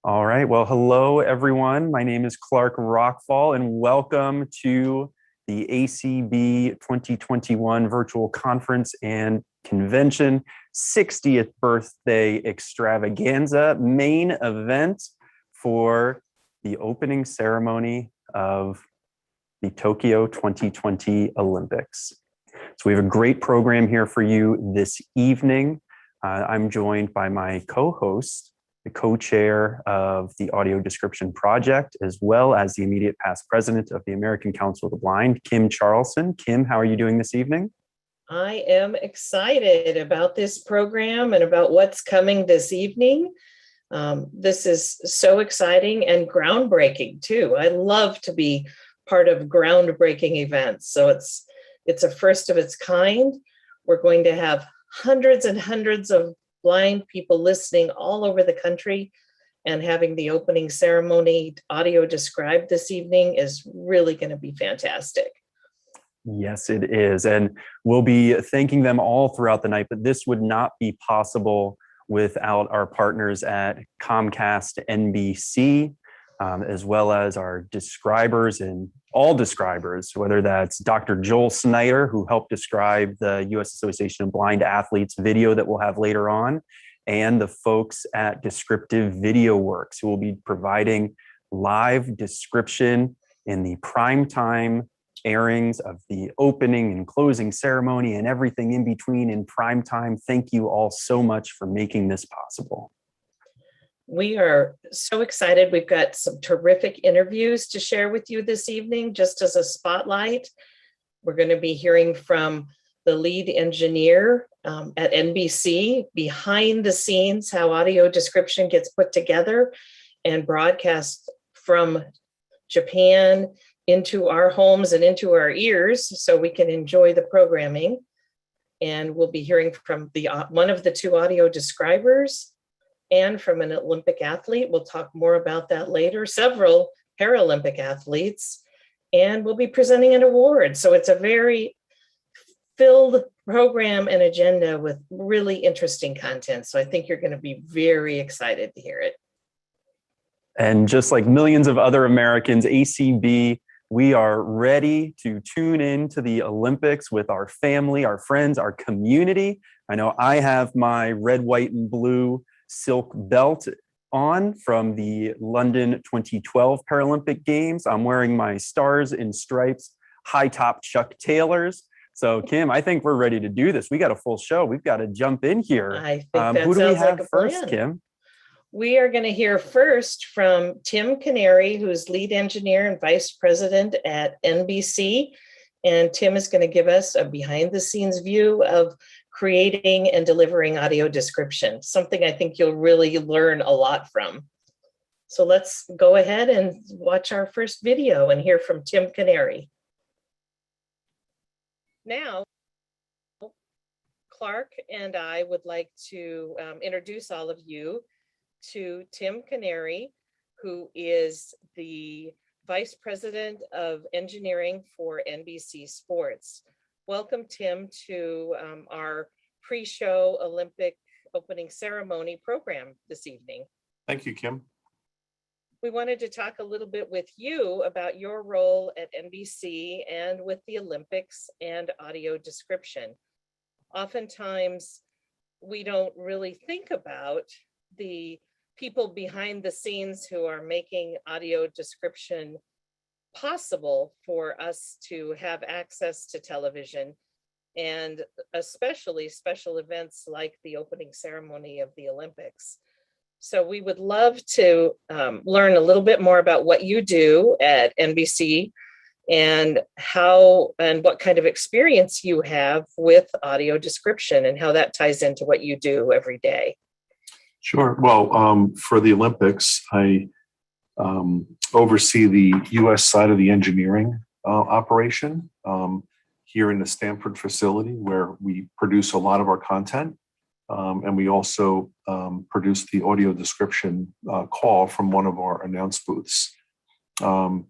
All right. Well, hello, everyone. My name is Clark Rachfal, and welcome to the ACB 2021 Virtual Conference and Convention 60th Birthday Extravaganza main event for the opening ceremony of the Tokyo 2020 Olympics. So we have a great program here for you this evening. I'm joined by my co-host, the co-chair of the Audio Description Project, as well as the immediate past president of the American Council of the Blind, Kim Charlson. Kim, how are you doing this evening? I am excited about this program and about what's coming this evening. This is so exciting and groundbreaking too. I love to be part of groundbreaking events. So it's a first of its kind. We're going to have hundreds and hundreds of blind people listening all over the country, and having the opening ceremony audio described this evening is really going to be fantastic. Yes, it is. And we'll be thanking them all throughout the night, but this would not be possible without our partners at Comcast, NBC, as well as our describers and all describers, whether that's Dr. Joel Snyder, who helped describe the U.S. Association of Blind Athletes video that we'll have later on, and the folks at Descriptive Video Works, who will be providing live description in the primetime airings of the opening and closing ceremony and everything in between in prime time. Thank you all so much for making this possible. We are so excited. We've got some terrific interviews to share with you this evening. Just as a spotlight, we're going to be hearing from the lead engineer at NBC, behind the scenes, how audio description gets put together and broadcast from Japan into our homes and into our ears so we can enjoy the programming. And we'll be hearing from one of the two audio describers and from an Olympic athlete. We'll talk more about that later. Several Paralympic athletes, and we'll be presenting an award. So it's a very filled program and agenda with really interesting content. So I think you're going to be very excited to hear it. And just like millions of other Americans, ACB, we are ready to tune in to the Olympics with our family, our friends, our community. I know I have my red, white, and blue silk belt on from the London 2012 Paralympic Games. I'm wearing my Stars and Stripes high top Chuck Taylors. So Kim, I think we're ready to do this. We got a full show. We've got to jump in here. I think that who do we have like first, plan. Kim? We are going to hear first from Tim Canary, who's lead engineer and vice president at NBC. And Tim is going to give us a behind the scenes view of creating and delivering audio description, something I think you'll really learn a lot from. So let's go ahead and watch our first video and hear from Tim Canary. Now, Clark and I would like to introduce all of you to Tim Canary, who is the Vice President of Engineering for NBC Sports. Welcome, Tim, to our pre-show Olympic Opening Ceremony program this evening. Thank you, Kim. We wanted to talk a little bit with you about your role at NBC and with the Olympics and audio description. Oftentimes, we don't really think about the people behind the scenes who are making audio description possible for us to have access to television, and especially special events like the opening ceremony of the Olympics. So we would love to learn a little bit more about what you do at NBC and how and what kind of experience you have with audio description and how that ties into what you do every day. Sure. Well, for the Olympics, I oversee the U.S. side of the engineering operation here in the Stanford facility, where we produce a lot of our content. And we also produce the audio description call from one of our announce booths. To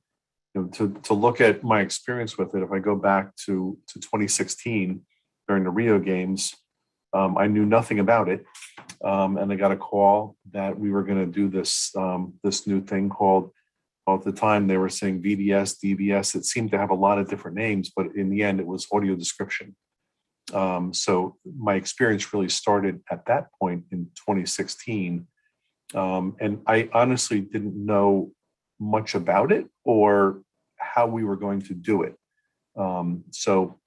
look at my experience with it, if I go back to 2016 during the Rio Games, I knew nothing about it. and I got a call that we were going to do this this new thing called, well, at the time they were saying VDS, DVS. It seemed to have a lot of different names, but in the end, it was audio description. So my experience really started at that point in 2016. And I honestly didn't know much about it or how we were going to do it. So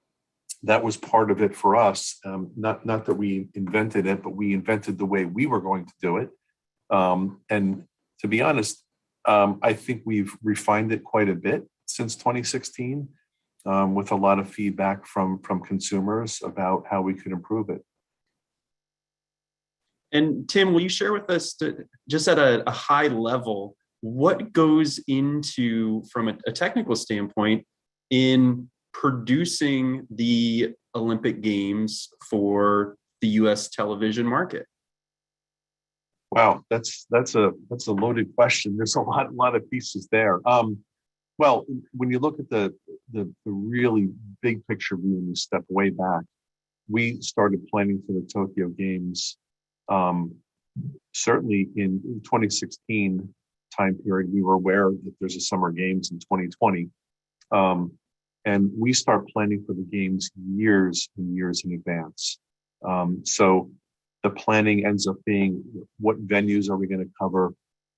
that was part of it for us. Not that we invented it, but we invented the way we were going to do it. And to be honest, I think we've refined it quite a bit since 2016, with a lot of feedback from consumers about how we could improve it. And Tim, will you share with us, just at a high level, what goes into, from a technical standpoint, in producing the Olympic Games for the U.S. television market? Wow, that's a loaded question. There's a lot of pieces there. Well, when you look at the really big picture view and you step way back, we started planning for the Tokyo Games certainly in 2016 time period. We were aware that there's a Summer Games in 2020. And we start planning for the games years and years in advance. So the planning ends up being, what venues are we going to cover?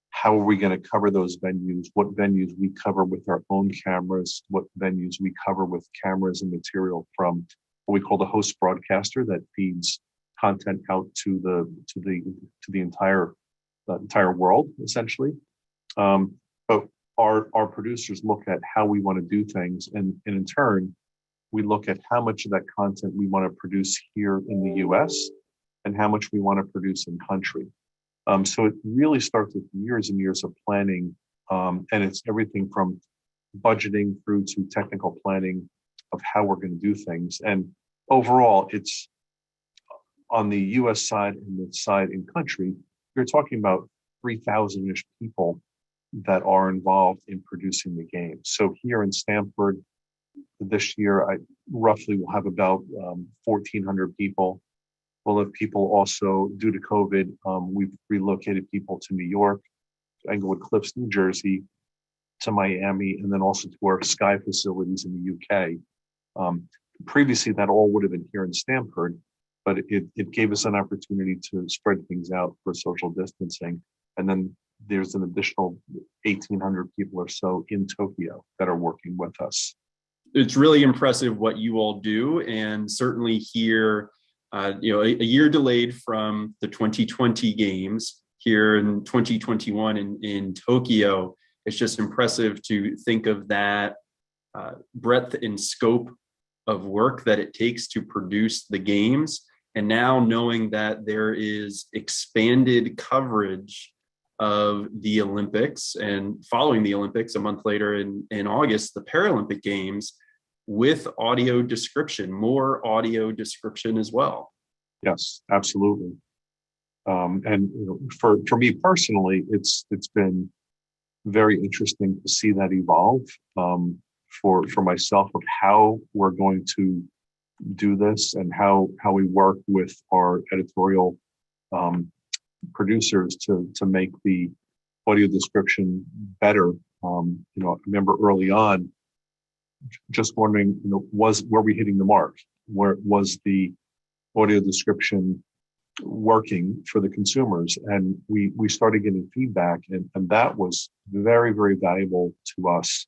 How are we going to cover those venues? What venues we cover with our own cameras? What venues we cover with cameras and material from what we call the host broadcaster that feeds content out to the entire world, essentially. But our producers look at how we want to do things, and in turn, we look at how much of that content we want to produce here in the US and how much we want to produce in country. So it really starts with years and years of planning, and it's everything from budgeting through to technical planning of how we're going to do things. And overall, it's on the US side and the side in country, you're talking about 3,000-ish people that are involved in producing the game. So here in Stamford, this year, I roughly will have about 1,400 people. We'll have people also, due to COVID, we've relocated people to New York, to Englewood Cliffs, New Jersey, to Miami, and then also to our Sky facilities in the UK. Previously, that all would have been here in Stamford, but it gave us an opportunity to spread things out for social distancing. And then there's an additional 1,800 people or so in Tokyo that are working with us. It's really impressive what you all do, and certainly here, a year delayed from the 2020 games, here in 2021 in Tokyo. It's just impressive to think of that breadth and scope of work that it takes to produce the games. And now knowing that there is expanded coverage of the Olympics, and following the Olympics a month later in August, the Paralympic Games, with audio description, more audio description as well. Yes, absolutely. And for me personally, it's been very interesting to see that evolve, for myself, of how we're going to do this and how we work with our editorial producers to make the audio description better. I remember early on just wondering, were we hitting the mark? Where was the audio description working for the consumers? And we started getting feedback, and that was very, very valuable to us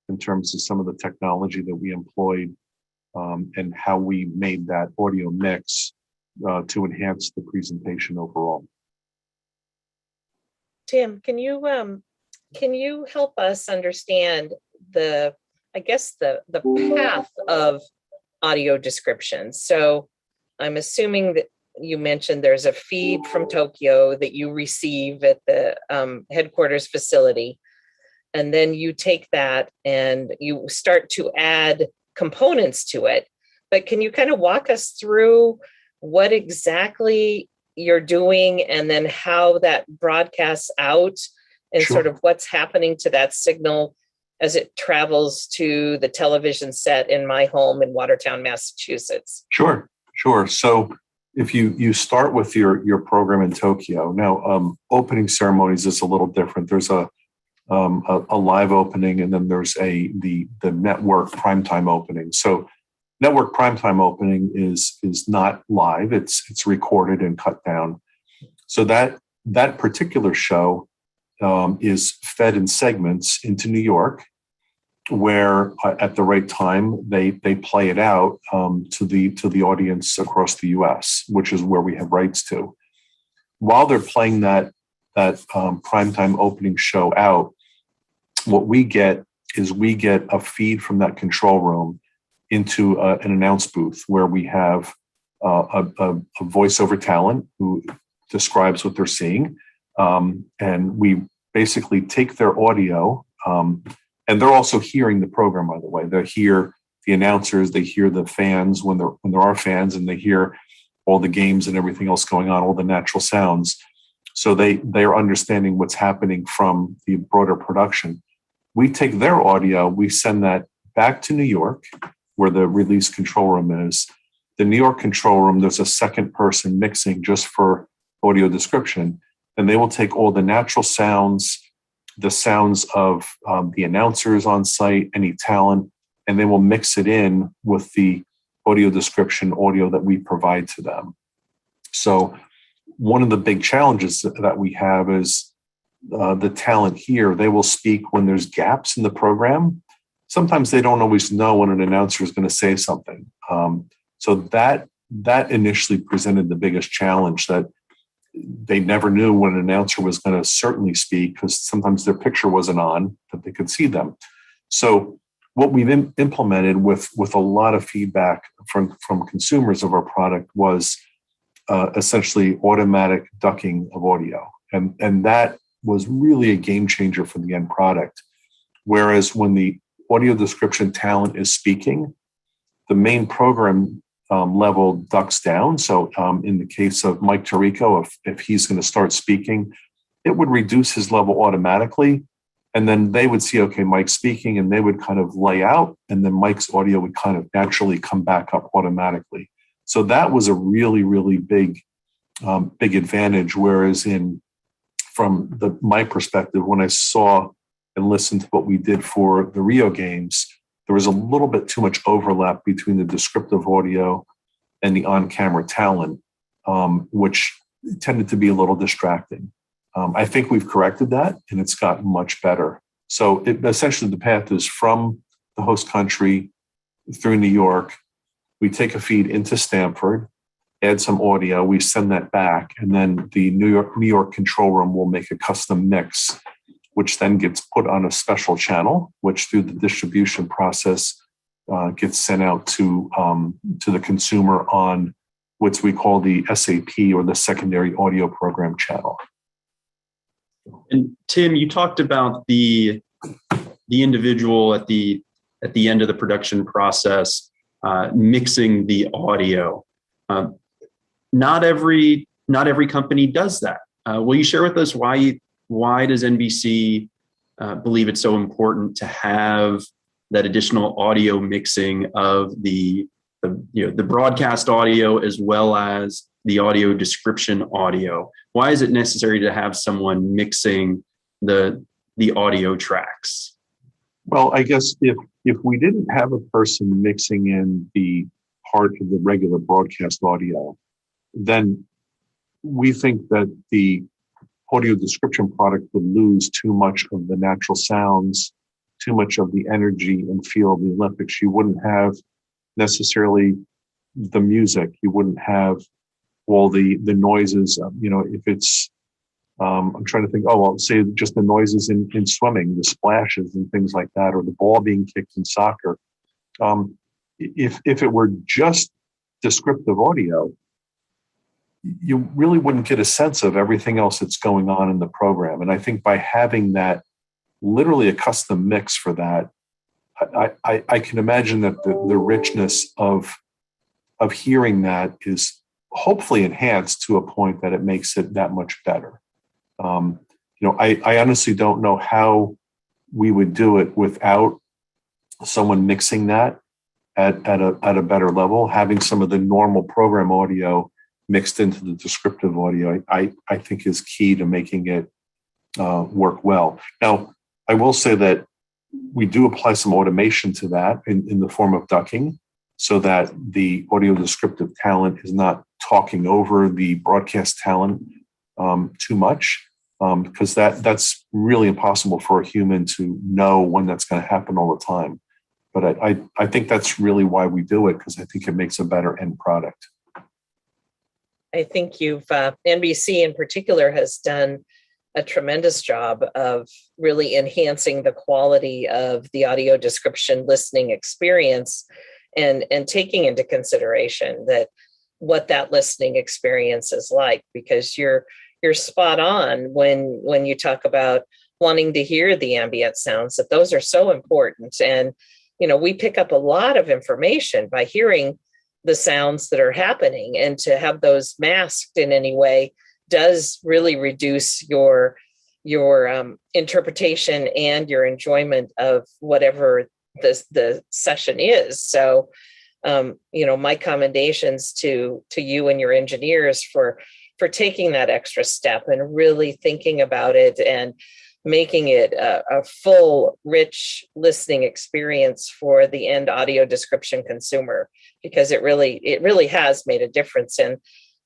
in terms of some of the technology that we employed, and how we made that audio mix to enhance the presentation overall. Tim, can you help us understand the path of audio description? So I'm assuming that you mentioned there's a feed from Tokyo that you receive at the headquarters facility, and then you take that and you start to add components to it. But can you kind of walk us through what exactly you're doing, and then how that broadcasts out, and Sure. sort of what's happening to that signal as it travels to the television set in my home in Watertown, Massachusetts? Sure. So if you start with your program in Tokyo, now opening ceremonies is a little different. There's a live opening, and then there's the network primetime opening. So network primetime opening is not live. It's recorded and cut down. So that particular show is fed in segments into New York, where at the right time they play it out to the audience across the U.S., which is where we have rights to. While they're playing that primetime opening show out, what we get is a feed from that control room into an announce booth where we have a voiceover talent who describes what they're seeing, and we basically take their audio. And they're also hearing the program, by the way. They hear the announcers, they hear the fans when there are fans, and they hear all the games and everything else going on, all the natural sounds. So they are understanding what's happening from the broader production. We take their audio, we send that back to New York, where the release control room is. The New York control room, there's a second person mixing just for audio description, and they will take all the natural sounds, the sounds of the announcers on site, any talent, and they will mix it in with the audio description audio that we provide to them. So one of the big challenges that we have is the talent here. They will speak when there's gaps in the program. Sometimes they don't always know when an announcer is going to say something. So that initially presented the biggest challenge, that they never knew when an announcer was going to certainly speak, because sometimes their picture wasn't on that they could see them. So what we've implemented with a lot of feedback from consumers of our product was essentially automatic ducking of audio. And that was really a game changer for the end product. Whereas when the audio description talent is speaking, the main program level ducks down. So in the case of Mike Tirico, if he's going to start speaking, it would reduce his level automatically. And then they would see, okay, Mike's speaking, and they would kind of lay out, and then Mike's audio would kind of naturally come back up automatically. So that was a really, really big advantage. Whereas from my perspective, when I saw and listened to what we did for the Rio Games, there was a little bit too much overlap between the descriptive audio and the on-camera talent, which tended to be a little distracting. I think we've corrected that, and it's gotten much better. So essentially the path is from the host country through New York. We take a feed into Stamford, add some audio, we send that back, and then the New York control room will make a custom mix, which then gets put on a special channel, which through the distribution process gets sent out to the consumer on what we call the SAP, or the secondary audio program channel. And Tim, you talked about the individual at the end of the production process mixing the audio. Not every company does that. Will you share with us why does NBC believe it's so important to have that additional audio mixing of the broadcast audio as well as the audio description audio? Why is it necessary to have someone mixing the audio tracks? Well, I guess if we didn't have a person mixing in the part of the regular broadcast audio, then we think that the audio description product would lose too much of the natural sounds, too much of the energy and feel of the Olympics. You wouldn't have necessarily the music. You wouldn't have all the noises. If it's, I'm trying to think, say just the noises in swimming, the splashes and things like that, or the ball being kicked in soccer. If it were just descriptive audio, you really wouldn't get a sense of everything else that's going on in the program. And I think by having that, literally a custom mix for that, I can imagine that the richness of hearing that is hopefully enhanced to a point that it makes it that much better. I honestly don't know how we would do it without someone mixing that at a better level, having some of the normal program audio mixed into the descriptive audio, I think is key to making it work well. Now, I will say that we do apply some automation to that in the form of ducking, so that the audio descriptive talent is not talking over the broadcast talent too much, because that's really impossible for a human to know when that's going to happen all the time. But I think that's really why we do it, because I think it makes a better end product. I think NBC in particular has done a tremendous job of really enhancing the quality of the audio description listening experience, and taking into consideration that what that listening experience is like, because you're spot on when you talk about wanting to hear the ambient sounds, that those are so important. And, we pick up a lot of information by hearing the sounds that are happening, and to have those masked in any way does really reduce your interpretation and your enjoyment of whatever the session is. So, my commendations to you and your engineers for taking that extra step and really thinking about it and making it a full, rich listening experience for the end audio description consumer, because it really has made a difference in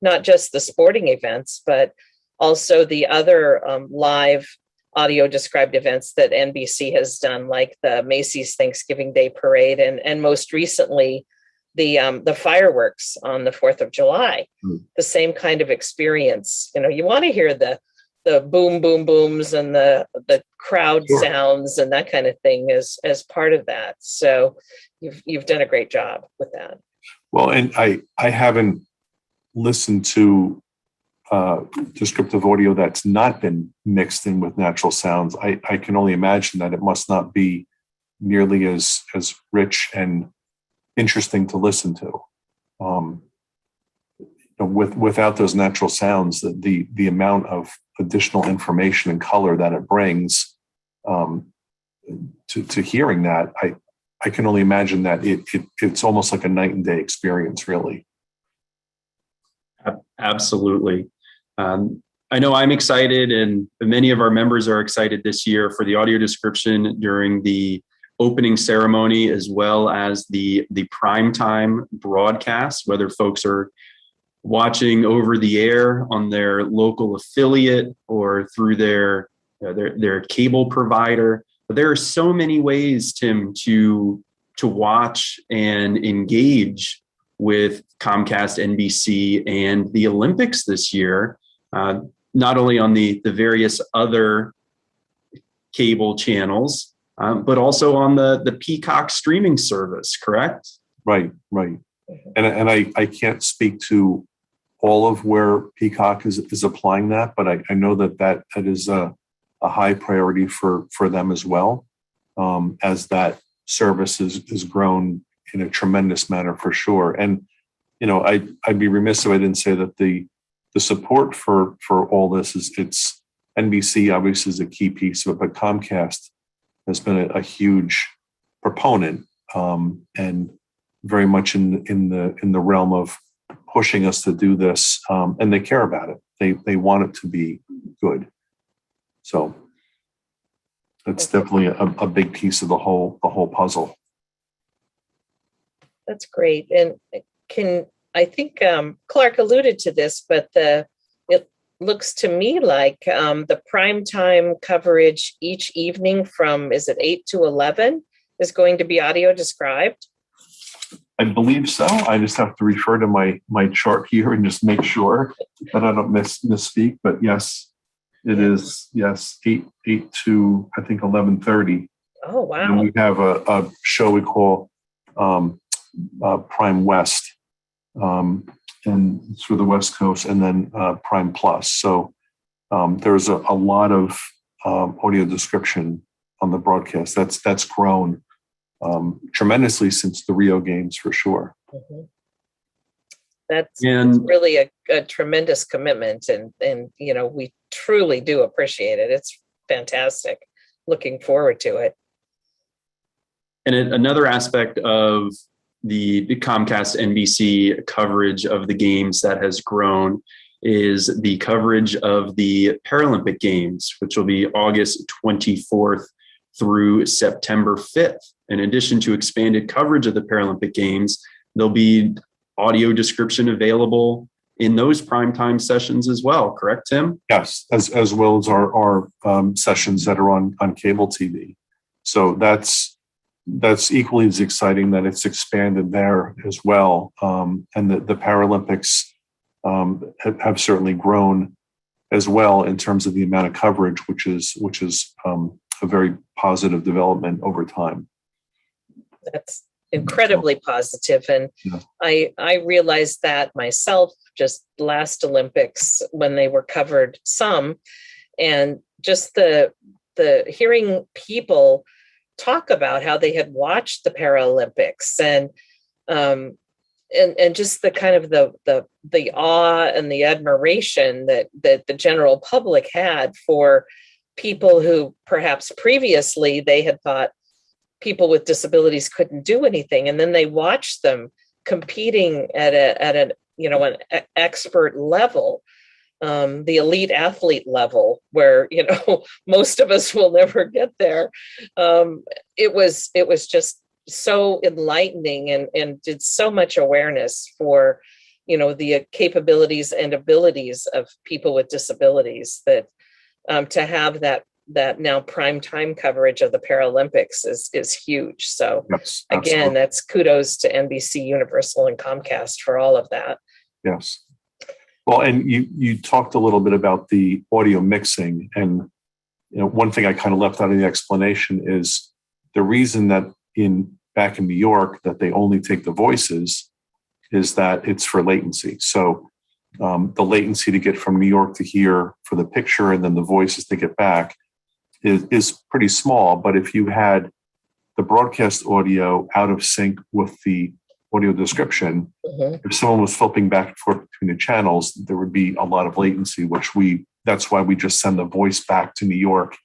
not just the sporting events, but also the other live audio described events that NBC has done, like the Macy's Thanksgiving Day Parade, and most recently the fireworks on the 4th of July. The same kind of experience. You want to hear the boom, boom, booms and the crowd sounds and that kind of thing as part of that. So you've done a great job with that. Well, and I haven't listened to descriptive audio that's not been mixed in with natural sounds. I can only imagine that it must not be nearly as rich and interesting to listen to. Without those natural sounds, the amount of additional information and color that it brings to hearing that, I can only imagine that it's almost like a night and day experience, really. Absolutely. I know I'm excited, and many of our members are excited this year for the audio description during the opening ceremony, as well as the primetime broadcast, whether folks are watching over the air on their local affiliate or through their cable provider. But there are so many ways, Tim, to watch and engage with Comcast, NBC, and the Olympics this year, not only on the various other cable channels, but also on the Peacock streaming service, correct? Right. And I can't speak to all of where Peacock is applying that, but I know that is a high priority for them as well, as that service is grown in a tremendous manner for sure. And I'd be remiss if I didn't say that the support for all this it's NBC obviously is a key piece of it, but Comcast has been a huge proponent, and very much in the realm of pushing us to do this, and they care about it. They want it to be good. So that's definitely a big piece of the whole puzzle. That's great. And I think Clark alluded to this, but it looks to me like the primetime coverage each evening from, is it 8 to 11, is going to be audio described? I believe so. I just have to refer to my chart here and just make sure that I don't misspeak. But yes, it is. Yes, 8 to I think 11:30. Oh wow! And we have a show we call Prime West, and it's for the West Coast, and then Prime Plus. So there's a lot of audio description on the broadcast. That's grown tremendously since the Rio Games, for sure. Mm-hmm. That's really a tremendous commitment, and we truly do appreciate it. It's fantastic. Looking forward to it. And another aspect of the Comcast NBC coverage of the games that has grown is the coverage of the Paralympic Games, which will be August 24th through September 5th. In addition to expanded coverage of the Paralympic Games, there'll be audio description available in those primetime sessions as well. Correct, Tim? Yes, as well as our sessions that are on cable TV. So that's equally as exciting that it's expanded there as well. And the Paralympics have certainly grown as well in terms of the amount of coverage, which is a very positive development over time. That's incredibly positive. And Yeah. I realized that myself just last Olympics when they were covered some, and just the hearing people talk about how they had watched the Paralympics and just the kind of the awe and the admiration that the general public had for people who perhaps previously they had thought people with disabilities couldn't do anything. And then they watched them competing at an expert level, the elite athlete level, where, most of us will never get there. It was just so enlightening and did so much awareness for, the capabilities and abilities of people with disabilities that to have that now prime time coverage of the Paralympics is huge. So Yes, again, absolutely. that's kudos to NBC Universal and Comcast for all of that. Yes. Well, and you talked a little bit about the audio mixing, and one thing I kind of left out of the explanation is the reason that back in New York that they only take the voices is that it's for latency. So the latency to get from New York to here for the picture and then the voices to get back is pretty small. But if you had the broadcast audio out of sync with the audio description, if someone was flipping back and forth between the channels, there would be a lot of latency, that's why we just send the voice back to New York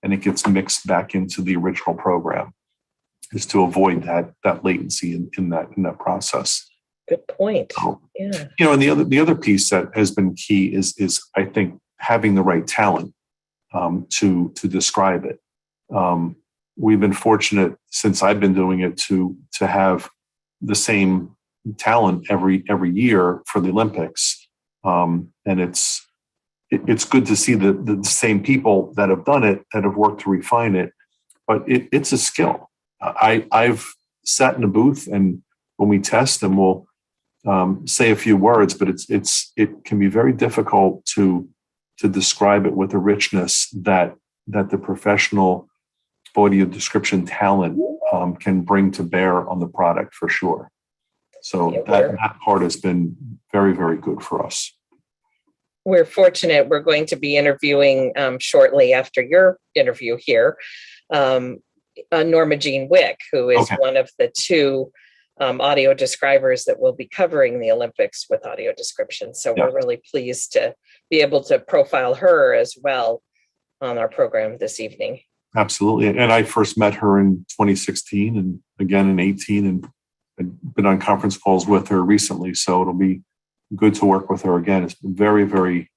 and it gets mixed back into the original program, is to avoid that latency in that process. Good point. So, Yeah. and the other piece that has been key is I think having the right talent to describe it. We've been fortunate since I've been doing it to have the same talent every year for the Olympics, and it's good to see the same people that have done it, that have worked to refine it. But it's a skill. I've sat in a booth, and when we test them, we'll say a few words, but it can be very difficult to describe it with the richness that the professional audio description talent can bring to bear on the product for sure. So that part has been very, very good for us. We're fortunate. We're going to be interviewing shortly after your interview here, Norma Jean Wick, who is one of the two audio describers that will be covering the Olympics with audio description. So we're really pleased to be able to profile her as well on our program this evening. Absolutely. And I first met her in 2016 and again in 18, and I've been on conference calls with her recently. So it'll be good to work with her again. It's been very, very,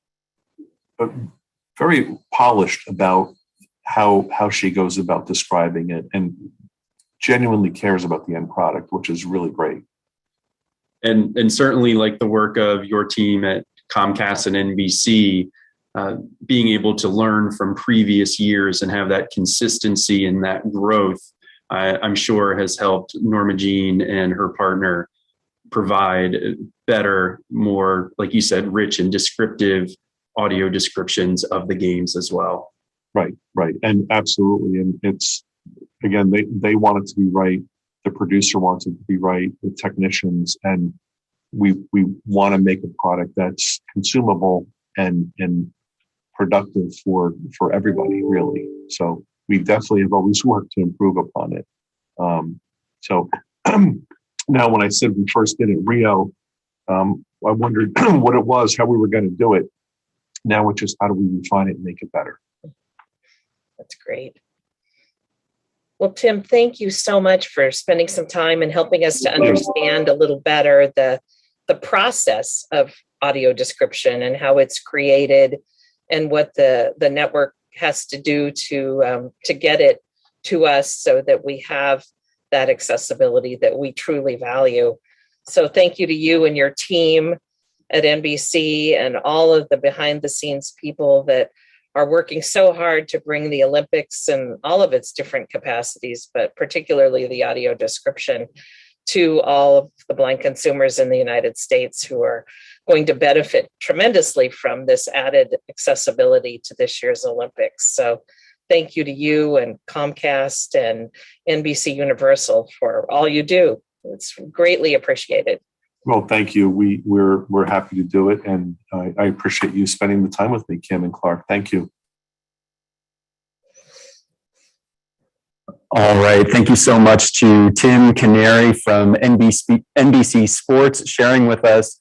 very polished about how she goes about describing it and genuinely cares about the end product, which is really great. And certainly like the work of your team at Comcast and NBC, being able to learn from previous years and have that consistency and that growth, I'm sure has helped Norma Jean and her partner provide better, more, like you said, rich and descriptive audio descriptions of the games as well. Right. And absolutely. And it's, again, they want it to be right. The producer wants it to be right, the technicians, and we want to make a product that's consumable and productive for everybody, really. So we definitely have always worked to improve upon it. So now when I said we first did it Rio, I wondered what it was, how we were going to do it. Now it's just how do we refine it and make it better? That's great. Well, Tim, thank you so much for spending some time and helping us to understand a little better the process of audio description and how it's created and what the network has to do to get it to us so that we have that accessibility that we truly value. So thank you to you and your team at NBC and all of the behind the scenes people that are working so hard to bring the Olympics and all of its different capacities, but particularly the audio description, to all of the blind consumers in the United States who are going to benefit tremendously from this added accessibility to this year's Olympics. So thank you to you and Comcast and NBC Universal for all you do. It's greatly appreciated. Well, thank you. We're happy to do it, and I appreciate you spending the time with me, Kim and Clark. Thank you. All right. Thank you so much to Tim Canary from NBC Sports sharing with us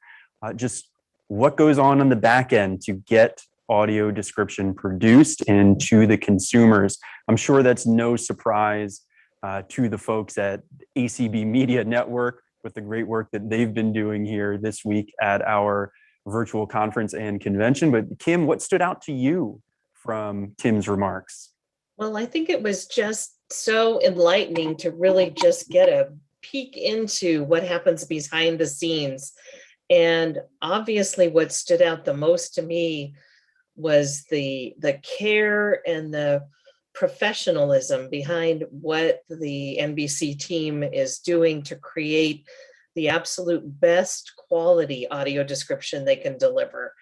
just what goes on the back end to get audio description produced and to the consumers. I'm sure that's no surprise to the folks at ACB Media Network with the great work that they've been doing here this week at our virtual conference and convention. But Kim, what stood out to you from Tim's remarks? Well, I think it was just so enlightening to really just get a peek into what happens behind the scenes. And obviously what stood out the most to me was the care and the professionalism behind what the NBC team is doing to create the absolute best quality audio description they can deliver.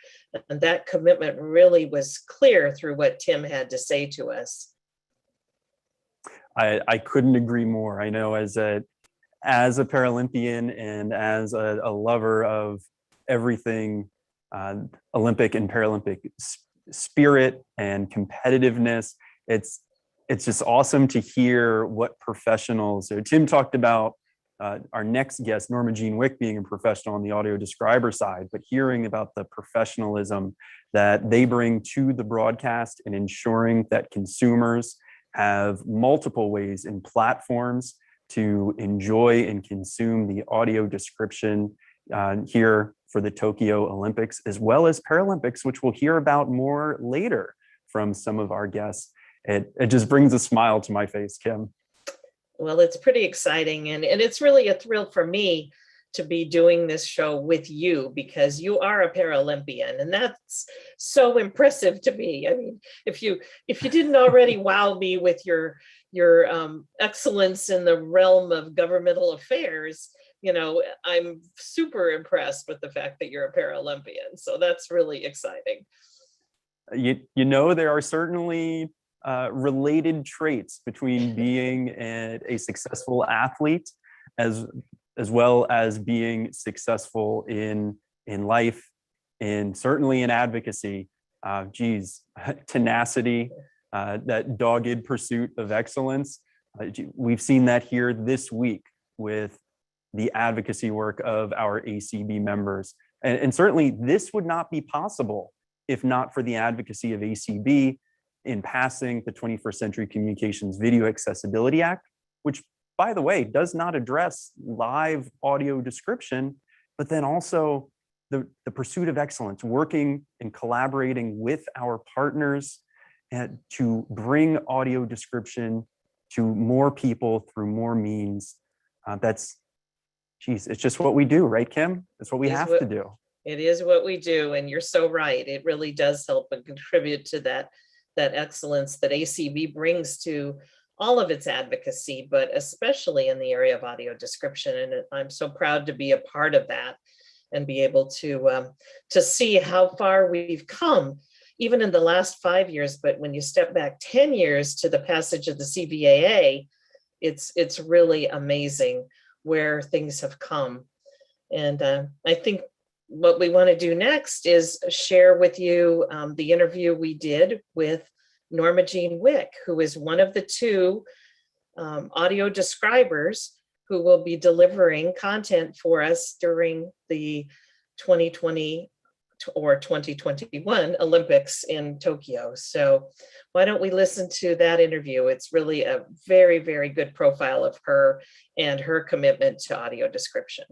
And that commitment really was clear through what Tim had to say to us. I couldn't agree more. I know as a Paralympian and as a lover of everything Olympic and Paralympic spirit and competitiveness, it's just awesome to hear what professionals. So Tim talked about our next guest, Norma Jean Wick, being a professional on the audio describer side, but hearing about the professionalism that they bring to the broadcast and ensuring that consumers have multiple ways and platforms to enjoy and consume the audio description here for the Tokyo Olympics, as well as Paralympics, which we'll hear about more later from some of our guests. It just brings a smile to my face, Kim. Well, it's pretty exciting. And it's really a thrill for me to be doing this show with you because you are a Paralympian. And that's so impressive to me. I mean, if you didn't already wow me with your excellence in the realm of governmental affairs, you know, I'm super impressed with the fact that you're a Paralympian. So that's really exciting. You know, there are certainly related traits between being a successful athlete as well as being successful in life and certainly in advocacy. Tenacity, that dogged pursuit of excellence. We've seen that here this week with the advocacy work of our ACB members. And certainly this would not be possible if not for the advocacy of ACB in passing the 21st Century Communications Video Accessibility Act, which, by the way, does not address live audio description, but then also the pursuit of excellence, working and collaborating with our partners and to bring audio description to more people through more means. It's just what we do, right, Kim? It's what we have to do. It is what we do, and you're so right. It really does help and contribute to that excellence that ACB brings to all of its advocacy, but especially in the area of audio description. And I'm so proud to be a part of that and be able to see how far we've come, even in the last 5 years. But when you step back 10 years to the passage of the CVAA, it's really amazing where things have come. And I think what we want to do next is share with you the interview we did with Norma Jean Wick, who is one of the two audio describers who will be delivering content for us during the 2020 or 2021 Olympics in Tokyo. So why don't we listen to that interview? It's really a very, very good profile of her and her commitment to audio description.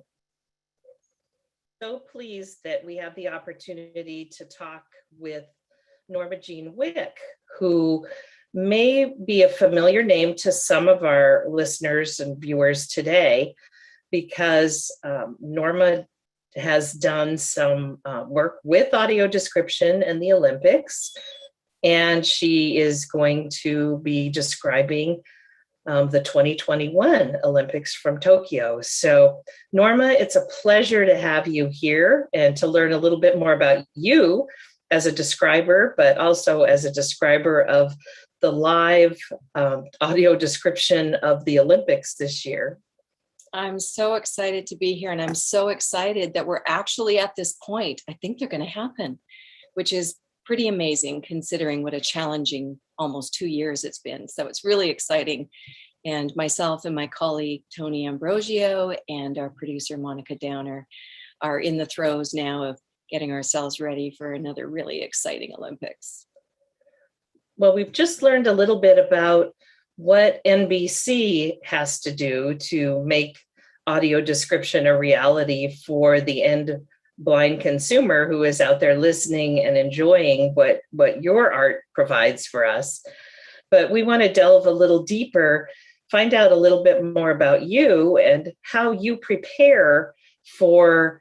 So pleased that we have the opportunity to talk with Norma Jean Wick, who may be a familiar name to some of our listeners and viewers today, because Norma has done some work with audio description and the Olympics, and she is going to be describing the 2021 Olympics from Tokyo. So Norma, it's a pleasure to have you here and to learn a little bit more about you as a describer, but also as a describer of the live audio description of the Olympics this year. I'm so excited to be here, and I'm so excited that we're actually at this point. I think they're going to happen, which is pretty amazing considering what a challenging almost 2 years it's been. So it's really exciting. And myself and my colleague, Tony Ambrosio, and our producer, Monica Downer, are in the throes now of getting ourselves ready for another really exciting Olympics. Well, we've just learned a little bit about what NBC has to do to make audio description a reality for the end blind consumer who is out there listening and enjoying what your art provides for us. But we want to delve a little deeper, find out a little bit more about you and how you prepare for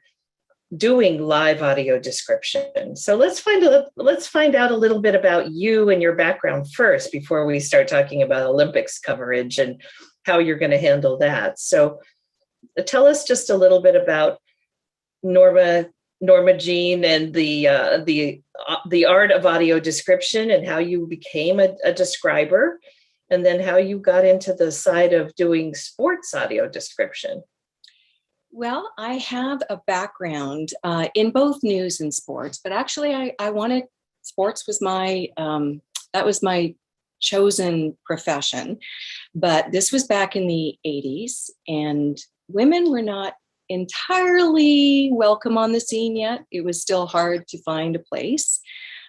doing live audio description. So let's find out a little bit about you and your background first before we start talking about Olympics coverage and how you're going to handle that. So tell us just a little bit about Norma Jean and the art of audio description and how you became a describer, and then how you got into the side of doing sports audio description. Well, I have a background in both news and sports, but actually I wanted, sports was that was my chosen profession. But this was back in the 80s, and women were not entirely welcome on the scene yet. It was still hard to find a place.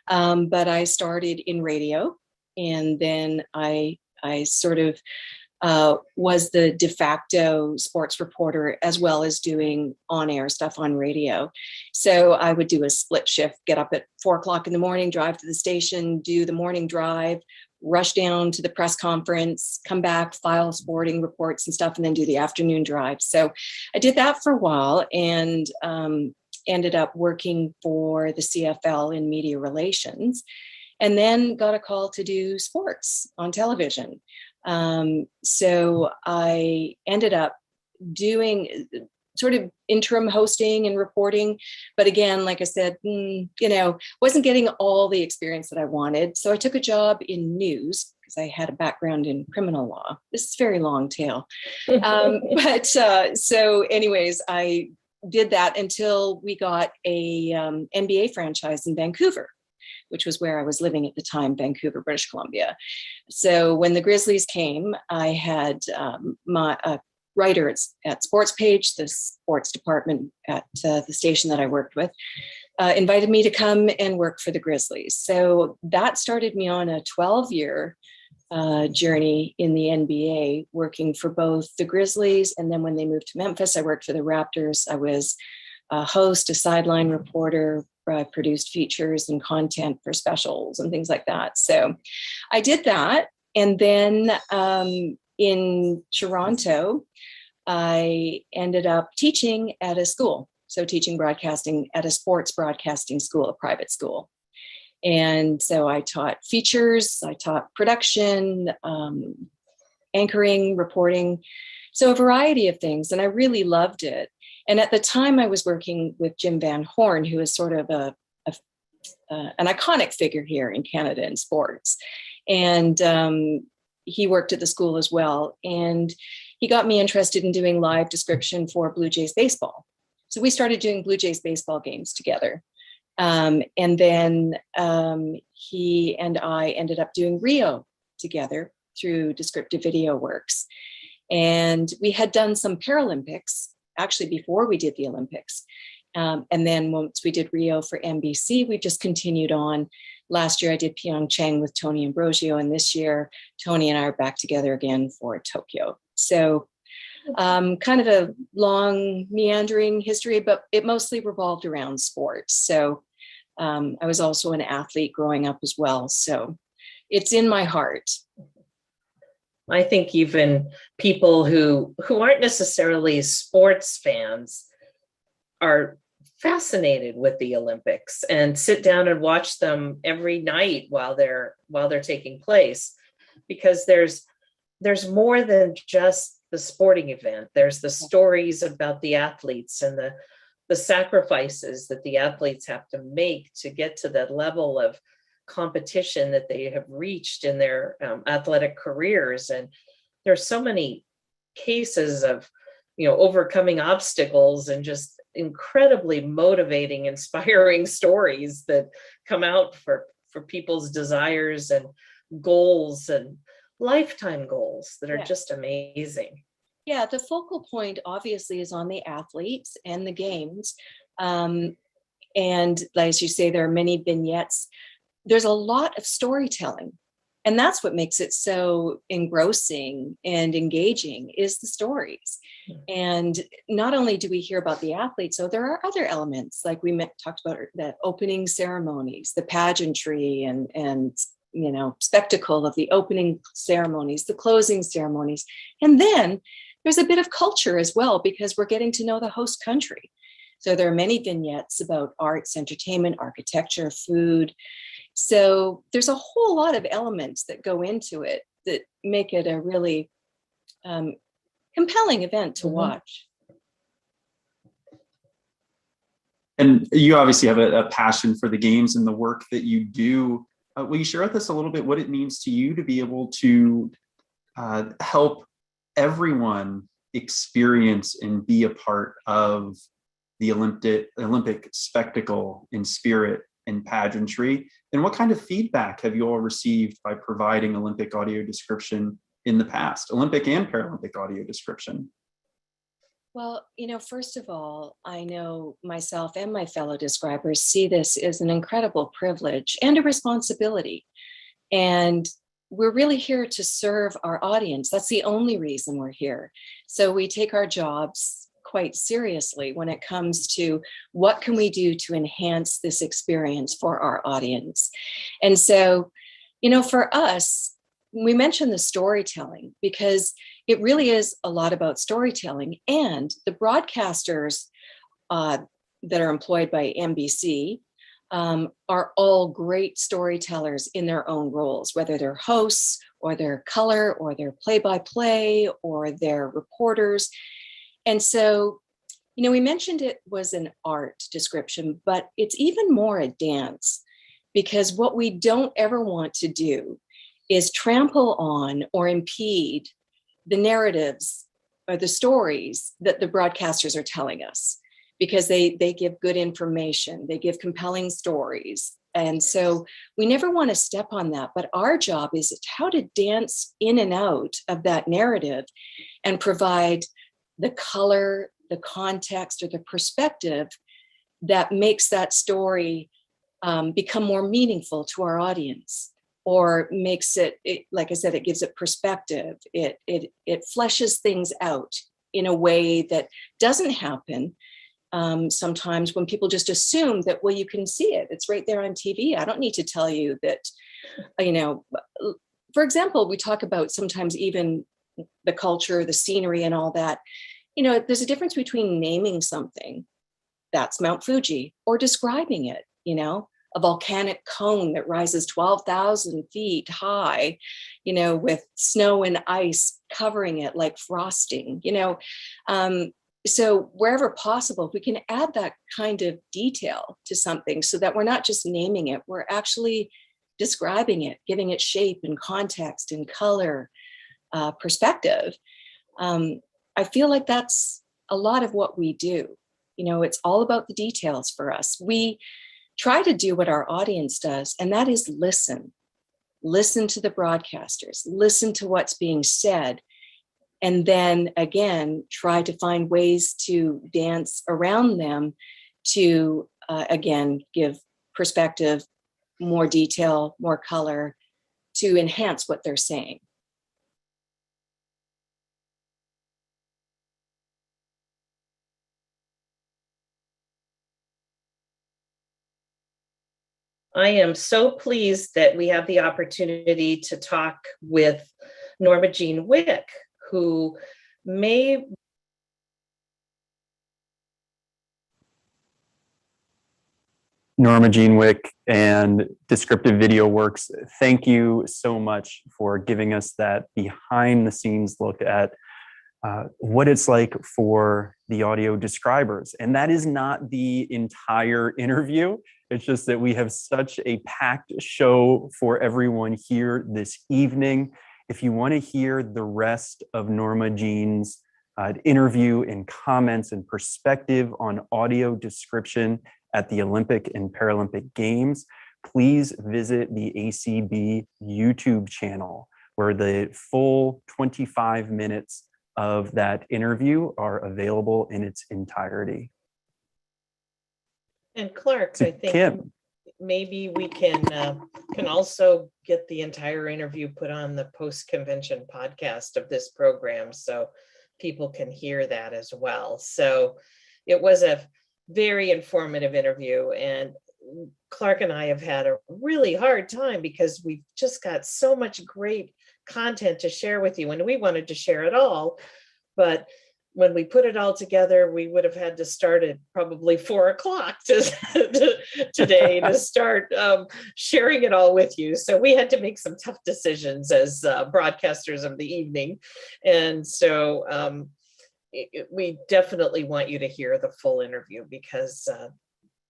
But I started in radio, and then I sort of was the de facto sports reporter, as well as doing on-air stuff on radio. So I would do a split shift, get up at 4:00 in the morning, drive to the station, do the morning drive, rush down to the press conference, come back, file sporting reports and stuff, and then do the afternoon drive. So I did that for a while, and ended up working for the CFL in media relations, and then got a call to do sports on television. So I ended up doing sort of interim hosting and reporting. But again, like I said, wasn't getting all the experience that I wanted. So I took a job in news because I had a background in criminal law. This is a very long tale. So anyways, I did that until we got a NBA franchise in Vancouver, which was where I was living at the time, Vancouver, British Columbia. So when the Grizzlies came, I had my writer at Sports Page, the sports department at the station that I worked with, invited me to come and work for the Grizzlies. So that started me on a 12-year journey in the NBA, working for both the Grizzlies, and then when they moved to Memphis, I worked for the Raptors. I was a host, a sideline reporter. I produced features and content for specials and things like that. So I did that. And then in Toronto, I ended up teaching at a school. So teaching broadcasting at a sports broadcasting school, a private school. And so I taught features, I taught production, anchoring, reporting, so a variety of things. And I really loved it. And at the time I was working with Jim Van Horn, who is sort of an iconic figure here in Canada in sports. And he worked at the school as well. And he got me interested in doing live description for Blue Jays baseball. So we started doing Blue Jays baseball games together. And then he and I ended up doing Rio together through Descriptive Video Works. And we had done some Paralympics actually before we did the Olympics. And then once we did Rio for NBC, we just continued on. Last year I did Pyeongchang with Tony Ambrosio, and this year Tony and I are back together again for Tokyo. So kind of a long meandering history, but it mostly revolved around sports. So I was also an athlete growing up as well. So it's in my heart. I think even people who aren't necessarily sports fans are fascinated with the Olympics and sit down and watch them every night while they're taking place, because there's more than just the sporting event. There's the stories about the athletes and the sacrifices that the athletes have to make to get to that level of competition that they have reached in their athletic careers. And there's so many cases of, overcoming obstacles and just incredibly motivating, inspiring stories that come out for people's desires and goals and lifetime goals that are just amazing. Yeah, the focal point obviously is on the athletes and the games. And as you say, there are many vignettes. There's a lot of storytelling. And that's what makes it so engrossing and engaging, is the stories. And not only do we hear about the athletes, so there are other elements, like we talked about the opening ceremonies, the pageantry and spectacle of the opening ceremonies, the closing ceremonies. And then there's a bit of culture as well, because we're getting to know the host country. So there are many vignettes about arts, entertainment, architecture, food. So there's a whole lot of elements that go into it that make it a really compelling event to watch. And you obviously have a passion for the games and the work that you do. Will you share with us a little bit what it means to you to be able to help everyone experience and be a part of the Olympic spectacle in spirit and pageantry? And what kind of feedback have you all received by providing Olympic audio description in the past, Olympic and Paralympic audio description? Well, first of all, I know myself and my fellow describers see this as an incredible privilege and a responsibility. And we're really here to serve our audience. That's the only reason we're here. So we take our jobs quite seriously when it comes to what can we do to enhance this experience for our audience. And so, for us, we mentioned the storytelling because it really is a lot about storytelling, and the broadcasters that are employed by NBC are all great storytellers in their own roles, whether they're hosts or they're color or they're play-by-play or they're reporters. And so, we mentioned it was an art description, but it's even more a dance, because what we don't ever want to do is trample on or impede the narratives or the stories that the broadcasters are telling us, because they give good information, they give compelling stories. And so we never want to step on that, but our job is how to dance in and out of that narrative and provide the color, the context, or the perspective that makes that story become more meaningful to our audience, or makes it, like I said, it gives it perspective. It fleshes things out in a way that doesn't happen sometimes when people just assume that, well, you can see it. It's right there on TV. I don't need to tell you that, for example, we talk about sometimes even the culture, the scenery and all that. There's a difference between naming something, that's Mount Fuji, or describing it, a volcanic cone that rises 12,000 feet high, with snow and ice covering it like frosting, So wherever possible, we can add that kind of detail to something so that we're not just naming it, we're actually describing it, giving it shape and context and color, perspective. I feel like that's a lot of what we do. It's all about the details for us. We try to do what our audience does, and that is listen to the broadcasters, listen to what's being said, and then again, try to find ways to dance around them to, again, give perspective, more detail, more color, to enhance what they're saying. I am so pleased that we have the opportunity to talk with Norma Jean Wick, who may Norma Jean Wick and Descriptive Video Works, thank you so much for giving us that behind the scenes look at what it's like for the audio describers. And that is not the entire interview. It's just that we have such a packed show for everyone here this evening. If you want to hear the rest of Norma Jean's interview and comments and perspective on audio description at the Olympic and Paralympic Games, please visit the ACB YouTube channel, where the full 25 minutes of that interview are available in its entirety. and Clark, So I think Kim, maybe we can also get the entire interview put on the post-convention podcast of this program so people can hear that as well. So it was a very informative interview, and Clark and I have had a really hard time because we've just got so much great content to share with you, and we wanted to share it all, but when we put it all together, we would have had to start at probably 4 o'clock today to start sharing it all with you. So we had to make some tough decisions as broadcasters of the evening. And so we definitely want you to hear the full interview, because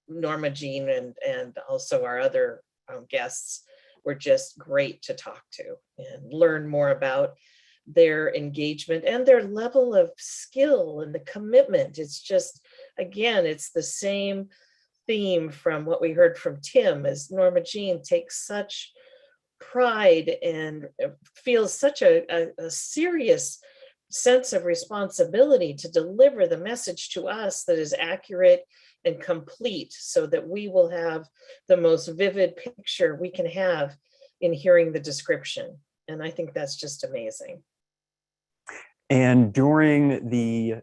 Norma Jean and also our other guests were just great to talk to and learn more about their engagement and their level of skill and the commitment. It's just, again, it's the same theme from what we heard from Tim, as Norma Jean takes such pride and feels such a serious sense of responsibility to deliver the message to us that is accurate and complete, so that we will have the most vivid picture we can have in hearing the description. And I think that's just amazing. and during the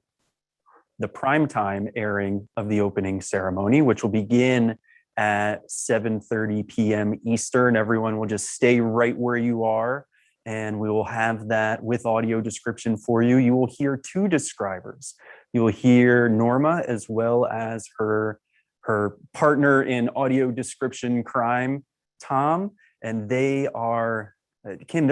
primetime airing of the opening ceremony, which will begin at 7:30 p.m. Eastern, everyone will just stay right where you are, and we will have that with audio description for you. You will hear two describers. You will hear Norma as well as her partner in audio description crime, Tom, and they are, Kim,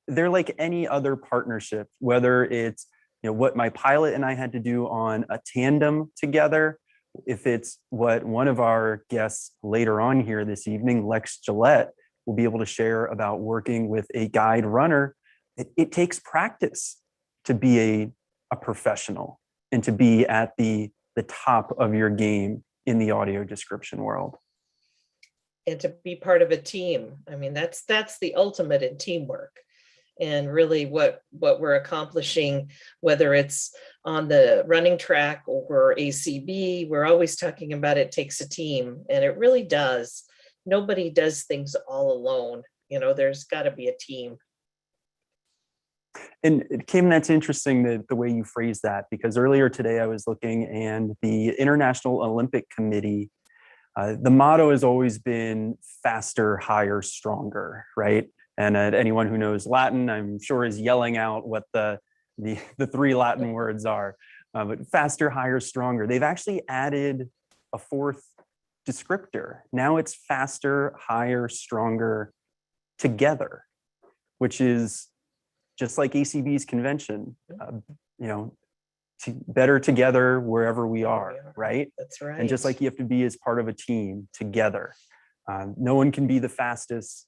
they're like any other partnership, whether it's, what my pilot and I had to do on a tandem together, if it's what one of our guests later on here this evening, Lex Gillette, will be able to share about working with a guide runner. It takes practice to be a professional and to be at the top of your game in the audio description world. And to be part of a team. I mean, that's the ultimate in teamwork. And really what we're accomplishing, whether it's on the running track or ACB, we're always talking about it takes a team, and it really does. Nobody does things all alone. There's got to be a team. And Kim, that's interesting the way you phrase that, because earlier today I was looking, and the International Olympic Committee, the motto has always been faster, higher, stronger, right? And anyone who knows Latin, I'm sure, is yelling out what the three Latin words are. But faster, higher, stronger. They've actually added a fourth descriptor. Now it's faster, higher, stronger together, which is just like ACB's convention, better together wherever we are, right? That's right. And just like you have to be as part of a team together. No one can be the fastest,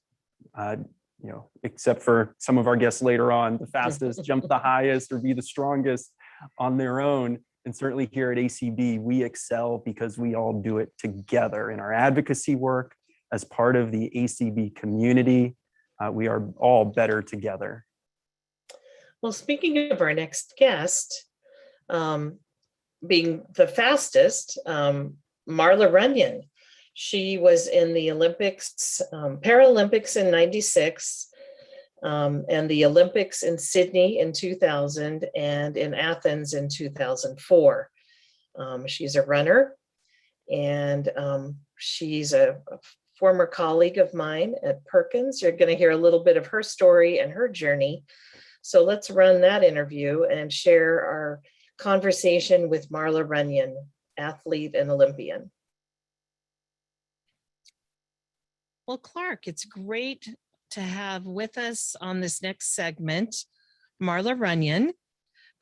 except for some of our guests later on, the fastest, jump the highest, or be the strongest on their own. And certainly here at ACB, we excel because we all do it together in our advocacy work as part of the ACB community. We are all better together. Well, speaking of our next guest, being the fastest, Marla Runyan. She was in the Olympics, Paralympics in 96, and the Olympics in Sydney in 2000 and in Athens in 2004. She's a runner, and she's a former colleague of mine at Perkins. You're going to hear a little bit of her story and her journey. So let's run that interview and share our conversation with Marla Runyan, athlete and Olympian. Well, Clark, it's great to have with us on this next segment, Marla Runyan,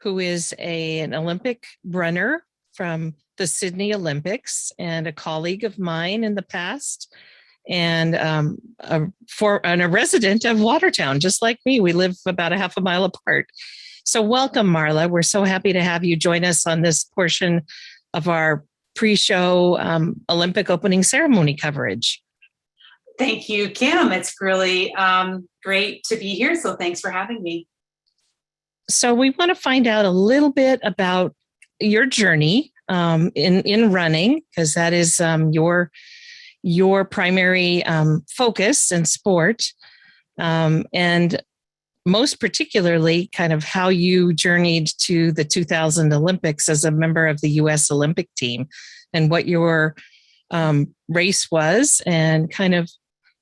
who is an Olympic runner from the Sydney Olympics and a colleague of mine in the past, and a resident of Watertown, just like me. We live about a half a mile apart. So welcome, Marla. We're so happy to have you join us on this portion of our pre-show Olympic opening ceremony coverage. Thank you, Kim. It's really great to be here. So thanks for having me. So we want to find out a little bit about your journey in running, because that is your primary focus in sport, and most particularly kind of how you journeyed to the 2000 Olympics as a member of the U.S. Olympic team, and what your race was, and kind of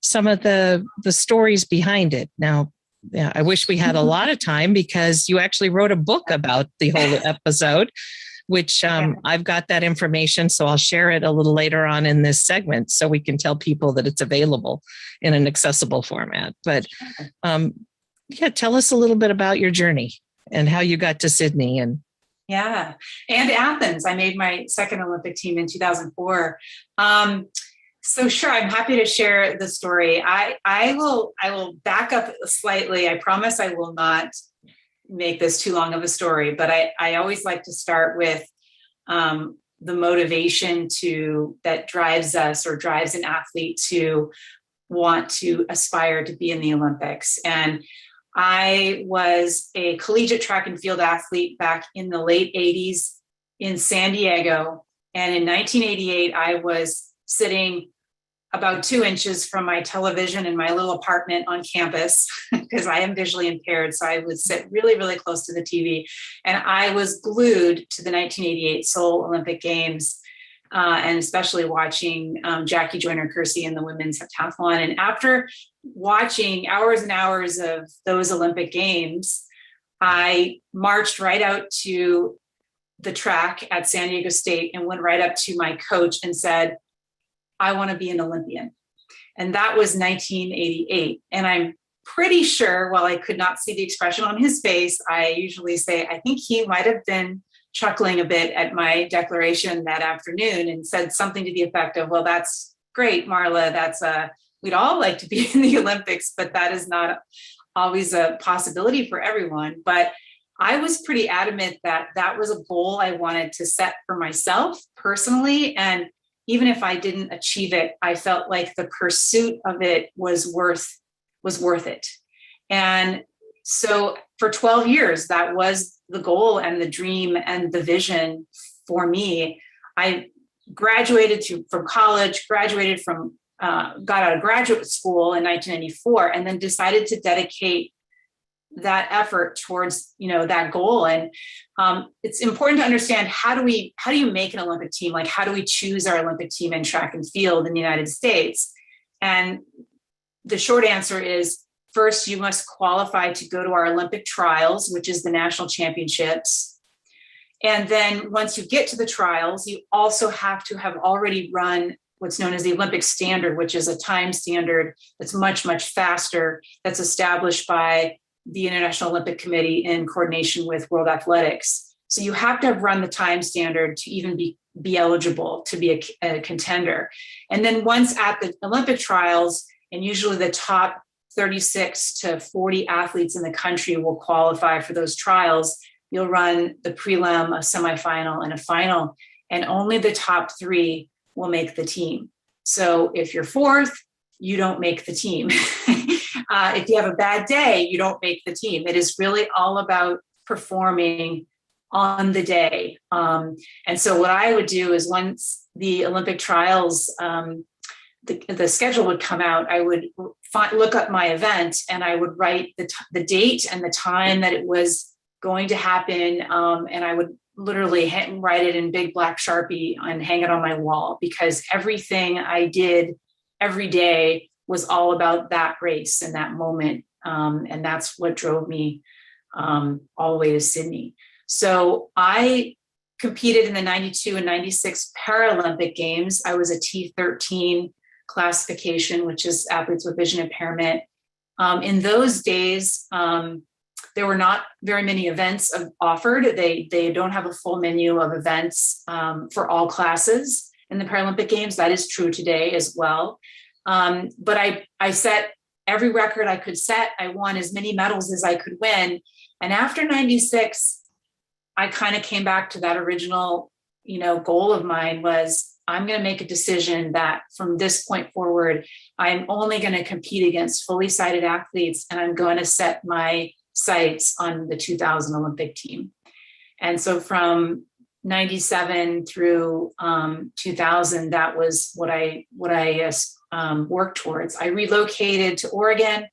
some of the stories behind it. Now, yeah, I wish we had a lot of time, because you actually wrote a book about the whole episode, which I've got that information. So I'll share it a little later on in this segment, so we can tell people that it's available in an accessible format. But yeah, tell us a little bit about your journey and how you got to Sydney. And Athens. I made my second Olympic team in 2004. So sure, I'm happy to share the story. I will back up slightly. I promise I will not make this too long of a story, but I always like to start with the motivation that drives us, or drives an athlete to want to aspire to be in the Olympics. And I was a collegiate track and field athlete back in the late 80s in San Diego. And in 1988, I was sitting about 2 inches from my television in my little apartment on campus, because I am visually impaired. So I would sit really, really close to the TV. And I was glued to the 1988 Seoul Olympic Games, and especially watching Jackie Joyner-Kersee in the women's heptathlon. And after watching hours and hours of those Olympic Games, I marched right out to the track at San Diego State and went right up to my coach and said, I want to be an Olympian. And that was 1988. And I'm pretty sure, while I could not see the expression on his face, I usually say, I think he might have been chuckling a bit at my declaration that afternoon, and said something to the effect of, well, that's great, Marla. We'd all like to be in the Olympics, but that is not always a possibility for everyone. But I was pretty adamant that that was a goal I wanted to set for myself personally. And even if I didn't achieve it, I felt like the pursuit of it was worth it. And so for 12 years, that was the goal and the dream and the vision for me. I graduated from college, got out of graduate school in 1994, and then decided to dedicate that effort towards, that goal. And it's important to understand, how do you make an Olympic team? Like, how do we choose our Olympic team in track and field in the United States? And the short answer is, first, you must qualify to go to our Olympic trials, which is the national championships. And then once you get to the trials, you also have to have already run what's known as the Olympic standard, which is a time standard that's much, much faster, that's established by the International Olympic Committee in coordination with World Athletics. So you have to have run the time standard to even be eligible to be a contender. And then once at the Olympic trials, and usually the top 36 to 40 athletes in the country will qualify for those trials, you'll run the prelim, a semifinal, and a final, and only the top 3 will make the team. So if you're 4th, you don't make the team. If you have a bad day, you don't make the team. It is really all about performing on the day. And so what I would do is once the Olympic trials, the schedule would come out, I would look up my event and I would write the date and the time that it was going to happen. And I would literally write it in big black Sharpie and hang it on my wall, because everything I did every day was all about that race and that moment. And that's what drove me all the way to Sydney. So I competed in the 92 and 96 Paralympic Games. I was a T13 classification, which is athletes with vision impairment. In those days, there were not very many events offered. They don't have a full menu of events for all classes in the Paralympic Games. That is true today as well. But I set every record I could set. I won as many medals as I could win. And after 96, I kind of came back to that original, goal of mine was I'm going to make a decision that from this point forward, I'm only going to compete against fully sighted athletes, and I'm going to set my sights on the 2000 Olympic team. And so from 97 through 2000, that was what I worked towards. I relocated to Oregon.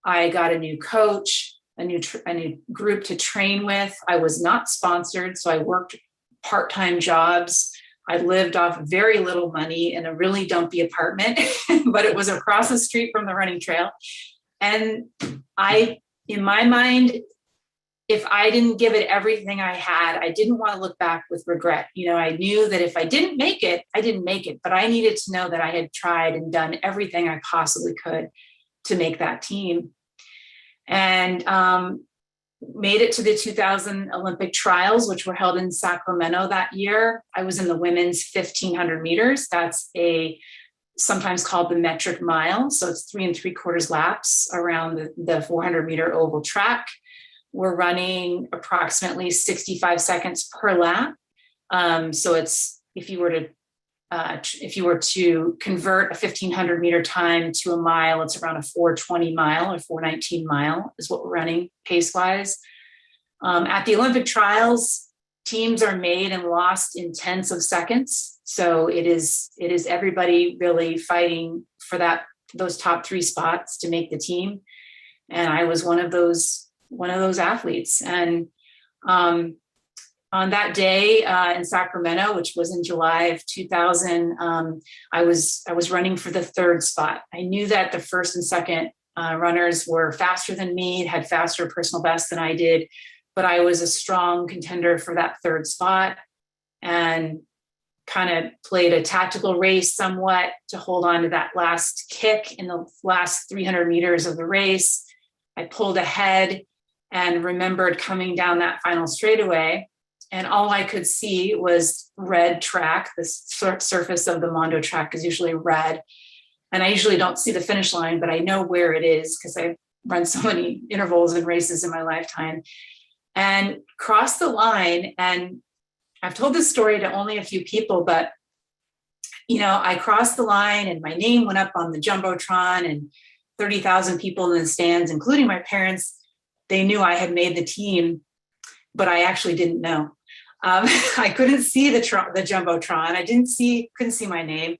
I got a new coach, a new group to train with. I was not sponsored, so I worked part-time jobs. I lived off very little money in a really dumpy apartment, but it was across the street from the running trail. And in my mind, if I didn't give it everything I had, I didn't want to look back with regret. I knew that if I didn't make it, I didn't make it, but I needed to know that I had tried and done everything I possibly could to make that team. And made it to the 2000 Olympic trials, which were held in Sacramento that year. I was in the women's 1500 meters. That's sometimes called the metric mile. So it's 3 3/4 laps around the 400 meter oval track. We're running approximately 65 seconds per lap. So it's, if you were to convert a 1500 meter time to a mile, it's around a 420 mile or 419 mile is what we're running pace wise. At the Olympic trials, teams are made and lost in tenths of seconds. So it is everybody really fighting for those top 3 spots to make the team. And I was one of those athletes. And on that day in Sacramento, which was in July of 2000, I was running for the 3rd spot. I knew that the 1st and 2nd runners were faster than me, had faster personal bests than I did, but I was a strong contender for that 3rd spot, and kind of played a tactical race somewhat to hold on to that last kick in the last 300 meters of the race. I pulled ahead and remembered coming down that final straightaway, and all I could see was red track. The surface of the Mondo track is usually red. And I usually don't see the finish line, but I know where it is because I've run so many intervals and races in my lifetime. And crossed the line. And I've told this story to only a few people, but I crossed the line and my name went up on the Jumbotron, and 30,000 people in the stands, including my parents. They knew I had made the team, but I actually didn't know. I couldn't see the Jumbotron. I couldn't see my name.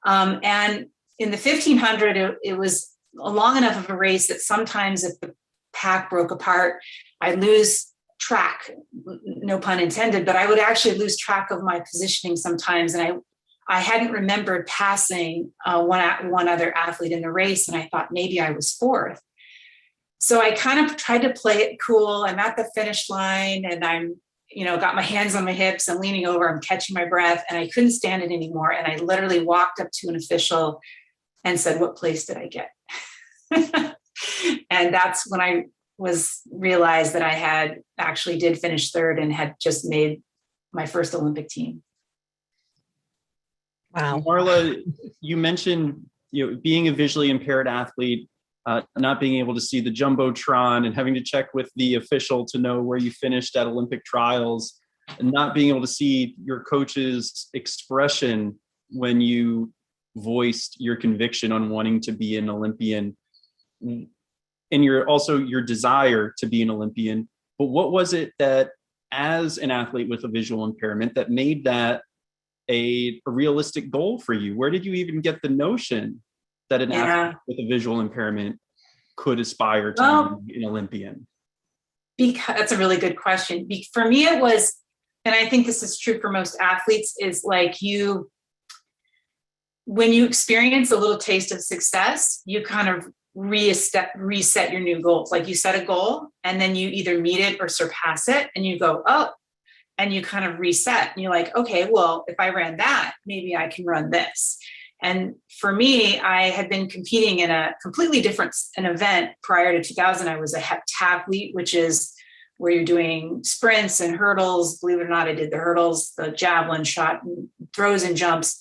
And in the 1500, it was a long enough of a race that sometimes if the pack broke apart, I'd lose track, no pun intended, but I would actually lose track of my positioning sometimes. And I hadn't remembered passing one other athlete in the race. And I thought maybe I was 4th. So I kind of tried to play it cool. I'm at the finish line and I'm, got my hands on my hips and leaning over, I'm catching my breath, and I couldn't stand it anymore. And I literally walked up to an official and said, "What place did I get?" And that's when I realized that I had actually did finish 3rd and had just made my first Olympic team. Wow. Marla, you mentioned, being a visually impaired athlete, not being able to see the Jumbotron and having to check with the official to know where you finished at Olympic trials, and not being able to see your coach's expression when you voiced your conviction on wanting to be an Olympian, and your desire to be an Olympian. But what was it that as an athlete with a visual impairment that made that a realistic goal for you? Where did you even get the notion that an athlete with a visual impairment could aspire to be an Olympian? Because that's a really good question. For me, it was, and I think this is true for most athletes, is like when you experience a little taste of success, you kind of reset your new goals. Like you set a goal and then you either meet it or surpass it and you go, oh, and you kind of reset and you're like, okay, well, if I ran that, maybe I can run this. And for me, I had been competing in a completely different event prior to 2000. I was a heptathlete, which is where you're doing sprints and hurdles. Believe it or not, I did the hurdles, the javelin shot, and throws and jumps.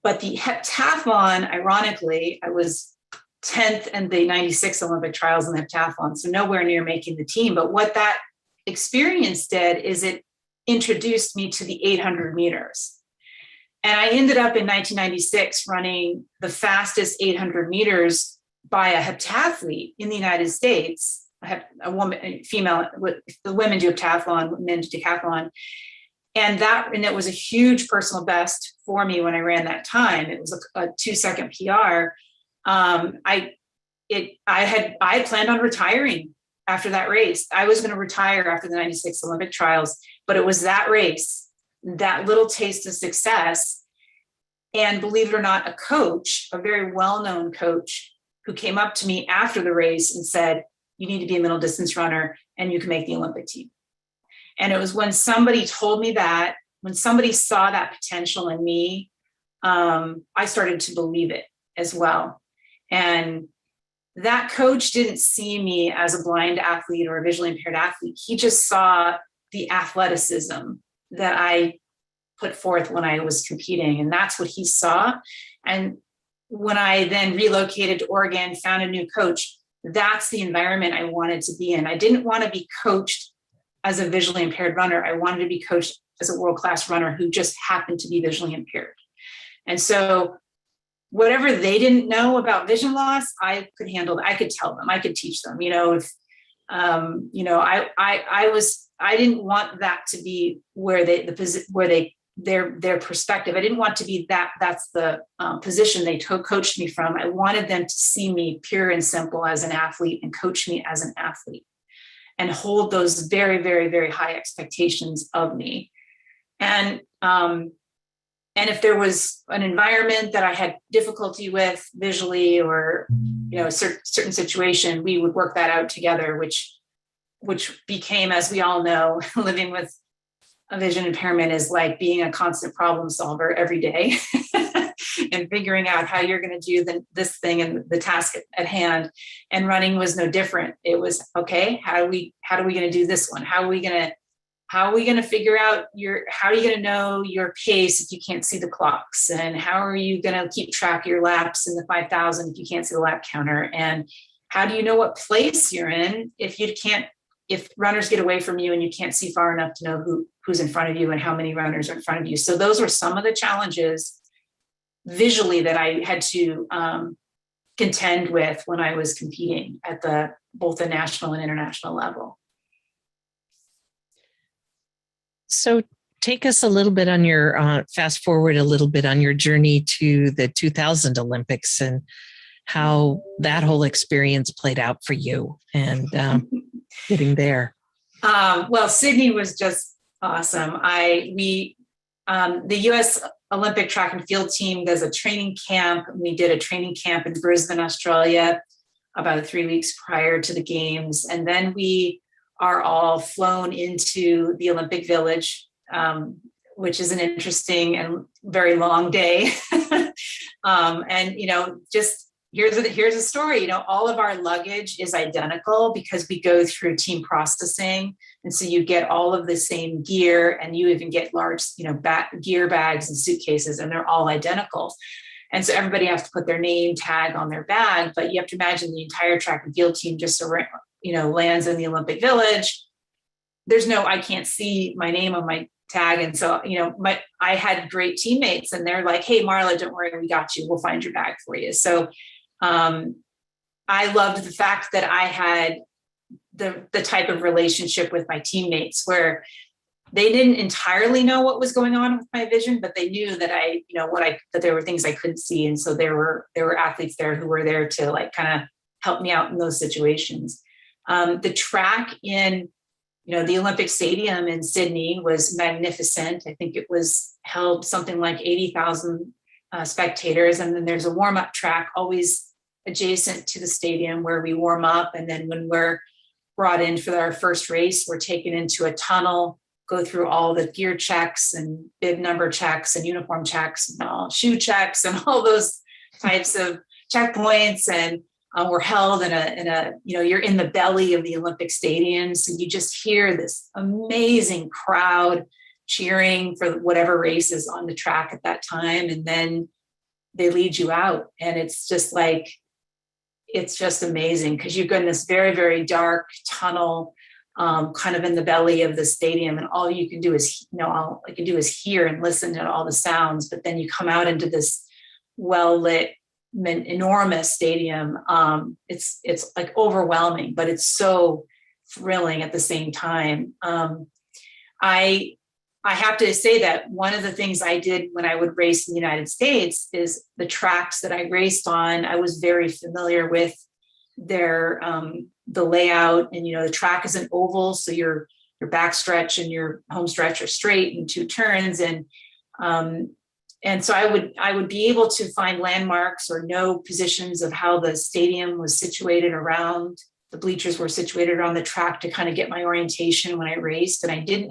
But the heptathlon, ironically, I was 10th in the 96 Olympic trials in the heptathlon, so nowhere near making the team. But what that experience did is it introduced me to the 800 meters. And I ended up in 1996 running the fastest 800 meters by a heptathlete in the United States. I have a woman, a female, the women do heptathlon, men do decathlon. And it was a huge personal best for me when I ran that time. It was a 2-second PR. I planned on retiring after that race. I was going to retire after the 96 Olympic trials, but it was that race, that little taste of success. And believe it or not, a coach, a very well-known coach, who came up to me after the race and said, you need to be a middle distance runner and you can make the Olympic team. And it was when somebody told me that, when somebody saw that potential in me, I started to believe it as well. And that coach didn't see me as a blind athlete or a visually impaired athlete. He just saw the athleticism that I put forth when I was competing. And that's what he saw. And when I then relocated to Oregon, found a new coach, that's the environment I wanted to be in. I didn't want to be coached as a visually impaired runner. I wanted to be coached as a world-class runner who just happened to be visually impaired. And so whatever they didn't know about vision loss, I could handle. I could tell them. I could teach them. If I didn't want that to be where their perspective. I didn't want to be that. That's the position they coached me from. I wanted them to see me pure and simple as an athlete and coach me as an athlete, and hold those very, very, very high expectations of me. And if there was an environment that I had difficulty with visually, or a certain situation, we would work that out together, which became, as we all know, living with a vision impairment is like being a constant problem solver every day and figuring out how you're going to do this thing and the task at hand. And running was no different. It was, okay, how are we going to do this one? How are we going to figure out how are you going to know your pace if you can't see the clocks? And how are you going to keep track of your laps in the 5,000 if you can't see the lap counter? And how do you know what place you're in if runners get away from you and you can't see far enough to know who's in front of you and how many runners are in front of you? So those were some of the challenges visually that I had to contend with when I was competing at both the national and international level. So take us a little bit on your, fast forward a little bit on your journey to the 2000 Olympics and how that whole experience played out for you and getting there. Well, Sydney was just awesome. The U.S. Olympic track and field team does a training camp. We did a training camp in Brisbane, Australia, about 3 weeks prior to the games. And then we are all flown into the Olympic Village, which is an interesting and very long day. Just here's a story. All of our luggage is identical because we go through team processing. And so you get all of the same gear, and you even get large, gear bags and suitcases, and they're all identical. And so everybody has to put their name tag on their bag, but you have to imagine the entire track and field team just lands in the Olympic Village. I can't see my name on my tag. And so, I had great teammates, and they're like, hey, Marla, don't worry, we got you. We'll find your bag for you. So I loved the fact that I had the type of relationship with my teammates where they didn't entirely know what was going on with my vision, but they knew that that there were things I couldn't see. And so there were athletes there who were there to like kind of help me out in those situations. The track in, the Olympic Stadium in Sydney was magnificent. I think it was held something like 80,000 spectators. And then there's a warm-up track always adjacent to the stadium where we warm up. And then when we're brought in for our first race, we're taken into a tunnel, go through all the gear checks and bib number checks and uniform checks and all shoe checks and all those types of checkpoints. And we're held in a, you're in the belly of the Olympic Stadium. So you just hear this amazing crowd cheering for whatever race is on the track at that time. And then they lead you out. And it's just amazing because you go in this very, very dark tunnel, kind of in the belly of the stadium. And all you can do is, all I can do is hear and listen to all the sounds. But then you come out into this well-lit, enormous stadium. It's like overwhelming, but it's so thrilling at the same time. I have to say that one of the things I did when I would race in the United States is the tracks that I raced on, I was very familiar with their the layout. And the track is an oval, so your back stretch and your home stretch are straight in 2 turns. And so I would be able to find landmarks or know positions of how the stadium was situated around, the bleachers were situated around the track to kind of get my orientation when I raced. And I didn't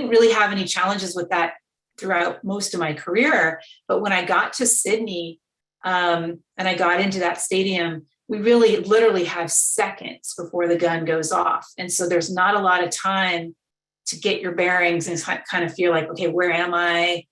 really have any challenges with that throughout most of my career. But when I got to Sydney and I got into that stadium, we really literally have seconds before the gun goes off. And so there's not a lot of time to get your bearings and kind of feel like, okay, where am I?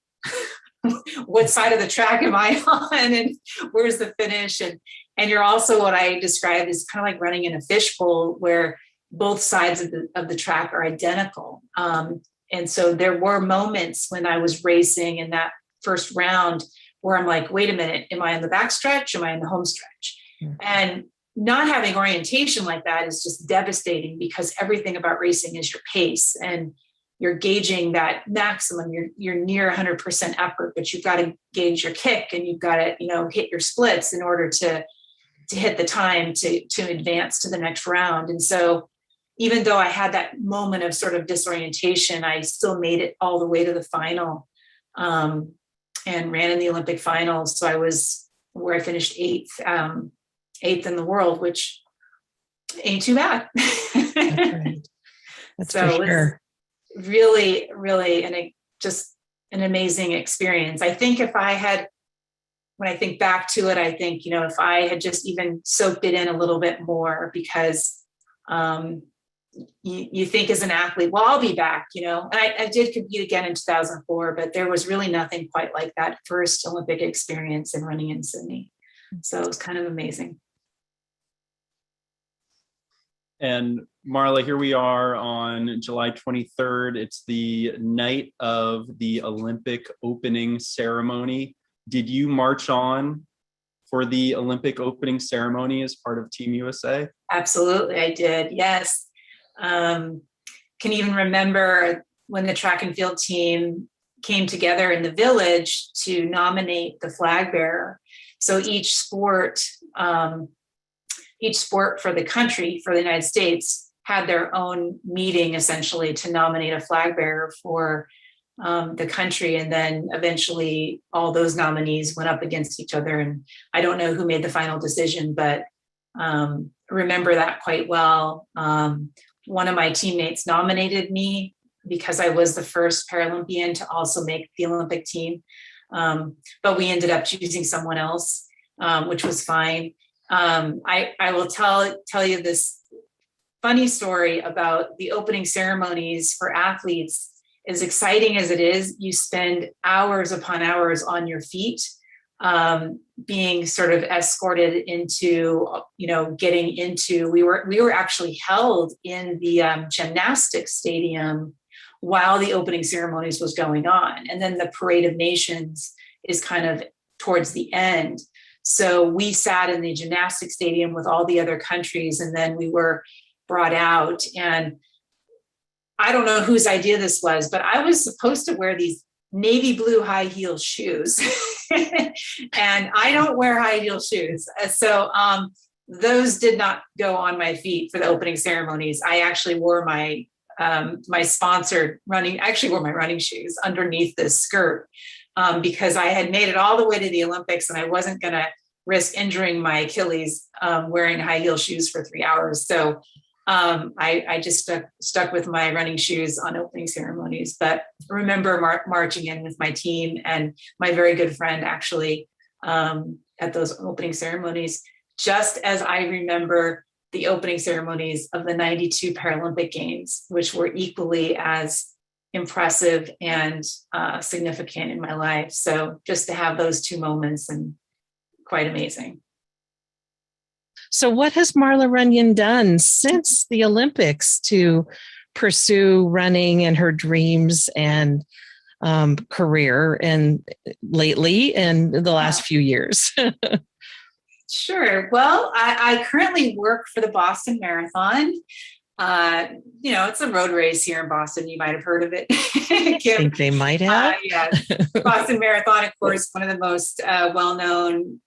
What side of the track am I on? And where's the finish? And you're also, what I described is kind of like running in a fishbowl where both sides of the track are identical. And so there were moments when I was racing in that first round where I'm like, wait a minute, am I in the back stretch? Am I in the home stretch? Mm-hmm. And not having orientation like that is just devastating because everything about racing is your pace and you're gauging that maximum. You're near 100% effort, but you've got to gauge your kick and you've got to, hit your splits in order to hit the time to advance to the next round. And so even though I had that moment of sort of disorientation, I still made it all the way to the final and ran in the Olympic finals. So I was where I finished eighth in the world, which ain't too bad. That's right. That's so for sure. It's really, really just an amazing experience. I think when I think back to it, I think, if I had just even soaked it in a little bit more, because you think as an athlete, well, I'll be back, and I did compete again in 2004, but there was really nothing quite like that first Olympic experience in running in Sydney. So it was kind of amazing. And Marla, here we are on July 23rd. It's the night of the Olympic Opening Ceremony. Did you march on for the Olympic Opening Ceremony as part of Team USA? Absolutely, I did. Yes. Can even remember when the track and field team came together in the village to nominate the flag bearer. So each sport for the country, for the United States, had their own meeting essentially to nominate a flag bearer for the country. And then eventually all those nominees went up against each other. And I don't know who made the final decision, but remember that quite well. One of my teammates nominated me because I was the first Paralympian to also make the Olympic team. But we ended up choosing someone else, which was fine. I will tell you this funny story about the opening ceremonies for athletes. As exciting as it is, you spend hours upon hours on your feet, being sort of escorted into, getting into, we were actually held in the gymnastics stadium while the opening ceremonies was going on. And then the Parade of Nations is kind of towards the end. So we sat in the gymnastics stadium with all the other countries, and then we were brought out. And I don't know whose idea this was, but I was supposed to wear these navy blue high heel shoes. And I don't wear high heel shoes. So those did not go on my feet for the opening ceremonies. I actually wore my sponsored running, actually wore my running shoes underneath this skirt because I had made it all the way to the Olympics and I wasn't going to risk injuring my Achilles wearing high heel shoes for 3 hours. So I just stuck with my running shoes on opening ceremonies, but remember marching in with my team and my very good friend actually at those opening ceremonies, just as I remember the opening ceremonies of the 92 Paralympic Games, which were equally as impressive and significant in my life. So just to have those two moments and quite amazing. So what has Marla Runyan done since the Olympics to pursue running and her dreams and career and lately and the last few years? Sure. Well, I currently work for the Boston Marathon. It's a road race here in Boston. You might have heard of it. I think they might have. Yeah. Boston Marathon, of course, one of the most well-known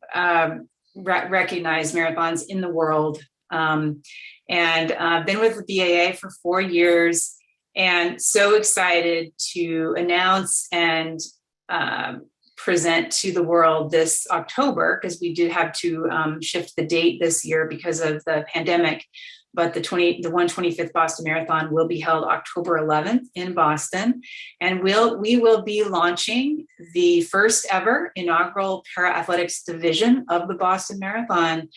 recognized marathons in the world. And been with the BAA for 4 years and so excited to announce and present to the world this October, because we did have to shift the date this year because of the pandemic. But the 125th Boston Marathon will be held October 11th in Boston. And we will be launching the first ever inaugural para-athletics division of the Boston Marathon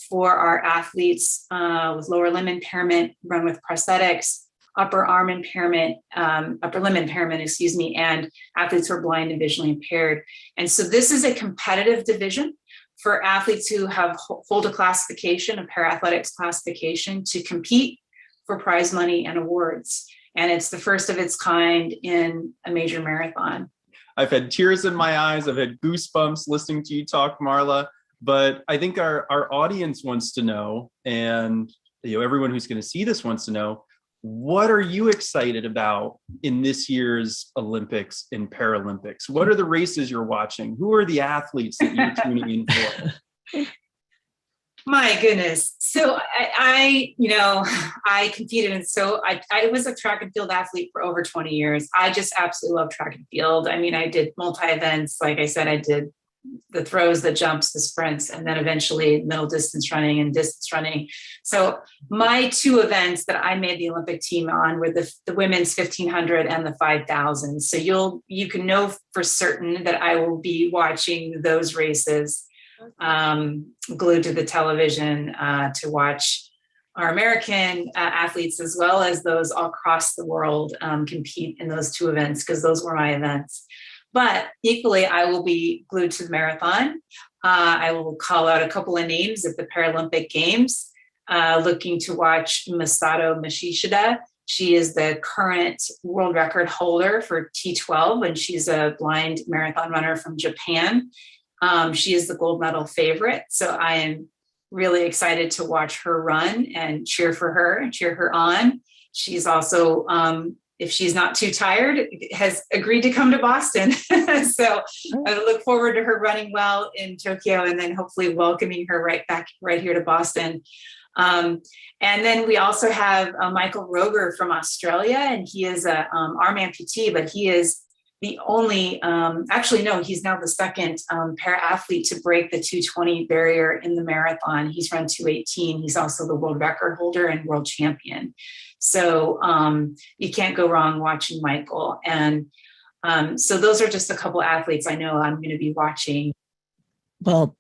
for our athletes with lower limb impairment, run with prosthetics, upper limb impairment, and athletes who are blind and visually impaired. And so this is a competitive division for athletes who hold a classification, a para-athletics classification, to compete for prize money and awards. And it's the first of its kind in a major marathon. I've had tears in my eyes. I've had goosebumps listening to you talk, Marla. But I think our audience wants to know, and everyone who's going to see this wants to know, what are you excited about in this year's Olympics and Paralympics? What are the races you're watching? Who are the athletes that you're tuning in for? My goodness. So I competed in, I was a track and field athlete for over 20 years. I just absolutely love track and field. I mean, I did multi-events. Like I said, I did the throws, the jumps, the sprints, and then eventually middle distance running and distance running. So my two events that I made the Olympic team on were the women's 1500 and the 5000. So you can know for certain that I will be watching those races, glued to the television to watch our American athletes as well as those all across the world compete in those two events, because those were my events. But equally, I will be glued to the marathon. I will call out a couple of names at the Paralympic Games, looking to watch Masato Mashishida. She is the current world record holder for T12, and she's a blind marathon runner from Japan. She is the gold medal favorite. So I am really excited to watch her run and cheer for her and cheer her on. She's also, if she's not too tired, has agreed to come to Boston. So I look forward to her running well in Tokyo and then hopefully welcoming her right back right here to Boston. And then we also have Michael Roger from Australia, and he is a arm amputee, but he is the only, he's now the second para-athlete to break the 220 barrier in the marathon. He's run 218. He's also the world record holder and world champion. So you can't go wrong watching Michael. And so those are just a couple athletes I know I'm going to be watching. Well,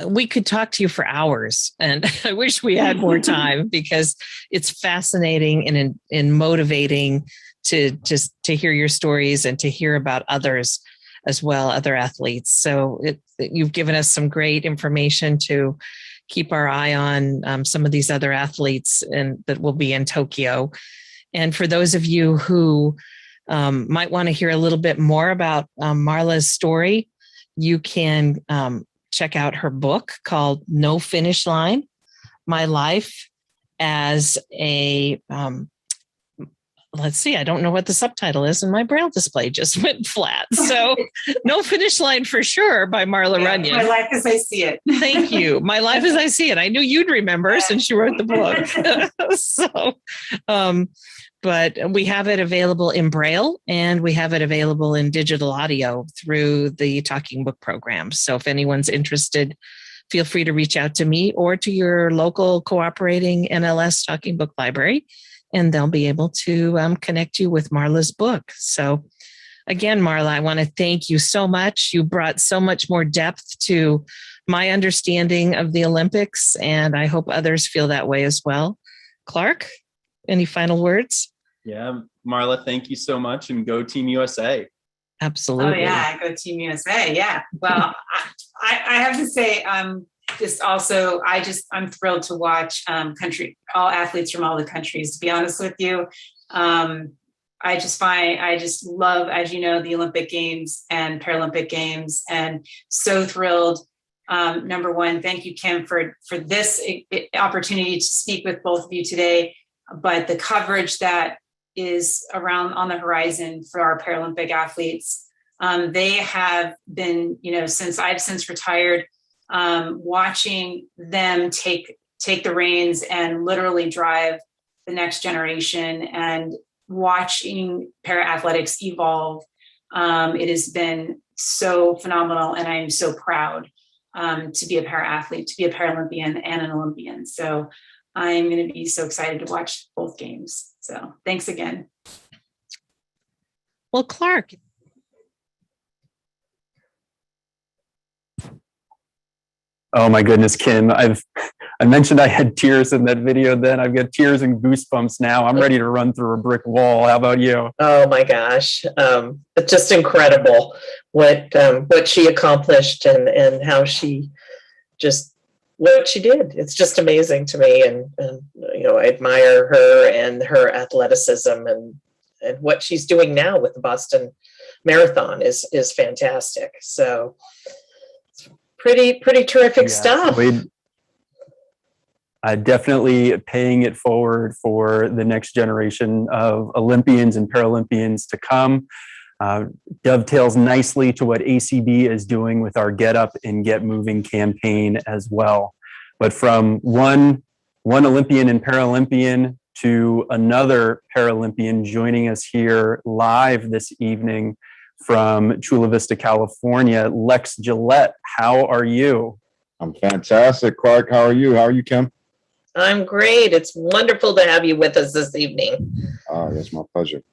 we could talk to you for hours, and I wish we had more time because it's fascinating and motivating to hear your stories and to hear about others as well, other athletes. So you've given us some great information to keep our eye on some of these other athletes and that will be in Tokyo. And for those of you who might want to hear a little bit more about Marla's story, you can check out her book called No Finish Line: My Life as a let's see, I don't know what the subtitle is, and my braille display just went flat. So No Finish Line for Sure by Marla Runyan. My Life as I See It. Thank you. My Life as I See It. I knew you'd remember since you wrote the book. But we have it available in braille, and we have it available in digital audio through the Talking Book program. So if anyone's interested, feel free to reach out to me or to your local cooperating NLS Talking Book library, and they'll be able to connect you with Marla's book. So again, Marla, I want to thank you so much. You brought so much more depth to my understanding of the Olympics, and I hope others feel that way as well. Clark, any final words? Yeah, Marla, thank you so much, and go Team USA. Absolutely. Oh yeah, go Team USA. Yeah. Well, I have to say, I'm thrilled to watch all athletes from all the countries. To be honest with you, I just love, as you know, the Olympic Games and Paralympic Games, and so thrilled. Number one, thank you, Kim, for this opportunity to speak with both of you today. But the coverage that is around on the horizon for our Paralympic athletes, they have been, since I've retired, watching them take the reins and literally drive the next generation, and watching para athletics evolve. It has been so phenomenal, and I am so proud to be a para athlete, to be a Paralympian and an Olympian. So I'm going to be so excited to watch both games. So thanks again. Well, Clark. Oh my goodness, Kim. I mentioned I had tears in that video then. I've got tears and goosebumps now. I'm ready to run through a brick wall. How about you? Oh my gosh. It's just incredible what she accomplished and how she what she did. It's just amazing to me. And I admire her and her athleticism, and what she's doing now with the Boston Marathon is fantastic. So pretty terrific stuff. Definitely paying it forward for the next generation of Olympians and Paralympians to come. Dovetails nicely to what ACB is doing with our Get Up and Get Moving campaign as well. But from one Olympian and Paralympian to another Paralympian joining us here live this evening from Chula Vista, California, Lex Gillette. How are you? I'm fantastic, Clark. How are you? How are you, Kim? I'm great. It's wonderful to have you with us this evening. Oh, it's my pleasure.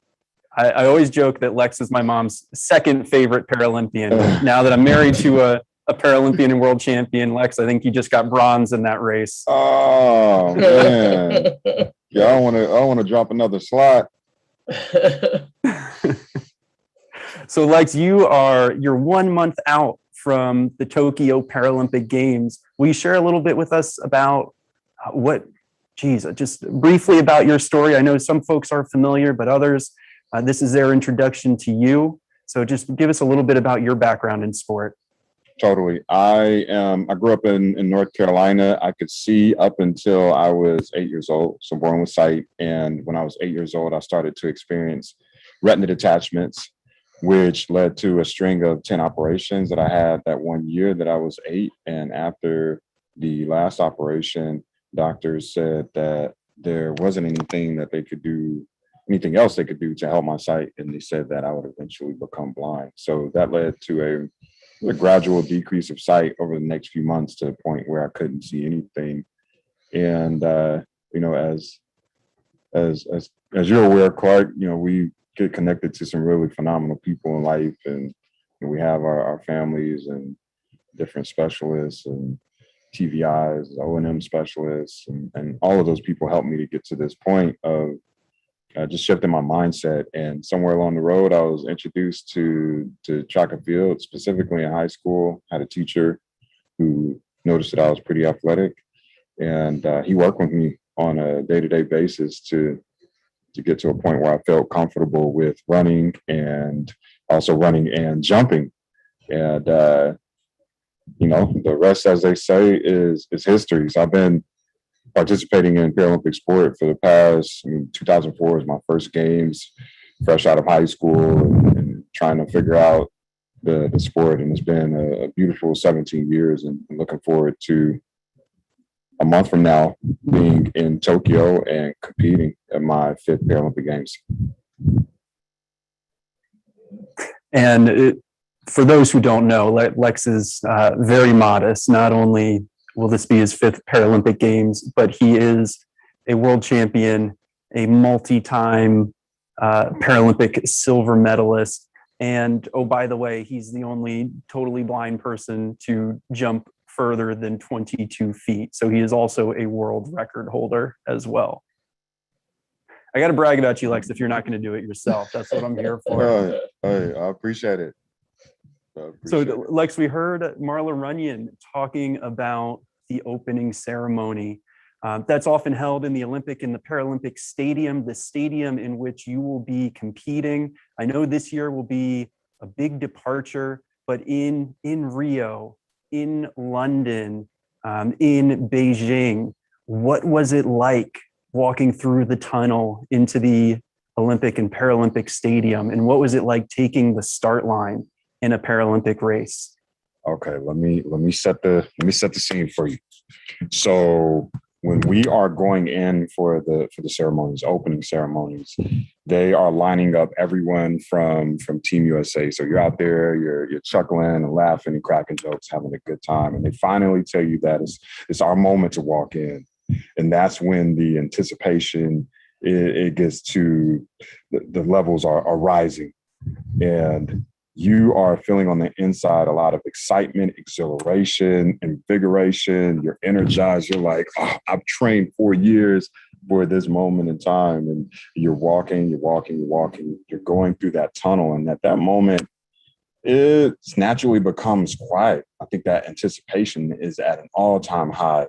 I always joke that Lex is my mom's second favorite Paralympian. Now that I'm married to a Paralympian and world champion, Lex, I think you just got bronze in that race. Oh man, yeah, I want to drop another slot. So, Lex, you're 1 month out from the Tokyo Paralympic Games. Will you share a little bit with us about just briefly about your story? I know some folks are familiar, but others, this is their introduction to you. So just give us a little bit about your background in sport. Totally. I grew up in North Carolina. I could see up until I was 8 years old, so born with sight. And when I was 8 years old, I started to experience retina detachments, which led to a string of 10 operations that I had that 1 year that I was 8. And after the last operation, doctors said that there wasn't anything else they could do to help my sight. And they said that I would eventually become blind. So that led to a gradual decrease of sight over the next few months to a point where I couldn't see anything. And, as you're aware, Clark, we get connected to some really phenomenal people in life, and we have our families and different specialists and TVIs, O&M specialists, and all of those people helped me to get to this point of just shifting my mindset. And somewhere along the road, I was introduced to track and field, specifically in high school. I had a teacher who noticed that I was pretty athletic, and he worked with me on a day-to-day basis to get to a point where I felt comfortable with running and also running and jumping. And, the rest, as they say, is history. So I've been participating in Paralympic sport for the past, 2004 was my first games, fresh out of high school, and trying to figure out the sport. And it's been a beautiful 17 years, and I'm looking forward to a month from now being in Tokyo and competing at my 5th Paralympic Games. And for those who don't know, Lex is very modest. Not only will this be his 5th Paralympic Games, but he is a world champion, a multi-time Paralympic silver medalist. And oh, by the way, he's the only totally blind person to jump further than 22 feet. So he is also a world record holder as well. I got to brag about you, Lex, if you're not going to do it yourself. That's what I'm here for. I appreciate it. Lex, we heard Marla Runyan talking about the opening ceremony. That's often held in the Olympic and the Paralympic Stadium, the stadium in which you will be competing. I know this year will be a big departure, but in Rio, in London, in Beijing, what was it like walking through the tunnel into the Olympic and Paralympic Stadium? And what was it like taking the start line in a Paralympic race? Okay, let me set the scene for you. So when we are going in for the ceremonies, opening ceremonies, they are lining up everyone from Team USA. So you're out there, you're chuckling and laughing and cracking jokes, having a good time, and they finally tell you that it's our moment to walk in, and that's when the anticipation it gets to the levels are rising, and you are feeling on the inside a lot of excitement, exhilaration, invigoration. You're energized. You're like, oh, I've trained 4 years for this moment in time. And you're walking. You're going through that tunnel. And at that moment, it naturally becomes quiet. I think that anticipation is at an all-time high.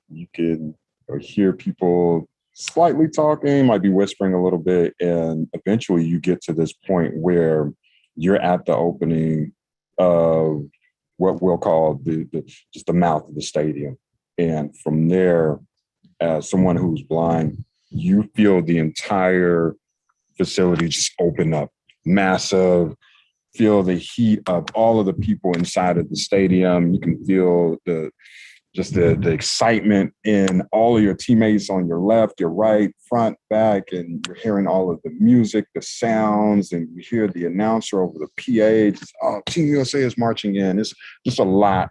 You can hear people slightly talking, might be whispering a little bit. And eventually you get to this point where you're at the opening of what we'll call just the mouth of the stadium. And from there, as someone who's blind, you feel the entire facility just open up, massive, feel the heat of all of the people inside of the stadium. You can feel the excitement in all of your teammates on your left, your right, front, back, and you're hearing all of the music, the sounds, and you hear the announcer over the PA. Just, oh, Team USA is marching in. It's just a lot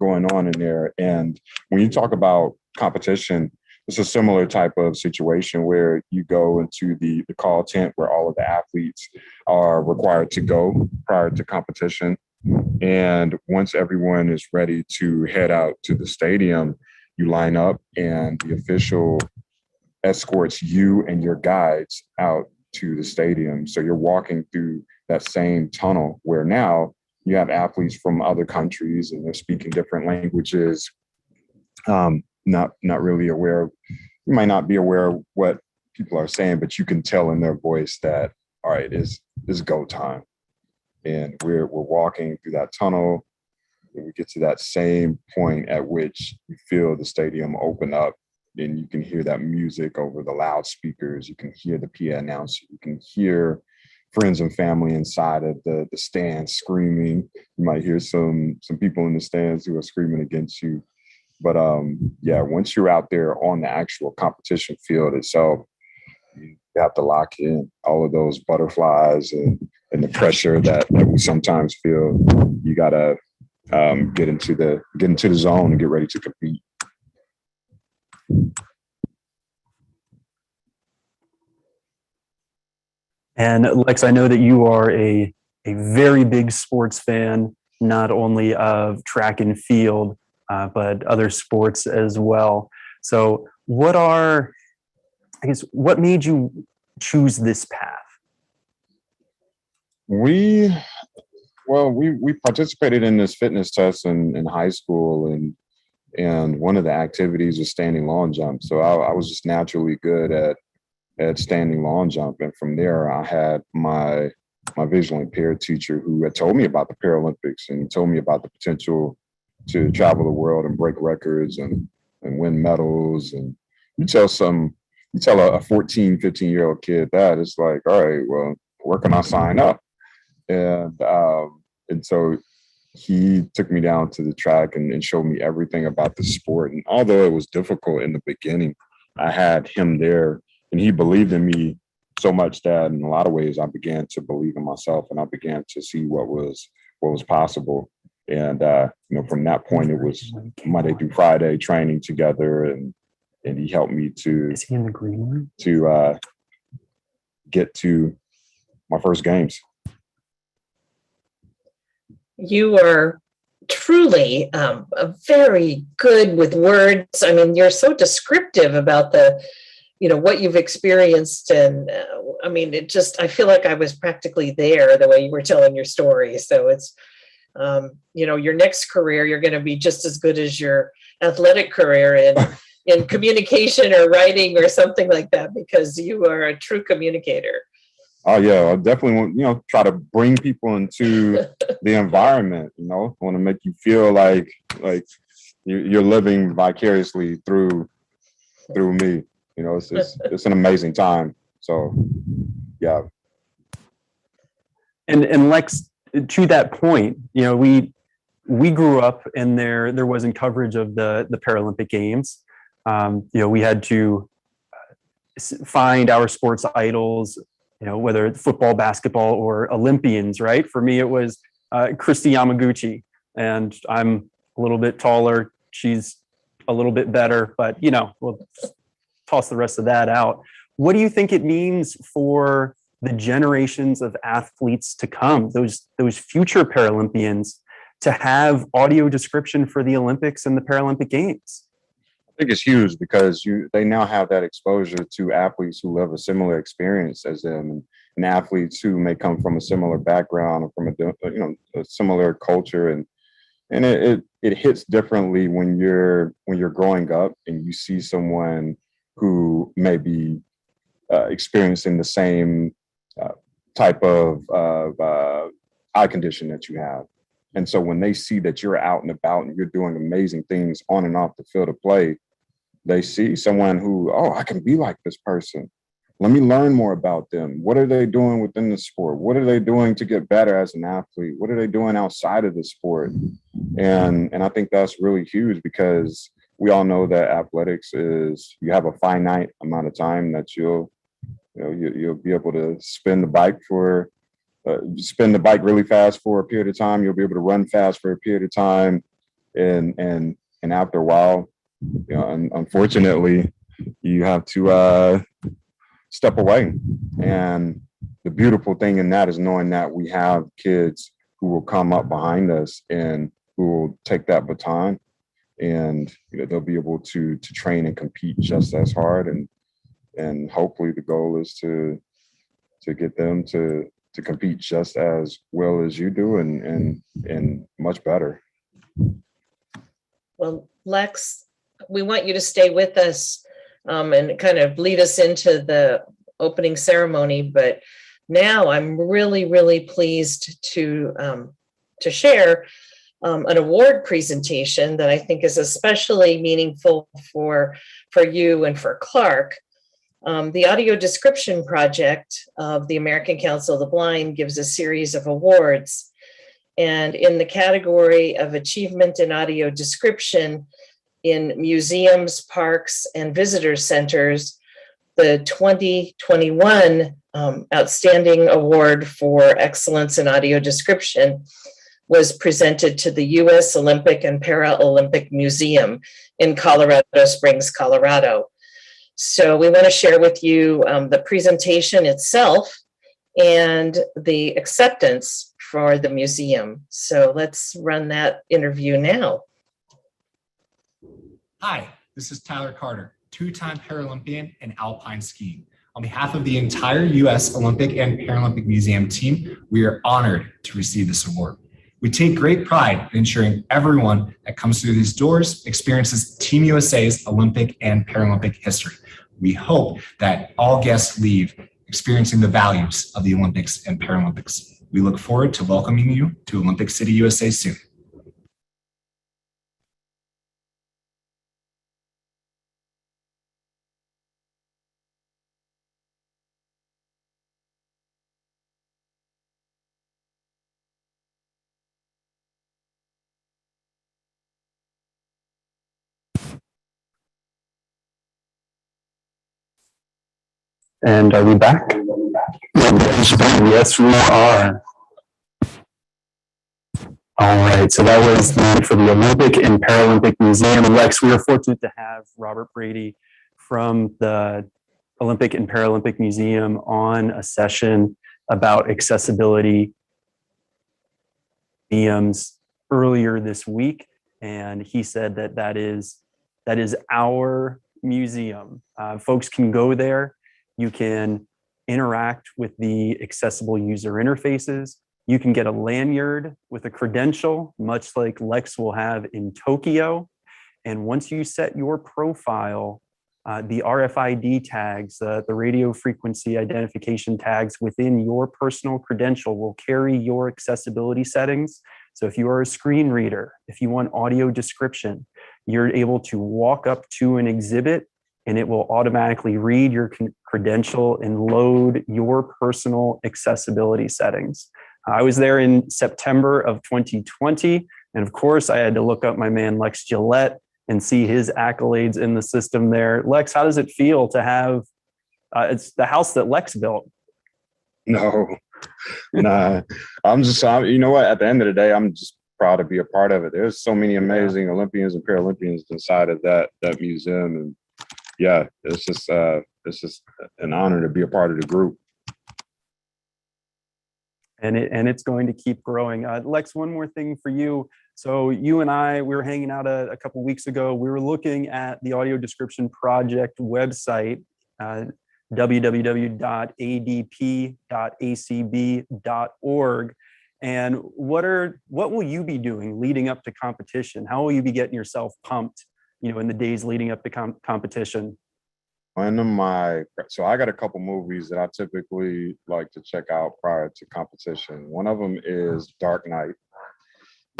going on in there. And when you talk about competition, it's a similar type of situation where you go into the call tent where all of the athletes are required to go prior to competition. And once everyone is ready to head out to the stadium, you line up and the official escorts you and your guides out to the stadium. So you're walking through that same tunnel where now you have athletes from other countries and they're speaking different languages, not really aware of, you might not be aware of what people are saying, but you can tell in their voice that, all right, it's go time. And we're walking through that tunnel, and we get to that same point at which you feel the stadium open up, and you can hear that music over the loudspeakers. You can hear the PA announcer. You can hear friends and family inside of the stands screaming. You might hear some people in the stands who are screaming against you. But once you're out there on the actual competition field itself, you have to lock in all of those butterflies and the pressure that we sometimes feel. You gotta get into the zone and get ready to compete. And Lex, I know that you are a very big sports fan, not only of track and field, but other sports as well. So what made you choose this path? We participated in this fitness test in high school, and one of the activities was standing long jump. So I was just naturally good at standing long jump, and from there I had my visually impaired teacher who had told me about the Paralympics, and he told me about the potential to travel the world and break records and win win medals. And you tell a 14, 15-year-old kid that, it's like, all right, well, where can I sign up? And so he took me down to the track and showed me everything about the sport. And although it was difficult in the beginning, I had him there, and he believed in me so much that in a lot of ways I began to believe in myself, and I began to see what was possible. And from that point, it was Monday through Friday training together, and he helped me to Is he in the green room? To get to my first games. You are truly very good with words. I mean, you're so descriptive about what you've experienced. And I mean, I feel like I was practically there the way you were telling your story. So it's, your next career, you're going to be just as good as your athletic career in communication or writing or something like that, because you are a true communicator. Oh yeah, I definitely want, try to bring people into the environment, I want to make you feel like you're living vicariously through me. It's an amazing time. So yeah. And Lex, to that point, we grew up and there wasn't coverage of the Paralympic Games. We had to find our sports idols, whether it's football, basketball, or Olympians, right? For me, it was Christy Yamaguchi, and I'm a little bit taller. She's a little bit better, but we'll toss the rest of that out. What do you think it means for the generations of athletes to come, those future Paralympians, to have audio description for the Olympics and the Paralympic Games? I think it's huge because they now have that exposure to athletes who live a similar experience as them, and athletes who may come from a similar background or from a similar culture, and it hits differently when you're growing up and you see someone who may be experiencing the same type of eye condition that you have. And so when they see that you're out and about and you're doing amazing things on and off the field of play, they see someone who, I can be like this person. Let me learn more about them. What are they doing within the sport? What are they doing to get better as an athlete? What are they doing outside of the sport? And I think that's really huge, because we all know that athletics is, you have a finite amount of time that you'll be able to spin the bike really fast for a period of time. You'll be able to run fast for a period of time. And after a while, unfortunately, you have to step away. And the beautiful thing in that is knowing that we have kids who will come up behind us and who will take that baton, and they'll be able to train and compete just as hard. And hopefully the goal is to get them to compete just as well as you do, and much better. Well, Lex, we want you to stay with us and kind of lead us into the opening ceremony. But now I'm really, really pleased to share an award presentation that I think is especially meaningful for you and for Clark. The Audio Description Project of the American Council of the Blind gives a series of awards. And in the category of Achievement in Audio Description in museums, parks, and visitor centers, the 2021 Outstanding Award for Excellence in Audio Description was presented to the U.S. Olympic and Paralympic Museum in Colorado Springs, Colorado. So we want to share with you the presentation itself and the acceptance for the museum. So let's run that interview now. Hi, this is Tyler Carter, two-time Paralympian in alpine skiing. On behalf of the entire U.S. Olympic and Paralympic Museum team, we are honored to receive this award. We take great pride in ensuring everyone that comes through these doors experiences Team USA's Olympic and Paralympic history. We hope that all guests leave experiencing the values of the Olympics and Paralympics. We look forward to welcoming you to Olympic City, USA soon. And are we back? Yes, we are. All right, so that was for the Olympic and Paralympic Museum. Lex, we are fortunate to have Robert Brady from the Olympic and Paralympic Museum on a session about accessibility museums earlier this week. And he said that that is our museum. Folks can go there. You can interact with the accessible user interfaces. You can get a lanyard with a credential, much like Lex will have in Tokyo. And once you set your profile, the RFID tags, the radio frequency identification tags within your personal credential will carry your accessibility settings. So if you are a screen reader, if you want audio description, you're able to walk up to an exhibit and it will automatically read your credential and load your personal accessibility settings. I was there in September of 2020. And of course, I had to look up my man, Lex Gillette, and see his accolades in the system there. Lex, how does it feel to have, it's the house that Lex built? No, nah. You know what? At the end of the day, I'm just proud to be a part of it. There's so many amazing Olympians and Paralympians inside of that museum. And yeah, it's just an honor to be a part of the group. And it's going to keep growing. Lex, one more thing for you. So you and I, we were hanging out a couple of weeks ago. We were looking at the Audio Description Project website, www.adp.acb.org. And what will you be doing leading up to competition? How will you be getting yourself pumped, in the days leading up to competition? So I got a couple movies that I typically like to check out prior to competition. One of them is Dark Knight,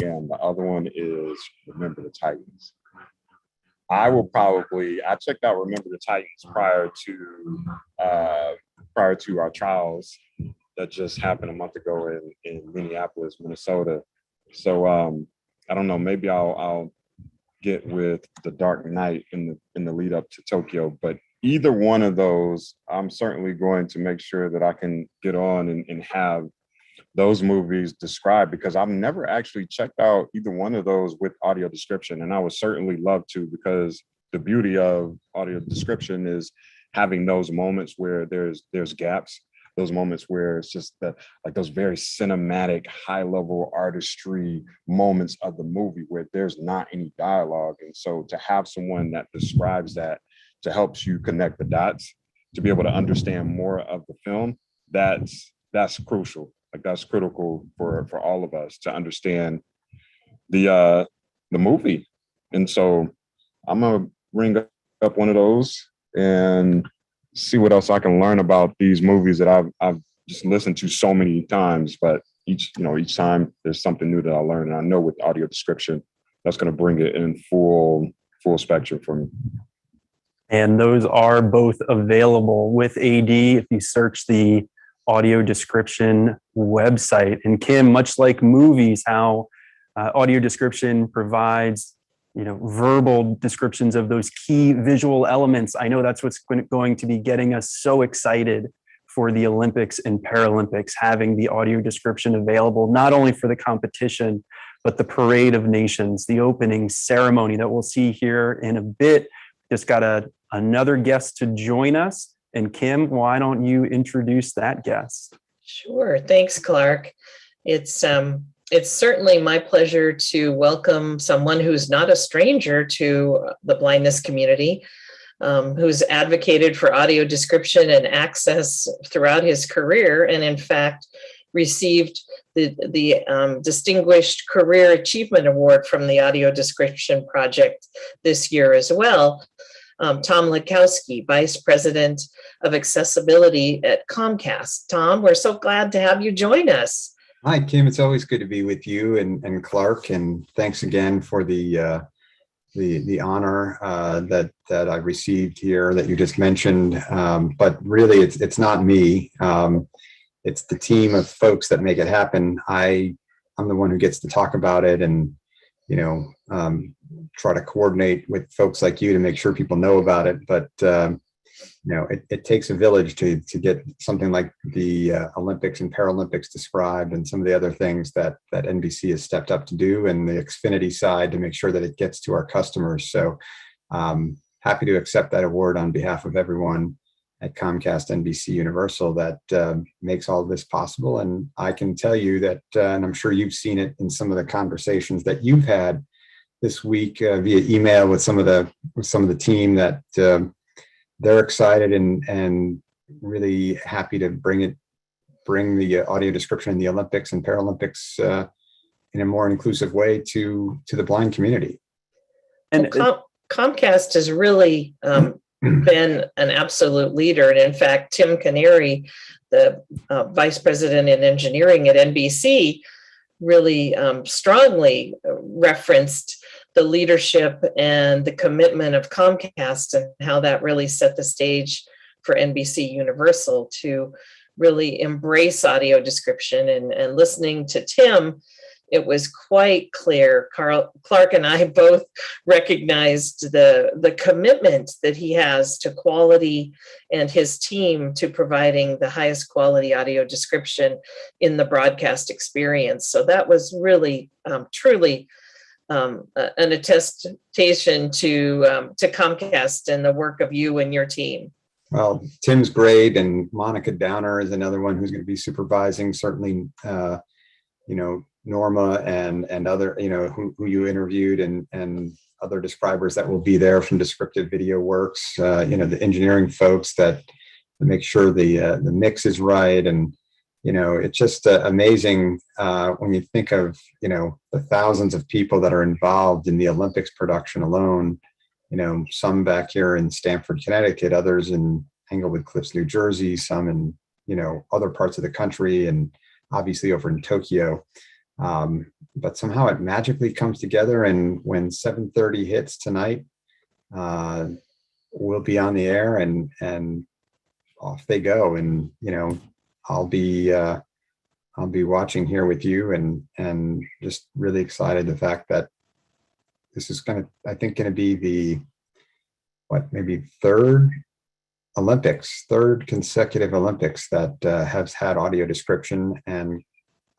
and the other one is Remember the Titans. I checked out Remember the Titans prior to our trials that just happened a month ago in Minneapolis, Minnesota. So I don't know, maybe I'll get with the Dark Knight in the lead up to Tokyo, but either one of those, I'm certainly going to make sure that I can get on and have those movies described, because I've never actually checked out either one of those with audio description. And I would certainly love to, because the beauty of audio description is having those moments where there's gaps, those moments where it's just those very cinematic, high level artistry moments of the movie where there's not any dialogue. And so to have someone that describes that, to help you connect the dots, to be able to understand more of the film, that's crucial. That's critical for all of us to understand the movie. And so I'm gonna ring up one of those and see what else I can learn about these movies that I've just listened to so many times. But each time there's something new that I learn, and I know with audio description, that's gonna bring it in full spectrum for me. And those are both available with AD if you search the audio description website. And Kim, much like movies, how audio description provides, verbal descriptions of those key visual elements. I know that's what's going to be getting us so excited for the Olympics and Paralympics, having the audio description available, not only for the competition, but the Parade of Nations, the opening ceremony that we'll see here in a bit. Just got another guest to join us. And Kim, why don't you introduce that guest? Sure. Thanks, Clark. It's certainly my pleasure to welcome someone who's not a stranger to the blindness community, who's advocated for audio description and access throughout his career, and in fact received the Distinguished Career Achievement Award from the Audio Description Project this year as well. Tom Lekowski, Vice President of Accessibility at Comcast. Tom, we're so glad to have you join us. Hi, Kim. It's always good to be with you and Clark, and thanks again for the honor that I received here that you just mentioned. But really, it's not me. It's the team of folks that make it happen. I'm the one who gets to talk about it and try to coordinate with folks like you to make sure people know about it. But it takes a village to get something like the Olympics and Paralympics described, and some of the other things that NBC has stepped up to do, and the Xfinity side to make sure that it gets to our customers. So happy to accept that award on behalf of everyone at Comcast, NBC Universal that makes all of this possible. And I can tell you that, and I'm sure you've seen it in some of the conversations that you've had this week via email with some of the team, that they're excited and really happy to bring the audio description in the Olympics and Paralympics in a more inclusive way to the blind community. And Comcast has really been an absolute leader. And in fact, Tim Canary, the vice president in engineering at NBC, really strongly referenced the leadership and the commitment of Comcast, and how that really set the stage for NBC Universal to really embrace audio description. And listening to Tim, it was quite clear. Clark and I both recognized the commitment that he has to quality, and his team to providing the highest quality audio description in the broadcast experience. So that was really truly an attestation to Comcast and the work of you and your team. Well, Tim's great, and Monica Downer is another one who's going to be supervising. Certainly, Norma and other, who you interviewed, and other describers that will be there from Descriptive Video Works. The engineering folks that make sure the mix is right, and it's just amazing when you think of the thousands of people that are involved in the Olympics production alone. Some back here in Stamford, Connecticut, others in Englewood Cliffs, New Jersey, some in other parts of the country, and obviously over in Tokyo. But somehow it magically comes together, and when 7:30 hits tonight, we'll be on the air, and off they go. And I'll be watching here with you, and just really excited the fact that this is going to be the maybe third consecutive Olympics that has had audio description, and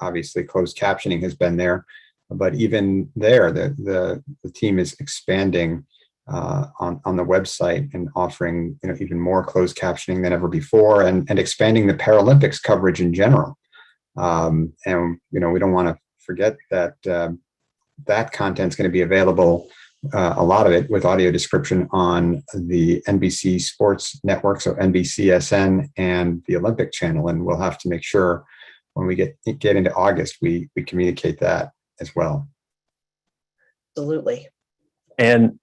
obviously closed captioning has been there. But even there, the team is expanding on the website and offering even more closed captioning than ever before, and expanding the Paralympics coverage in general. And we don't want to forget that that content is going to be available, a lot of it with audio description, on the NBC Sports Network, so NBCSN and the Olympic Channel. And we'll have to make sure when we get into August, we communicate that as well. Absolutely. And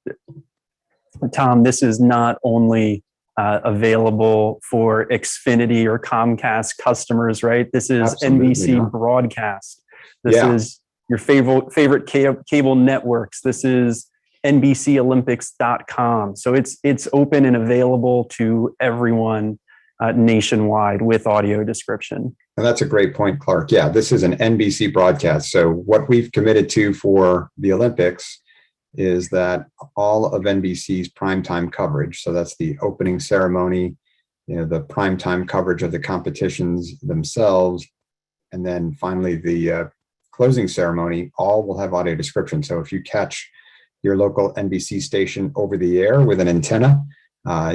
Tom, this is not only available for Xfinity or Comcast customers, right? This is Absolutely NBC not. broadcast. This is your favorite cable networks. This is NBCOlympics.com. So it's open and available to everyone nationwide with audio description. And that's a great point, Clark. Yeah, this is an NBC broadcast. So what we've committed to for the Olympics is that all of NBC's primetime coverage, so that's the opening ceremony, the primetime coverage of the competitions themselves, and then finally the closing ceremony, all will have audio description. So if you catch your local NBC station over the air with an antenna,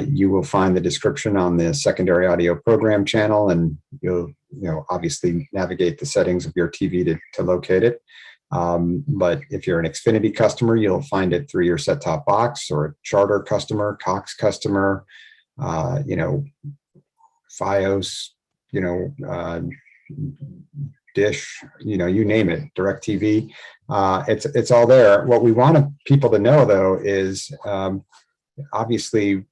you will find the description on the secondary audio program channel, and you'll obviously navigate the settings of your TV to locate it. But if you're an Xfinity customer, you'll find it through your set-top box, or a Charter customer, Cox customer, Fios, Dish, you name it, DirecTV. It's all there. What we want people to know, though, is obviously,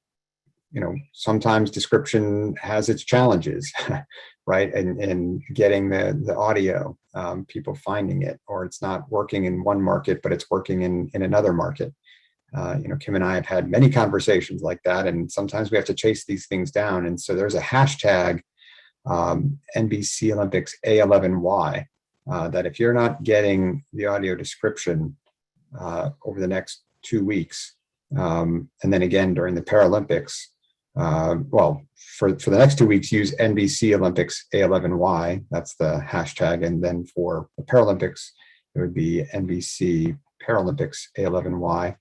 sometimes description has its challenges, right? And getting the audio, people finding it, or it's not working in one market, but it's working in another market. Kim and I have had many conversations like that, and sometimes we have to chase these things down. And so there's a hashtag, NBC Olympics A11Y, that if you're not getting the audio description over the next 2 weeks, and then again during the Paralympics, well, for the next 2 weeks, use NBC Olympics A11Y. That's the hashtag. And then for the Paralympics, it would be NBC Paralympics A11Y.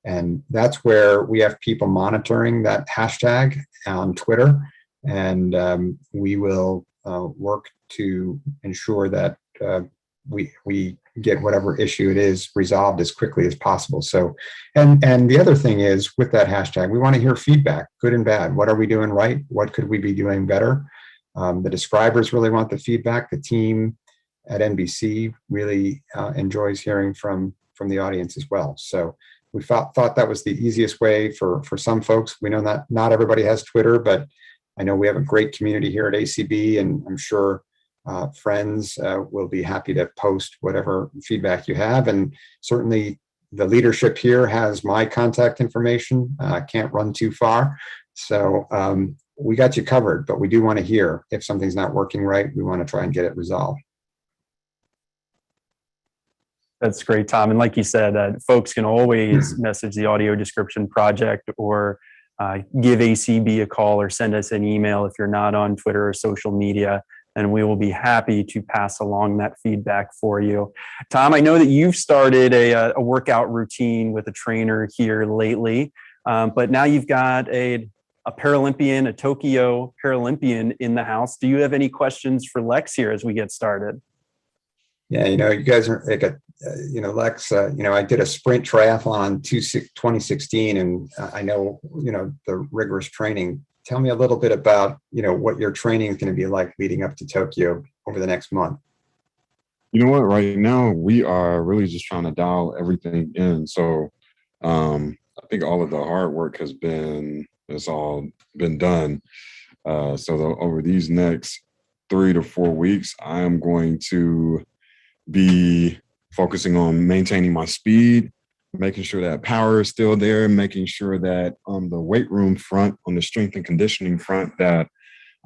And that's where we have people monitoring that hashtag on Twitter. And we will work to ensure that we get whatever issue it is resolved as quickly as possible. So, and the other thing is with that hashtag, we want to hear feedback, good and bad. What are we doing right? What could we be doing better? The describers really want the feedback. The team at NBC really enjoys hearing from the audience as well. So we thought that was the easiest way for some folks. We know that not everybody has Twitter, but I know we have a great community here at ACB, and I'm sure friends will be happy to post whatever feedback you have. And certainly the leadership here has my contact information. I can't run too far. So we got you covered, but we do want to hear if something's not working right. We want to try and get it resolved. That's great, Tom. And like you said, folks can always message the Audio Description Project or give ACB a call or send us an email if you're not on Twitter or social media, and we will be happy to pass along that feedback for you. Tom, I know that you've started a workout routine with a trainer here lately, but now you've got a Paralympian, a Tokyo Paralympian in the house. Do you have any questions for Lex here as we get started? Yeah, you guys are like Lex, I did a sprint triathlon in 2016, and I know, the rigorous training. Tell me a little bit about, what your training is going to be like leading up to Tokyo over the next month. You know what? Right now, we are really just trying to dial everything in. So I think all of the hard work has all been done. So over these next 3 to 4 weeks, I am going to be focusing on maintaining my speed, making sure that power is still there, making sure that on the weight room front, on the strength and conditioning front, that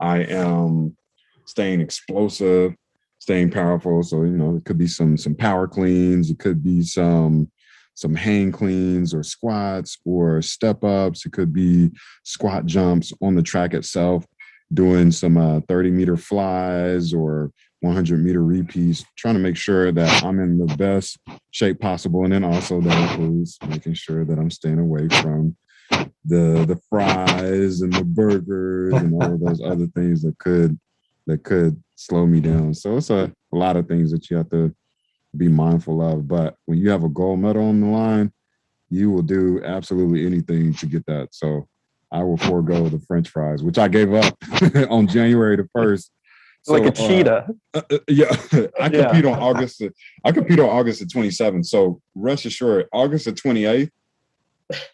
I am staying explosive, staying powerful. So, it could be some power cleans, it could be some hang cleans or squats or step ups. It could be squat jumps on the track itself, doing some 30-meter flies or 100-meter repeats, trying to make sure that I'm in the best shape possible. And then also that includes making sure that I'm staying away from the fries and the burgers and all of those other things that could slow me down. So it's a lot of things that you have to be mindful of. But when you have a gold medal on the line, you will do absolutely anything to get that. So I will forego the French fries, which I gave up on January the 1st. So, like a cheetah. Yeah, I compete on August the 27th. So rest assured, August the 28th,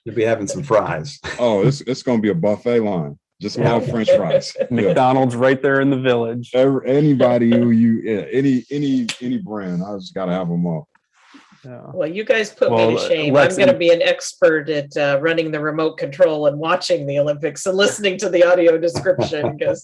you'll be having some fries. Oh, it's going to be a buffet line, just all French fries. McDonald's right there in the village. Anybody any brand, I just got to have them all. Yeah. Well, you guys put me to shame. I'm going to be an expert at running the remote control and watching the Olympics and listening to the audio description, because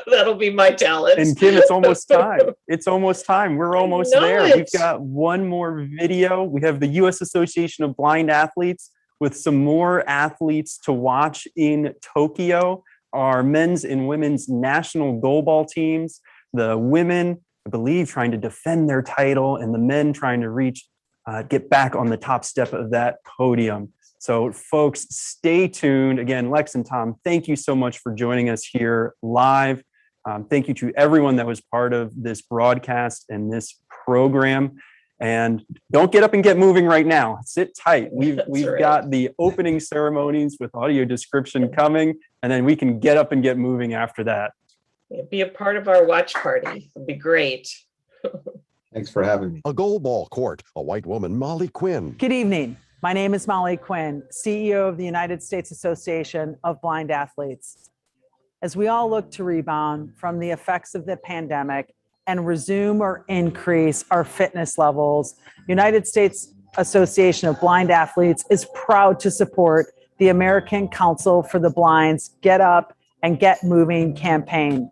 that'll be my talent. And Kim, it's almost time. We're almost there. We've got one more video. We have the U.S. Association of Blind Athletes with some more athletes to watch in Tokyo. Our men's and women's national goalball teams, the women, I believe, trying to defend their title, and the men trying to get back on the top step of that podium. So folks, stay tuned. Again, Lex and Tom, thank you so much for joining us here live. Thank you to everyone that was part of this broadcast and this program. And don't get up and get moving right now. Sit tight. We've got the opening ceremonies with audio description coming, and then we can get up and get moving after that. Be a part of our watch party. It'd be great. Thanks for having me. A goalball court, a white woman, Molly Quinn. Good evening. My name is Molly Quinn, CEO of the United States Association of Blind Athletes. As we all look to rebound from the effects of the pandemic and resume or increase our fitness levels, United States Association of Blind Athletes is proud to support the American Council for the Blind's Get Up and Get Moving campaign.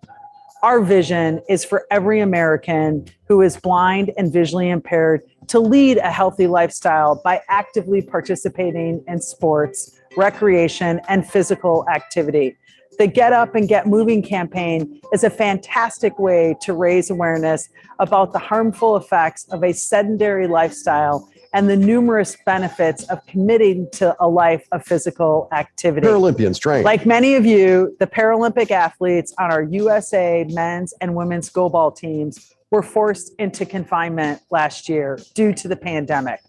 Our vision is for every American who is blind and visually impaired to lead a healthy lifestyle by actively participating in sports, recreation, and physical activity. The Get Up and Get Moving campaign is a fantastic way to raise awareness about the harmful effects of a sedentary lifestyle and the numerous benefits of committing to a life of physical activity. Paralympians train. Like many of you, the Paralympic athletes on our USA men's and women's goalball teams were forced into confinement last year due to the pandemic.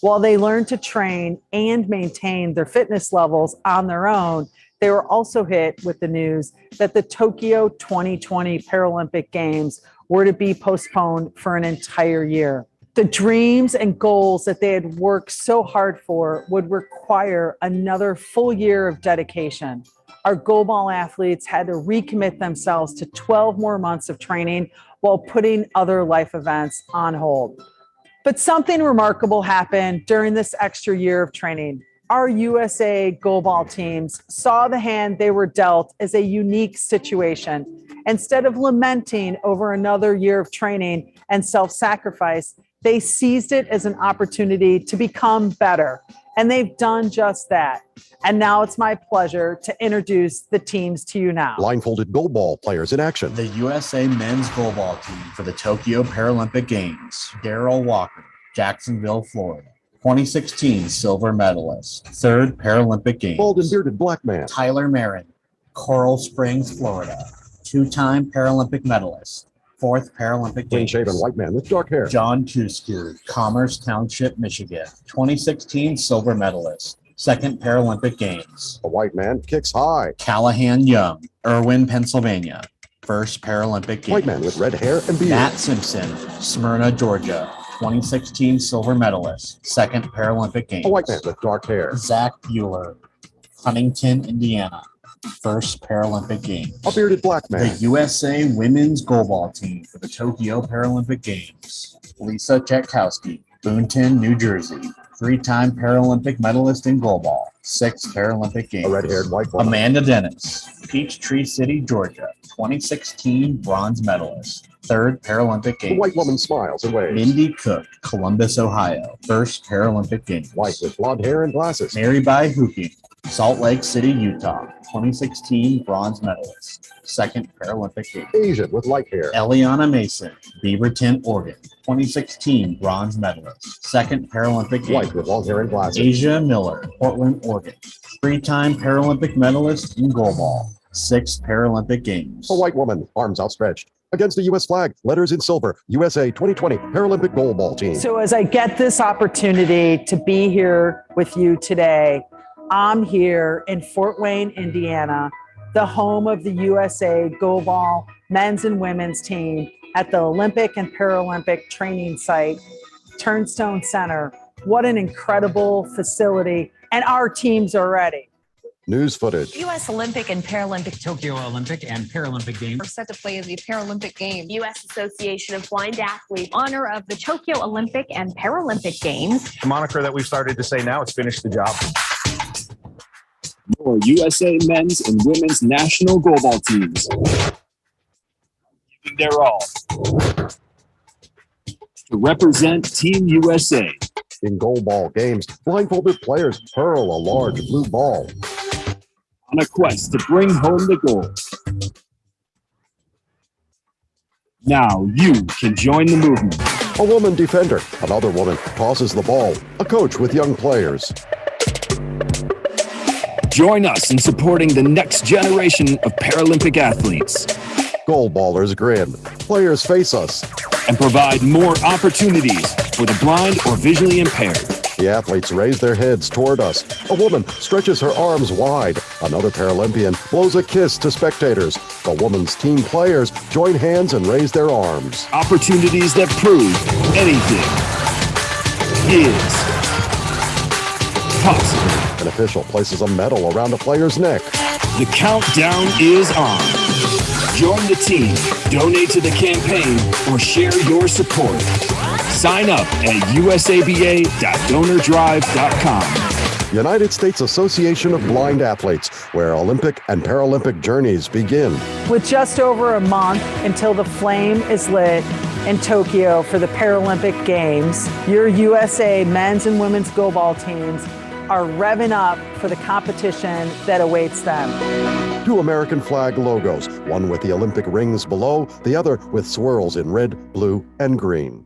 While they learned to train and maintain their fitness levels on their own, they were also hit with the news that the Tokyo 2020 Paralympic Games were to be postponed for an entire year. The dreams and goals that they had worked so hard for would require another full year of dedication. Our goalball athletes had to recommit themselves to 12 more months of training while putting other life events on hold. But something remarkable happened during this extra year of training. Our USA goalball teams saw the hand they were dealt as a unique situation. Instead of lamenting over another year of training and self-sacrifice, they seized it as an opportunity to become better. And they've done just that. And now it's my pleasure to introduce the teams to you now. Blindfolded goalball players in action. The USA men's goalball team for the Tokyo Paralympic Games. Darrell Walker, Jacksonville, Florida. 2016 silver medalist. 3rd Paralympic Games. Bald and bearded black man. Tyler Marin, Coral Springs, Florida. 2-time Paralympic medalist. 4th Paralympic Games. Clean-shaven white man with dark hair. John Tusku, Commerce Township, Michigan. 2016 silver medalist. 2nd Paralympic Games. A white man kicks high. Callahan Young, Irwin, Pennsylvania. 1st Paralympic Games. White man with red hair and beard. Matt Simpson, Smyrna, Georgia. 2016 silver medalist. 2nd Paralympic Games. A white man with dark hair. Zach Bueller, Huntington, Indiana. 1st Paralympic Games. A bearded black man. The USA women's goalball team for the Tokyo Paralympic Games. Lisa Chetkowski, Boonton, New Jersey. 3-time Paralympic medalist in goalball. 6th Paralympic Games. A red-haired white woman. Amanda Dennis, Peachtree City, Georgia. 2016 bronze medalist. 3rd Paralympic Games. The white woman smiles and waves. Mindy Cook, Columbus, Ohio. 1st Paralympic Games. White with blonde hair and glasses. Mary Bai Hooking, Salt Lake City, Utah. 2016 bronze medalist. 2nd Paralympic Games. Asian with light hair. Eliana Mason, Beaverton, Oregon. 2016 bronze medalist. 2nd Paralympic Games. White with long hair and glasses. Asia Miller, Portland, Oregon. 3-time Paralympic medalist in goalball. 6th Paralympic Games. A white woman, arms outstretched. Against the U.S. flag, letters in silver, USA 2020 Paralympic goalball team. So as I get this opportunity to be here with you today, I'm here in Fort Wayne, Indiana, the home of the USA goalball men's and women's team at the Olympic and Paralympic training site, Turnstone Center. What an incredible facility. And our teams are ready. News footage. U.S. Olympic and Paralympic Tokyo Olympic and Paralympic Games are set to play in the Paralympic Games. U.S. Association of Blind Athletes, honor of the Tokyo Olympic and Paralympic Games. The moniker that we've started to say now, it's finished the job. Your USA men's and women's national goalball teams. Giving their all to represent Team USA. In goalball games, blindfolded players hurl a large blue ball. On a quest to bring home the gold. Now you can join the movement. A woman defender, another woman tosses the ball, a coach with young players. Join us in supporting the next generation of Paralympic athletes. Goalballers grin, players face us. And provide more opportunities for the blind or visually impaired. The athletes raise their heads toward us. A woman stretches her arms wide. Another Paralympian blows a kiss to spectators. The women's team players join hands and raise their arms. Opportunities that prove anything is possible. An official places a medal around a player's neck. The countdown is on. Join the team, donate to the campaign, or share your support. Sign up at usaba.donordrive.com. United States Association of Blind Athletes, where Olympic and Paralympic journeys begin. With just over a month until the flame is lit in Tokyo for the Paralympic Games, your USA men's and women's goalball teams are revving up for the competition that awaits them. 2 American flag logos, one with the Olympic rings below, the other with swirls in red, blue, and green.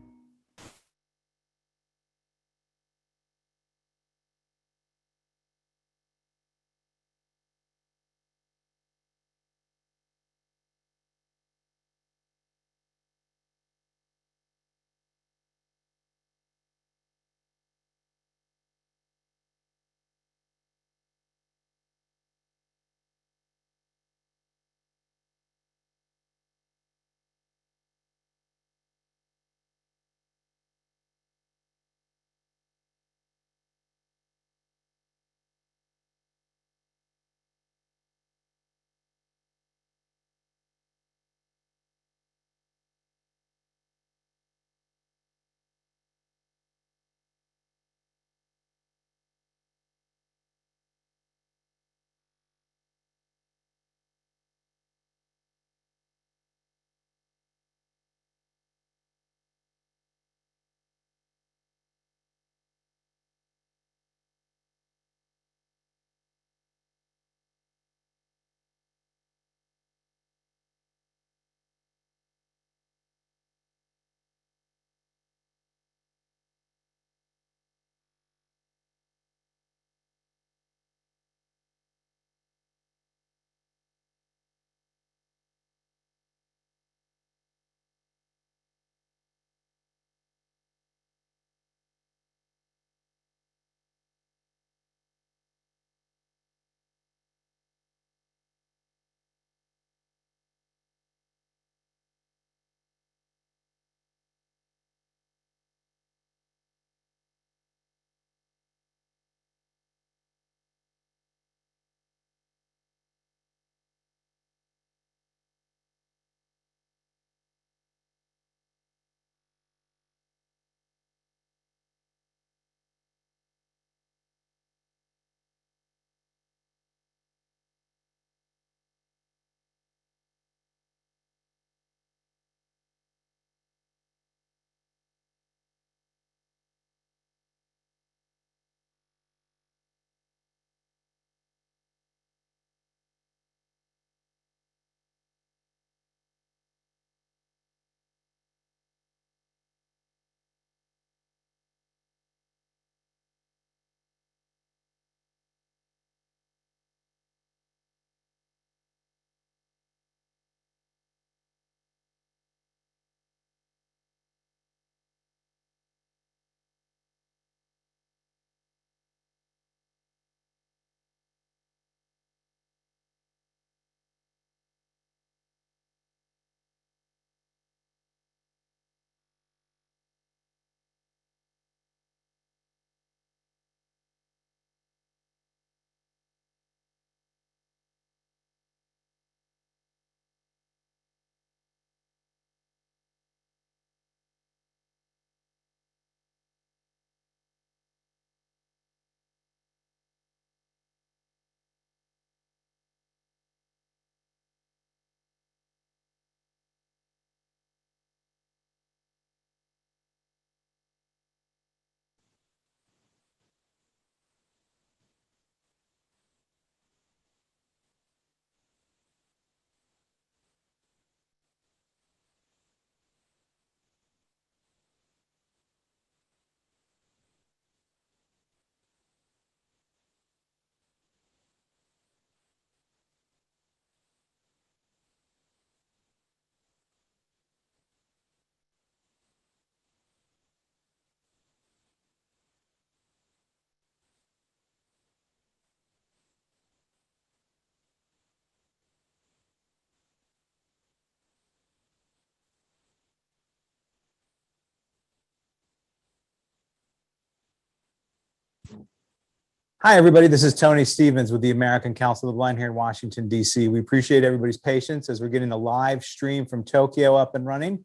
Hi, everybody. This is Tony Stevens with the American Council of the Blind here in Washington, D.C. We appreciate everybody's patience as we're getting the live stream from Tokyo up and running.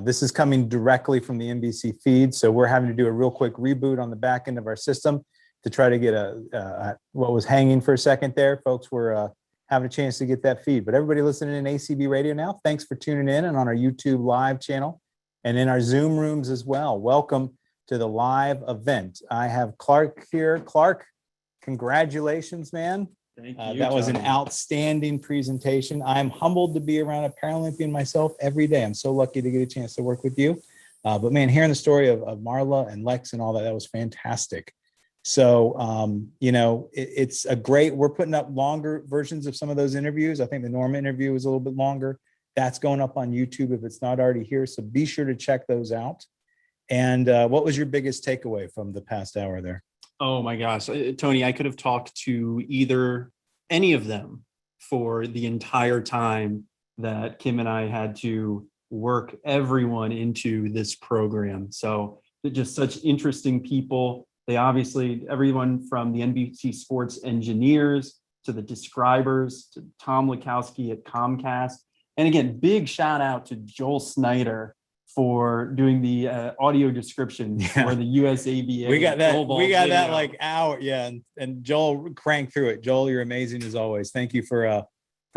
This is coming directly from the NBC feed, so we're having to do a real quick reboot on the back end of our system to try to get what was hanging for a second there. Folks were having a chance to get that feed. But everybody listening in ACB radio now, thanks for tuning in and on our YouTube live channel and in our Zoom rooms as well. Welcome to the live event. I have Clark here. Clark, congratulations, man. Thank you. That was an Tony. outstanding presentation. I'm humbled to be around a Paralympian myself every day. I'm so lucky to get a chance to work with you. But man, hearing the story of Marla and Lex and all that, that was fantastic. So, you know, it's a great, we're putting up longer versions of some of those interviews. I think the Norma interview was a little bit longer. That's going up on YouTube if it's not already here. So be sure to check those out. And what was your biggest takeaway from the past hour there? Oh my gosh, Tony, I could have talked to either any of them for the entire time that Kim and I had to work everyone into this program. So they're just such interesting people. They obviously, everyone from the NBC Sports engineers to the describers to Tom Lukowski at Comcast. And again, big shout out to Joel Snyder for doing the audio description for the USABA. We got that. Goalball We got video. that like hour. Yeah. And Joel cranked through it. Joel, you're amazing as always. Thank you for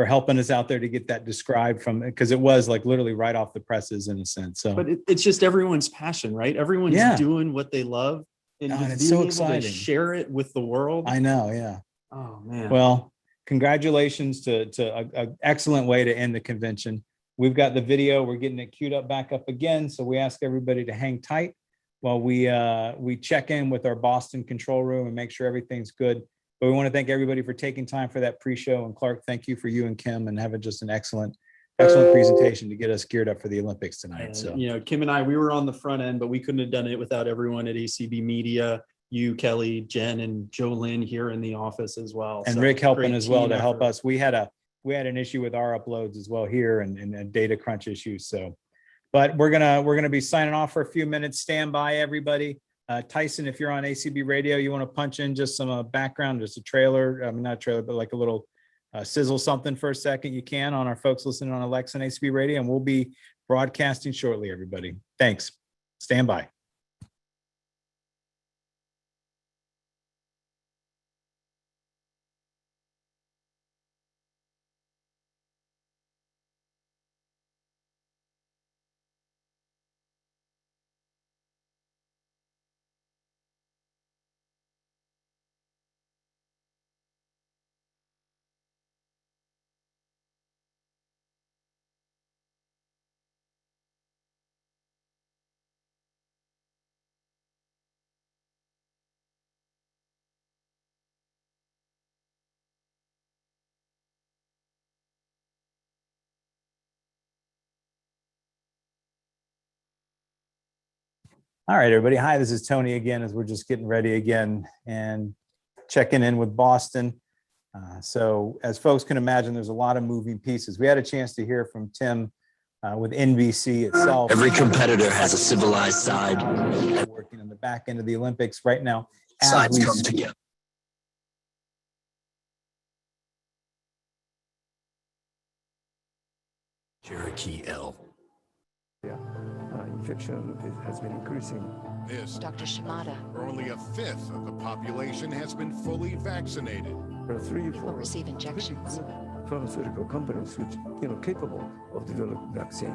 helping us out there to get that described from, because it was like literally right off the presses in a sense. So, But it's just everyone's passion, right? Everyone's doing what they love, and God, just it's being so able exciting. to share it with the world. I know. Yeah. Oh man. Well, congratulations to an excellent way to end the convention. We've got the video. We're getting it queued up back up again. So we ask everybody to hang tight while we check in with our Boston control room and make sure everything's good. But we want to thank everybody for taking time for that pre-show. And Clark, thank you for you and Kim and having just an excellent presentation to get us geared up for the Olympics tonight. So, you know, Kim and I, we were on the front end, but we couldn't have done it without everyone at ACB Media, you, Kelly, Jen, and Jolynn here in the office as well. and So Rick helping great as well team to help effort. us. We had an issue with our uploads as well here and data crunch issues. So, but we're gonna be signing off for a few minutes. Stand by, everybody. Tyson, if you're on ACB radio, you want to punch in just some background, just a trailer. I mean, not a trailer, but like a little sizzle something for a second. You can on our folks listening on Alexa and ACB radio, and we'll be broadcasting shortly. Everybody, thanks. Stand by. All right, everybody. Hi, this is Tony again, as we're just getting ready again and checking in with Boston. So as folks can imagine, there's a lot of moving pieces. We had a chance to hear from Tim with NBC itself. Every competitor has a civilized side. Working in the back end of the Olympics right now. as Sides we come speak. together. Cherokee L. Infection has been increasing. This, Dr. Shimada. only a fifth of the population has been fully vaccinated. There are 3 or 4 People receive injections. pharmaceutical companies which capable of developing vaccine.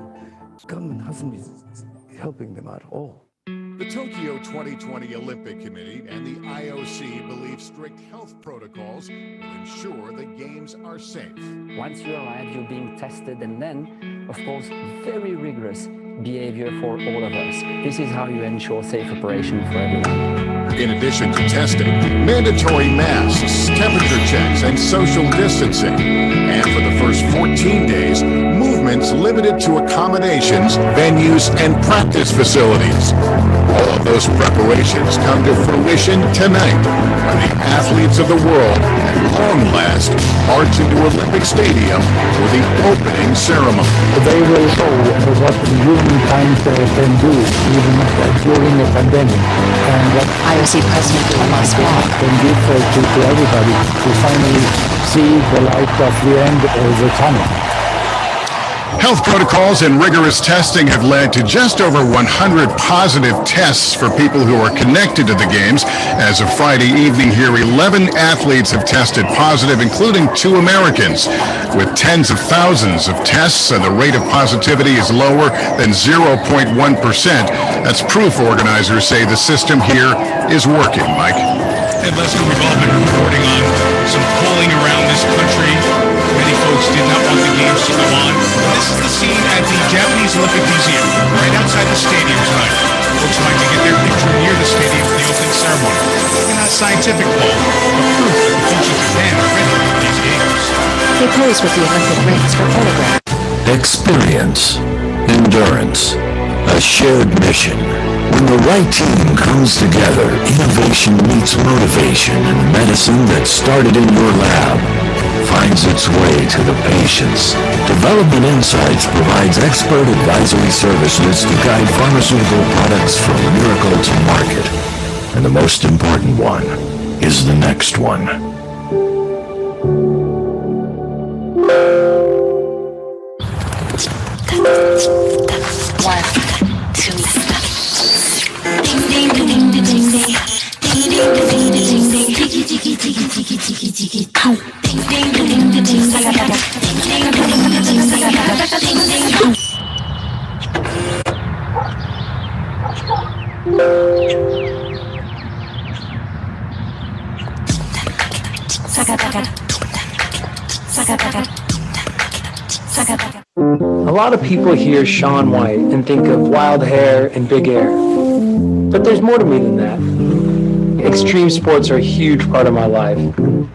Government hasn't been helping them at all. The Tokyo 2020 Olympic Committee and the IOC believe strict health protocols will ensure the games are safe. Once you arrive, you're being tested, and then, of course, very rigorous behavior for all of us. This is how you ensure safe operation for everyone. In addition to testing, mandatory masks, temperature checks, and social distancing. And for the first 14 days, movements limited to accommodations, venues, and practice facilities. All of those preparations come to fruition tonight when the athletes of the world, at long last, march into Olympic Stadium for the opening ceremony. They will show what humankind can do even during a pandemic, and what IOC President Thomas Bach can give to everybody to finally see the light of the end of the tunnel. Health protocols and rigorous testing have led to just over 100 positive tests for people who are connected to the games. As of Friday evening here, 11 athletes have tested positive, including 2 Americans. With tens of thousands of tests and the rate of positivity is lower than 0.1%. That's proof organizers say the system here is working, Mike. Ed Lester, we've all been reporting on some polling around this country. Many folks did not want the games to go on. And this is the scene at the Japanese Olympic Museum, right outside the stadium tonight. Folks like to get their picture near the stadium for the opening ceremony. Maybe not scientific poll, but proof that the folks in Japan are ready for these games. They pose with the Olympic rings for photographs. Experience, endurance, a shared mission. When the right team comes together, innovation meets motivation, and medicine that started in your lab finds its way to the patients. Development Insights provides expert advisory services to guide pharmaceutical products from miracle to market. And the most important one is the next one. 'A lot of people hear Shaun White and think of wild hair and big air. But there's more to me than that. Extreme sports are a huge part of my life,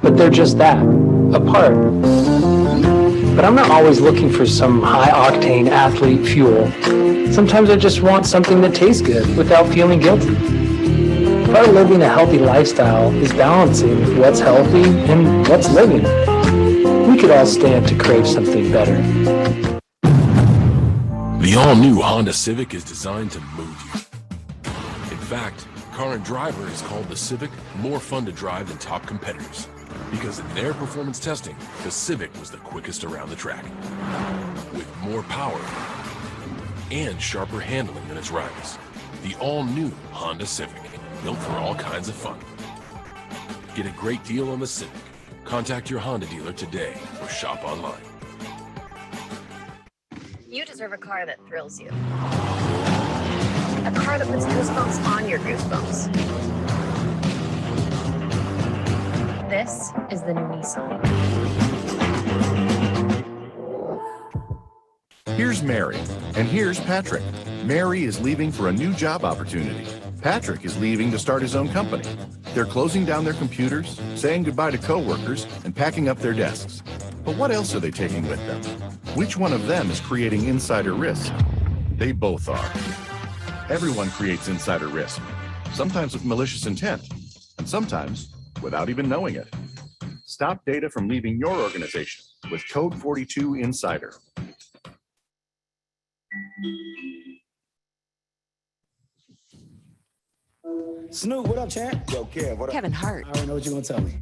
but they're just that, a part. But I'm not always looking for some high-octane athlete fuel. Sometimes I just want something that tastes good without feeling guilty. Part of living a healthy lifestyle is balancing what's healthy and what's living. We could all stand to crave something better. The all-new Honda Civic is designed to move you. In fact, Car and Driver has called the Civic more fun to drive than top competitors, because in their performance testing, the Civic was the quickest around the track, with more power and sharper handling than its rivals. The all-new Honda Civic, built for all kinds of fun. Get a great deal on the Civic. Contact your Honda dealer today or shop online. You deserve a car that thrills you. A car that puts goosebumps on your goosebumps. This is the new Nissan. Here's Mary, and here's Patrick. Mary is leaving for a new job opportunity. Patrick is leaving to start his own company. They're closing down their computers, saying goodbye to coworkers, and packing up their desks. But what else are they taking with them? Which one of them is creating insider risk? They both are. Everyone creates insider risk, sometimes with malicious intent, and sometimes without even knowing it. Stop data from leaving your organization with Code 42 Insider. Snoop, what up, champ? Yo, Kev, what up? Kevin Hart. I already know what you're gonna tell me.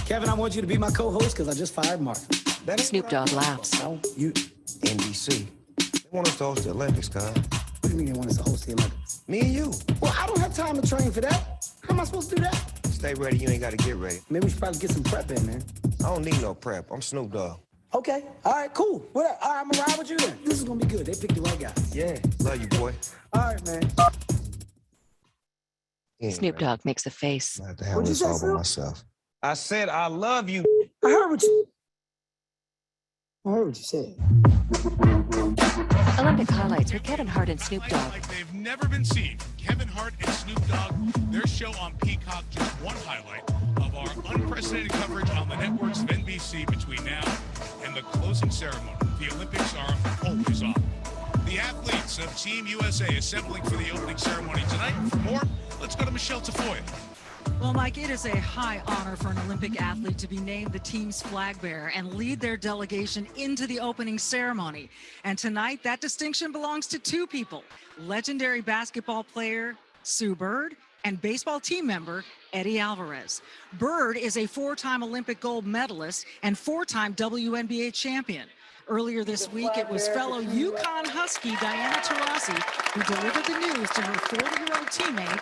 Kevin, I want you to be my co-host because I just fired Martha. Snoop Dogg laughs. You NBC. They want us to host the Olympics, cuz. What do you mean they want us to host the Olympics? Me and you. Well, I don't have time to train for that. How am I supposed to do that? Stay ready, you ain't gotta get ready. Maybe we should probably get some prep in, man. I don't need no prep. I'm Snoop Dogg. Okay, all right, cool. What up? All right, I'm gonna ride with you then. This is gonna be good. They picked the right guy. Yeah, love you, boy. All right, man. Yeah, Snoop man. Dogg makes a face. I have to handle this all by myself. I said I love you. I heard what you said. Olympic highlights with Kevin Hart and Snoop Dogg. Like they've never been seen. Kevin Hart and Snoop Dogg, their show on Peacock, just one highlight of our unprecedented coverage on the networks of NBC between now and the closing ceremony. The Olympics are always on. The athletes of Team USA assembling for the opening ceremony tonight. For more, let's go to Michelle Tafoya. Well, Mike, it is a high honor for an Olympic athlete to be named the team's flag bearer and lead their delegation into the opening ceremony. And tonight, that distinction belongs to two people, legendary basketball player Sue Bird and baseball team member Eddie Alvarez. Bird is a four-time Olympic gold medalist and four-time WNBA champion. Earlier this week, it was fellow Yukon Husky Diana Taurasi who delivered the news to her 40-year-old teammate,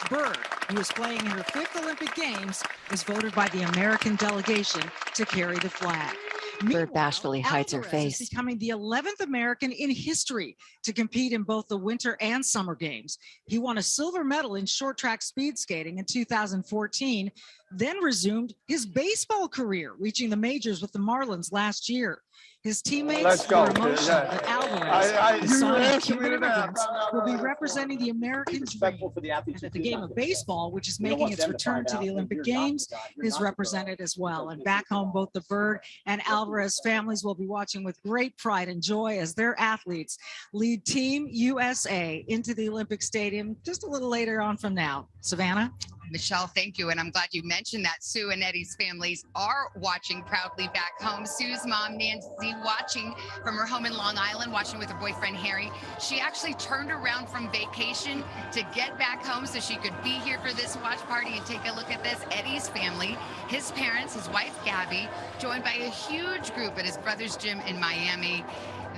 Bird, who is playing in her fifth Olympic Games, was voted by the American delegation to carry the flag. Bird bashfully hides her Alvarez face. is becoming the 11th American in history to compete in both the Winter and Summer Games. He won a silver medal in short track speed skating in 2014, then resumed his baseball career, reaching the majors with the Marlins last year. His teammates were emotional that Alvarez, the son of Cuban immigrants, will be representing the American dream. And at the game of baseball, which is making its return to the Olympic Games, is represented as well. And back home, both the Bird and Alvarez families will be watching with great pride and joy as their athletes lead Team USA into the Olympic Stadium just a little later on from now. Savannah? Michelle, thank you. And I'm glad you mentioned that Sue and Eddie's families are watching proudly back home. Sue's mom, Nancy, watching from her home in Long Island, watching with her boyfriend, Harry. She actually turned around from vacation to get back home so she could be here for this watch party and take a look at this. Eddie's family, his parents, his wife, Gabby, joined by a huge group at his brother's gym in Miami.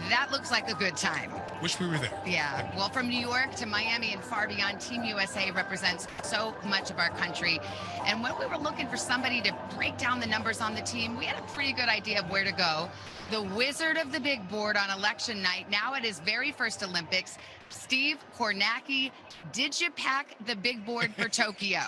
That looks like a good time. Wish we were there. Yeah. Well, from New York to Miami and far beyond, Team USA represents so much of our country. And when we were looking for somebody to break down the numbers on the team, we had a pretty good idea of where to go. The wizard of the big board on election night, now at his very first Olympics, Steve Kornacki. Did you pack the big board for Tokyo?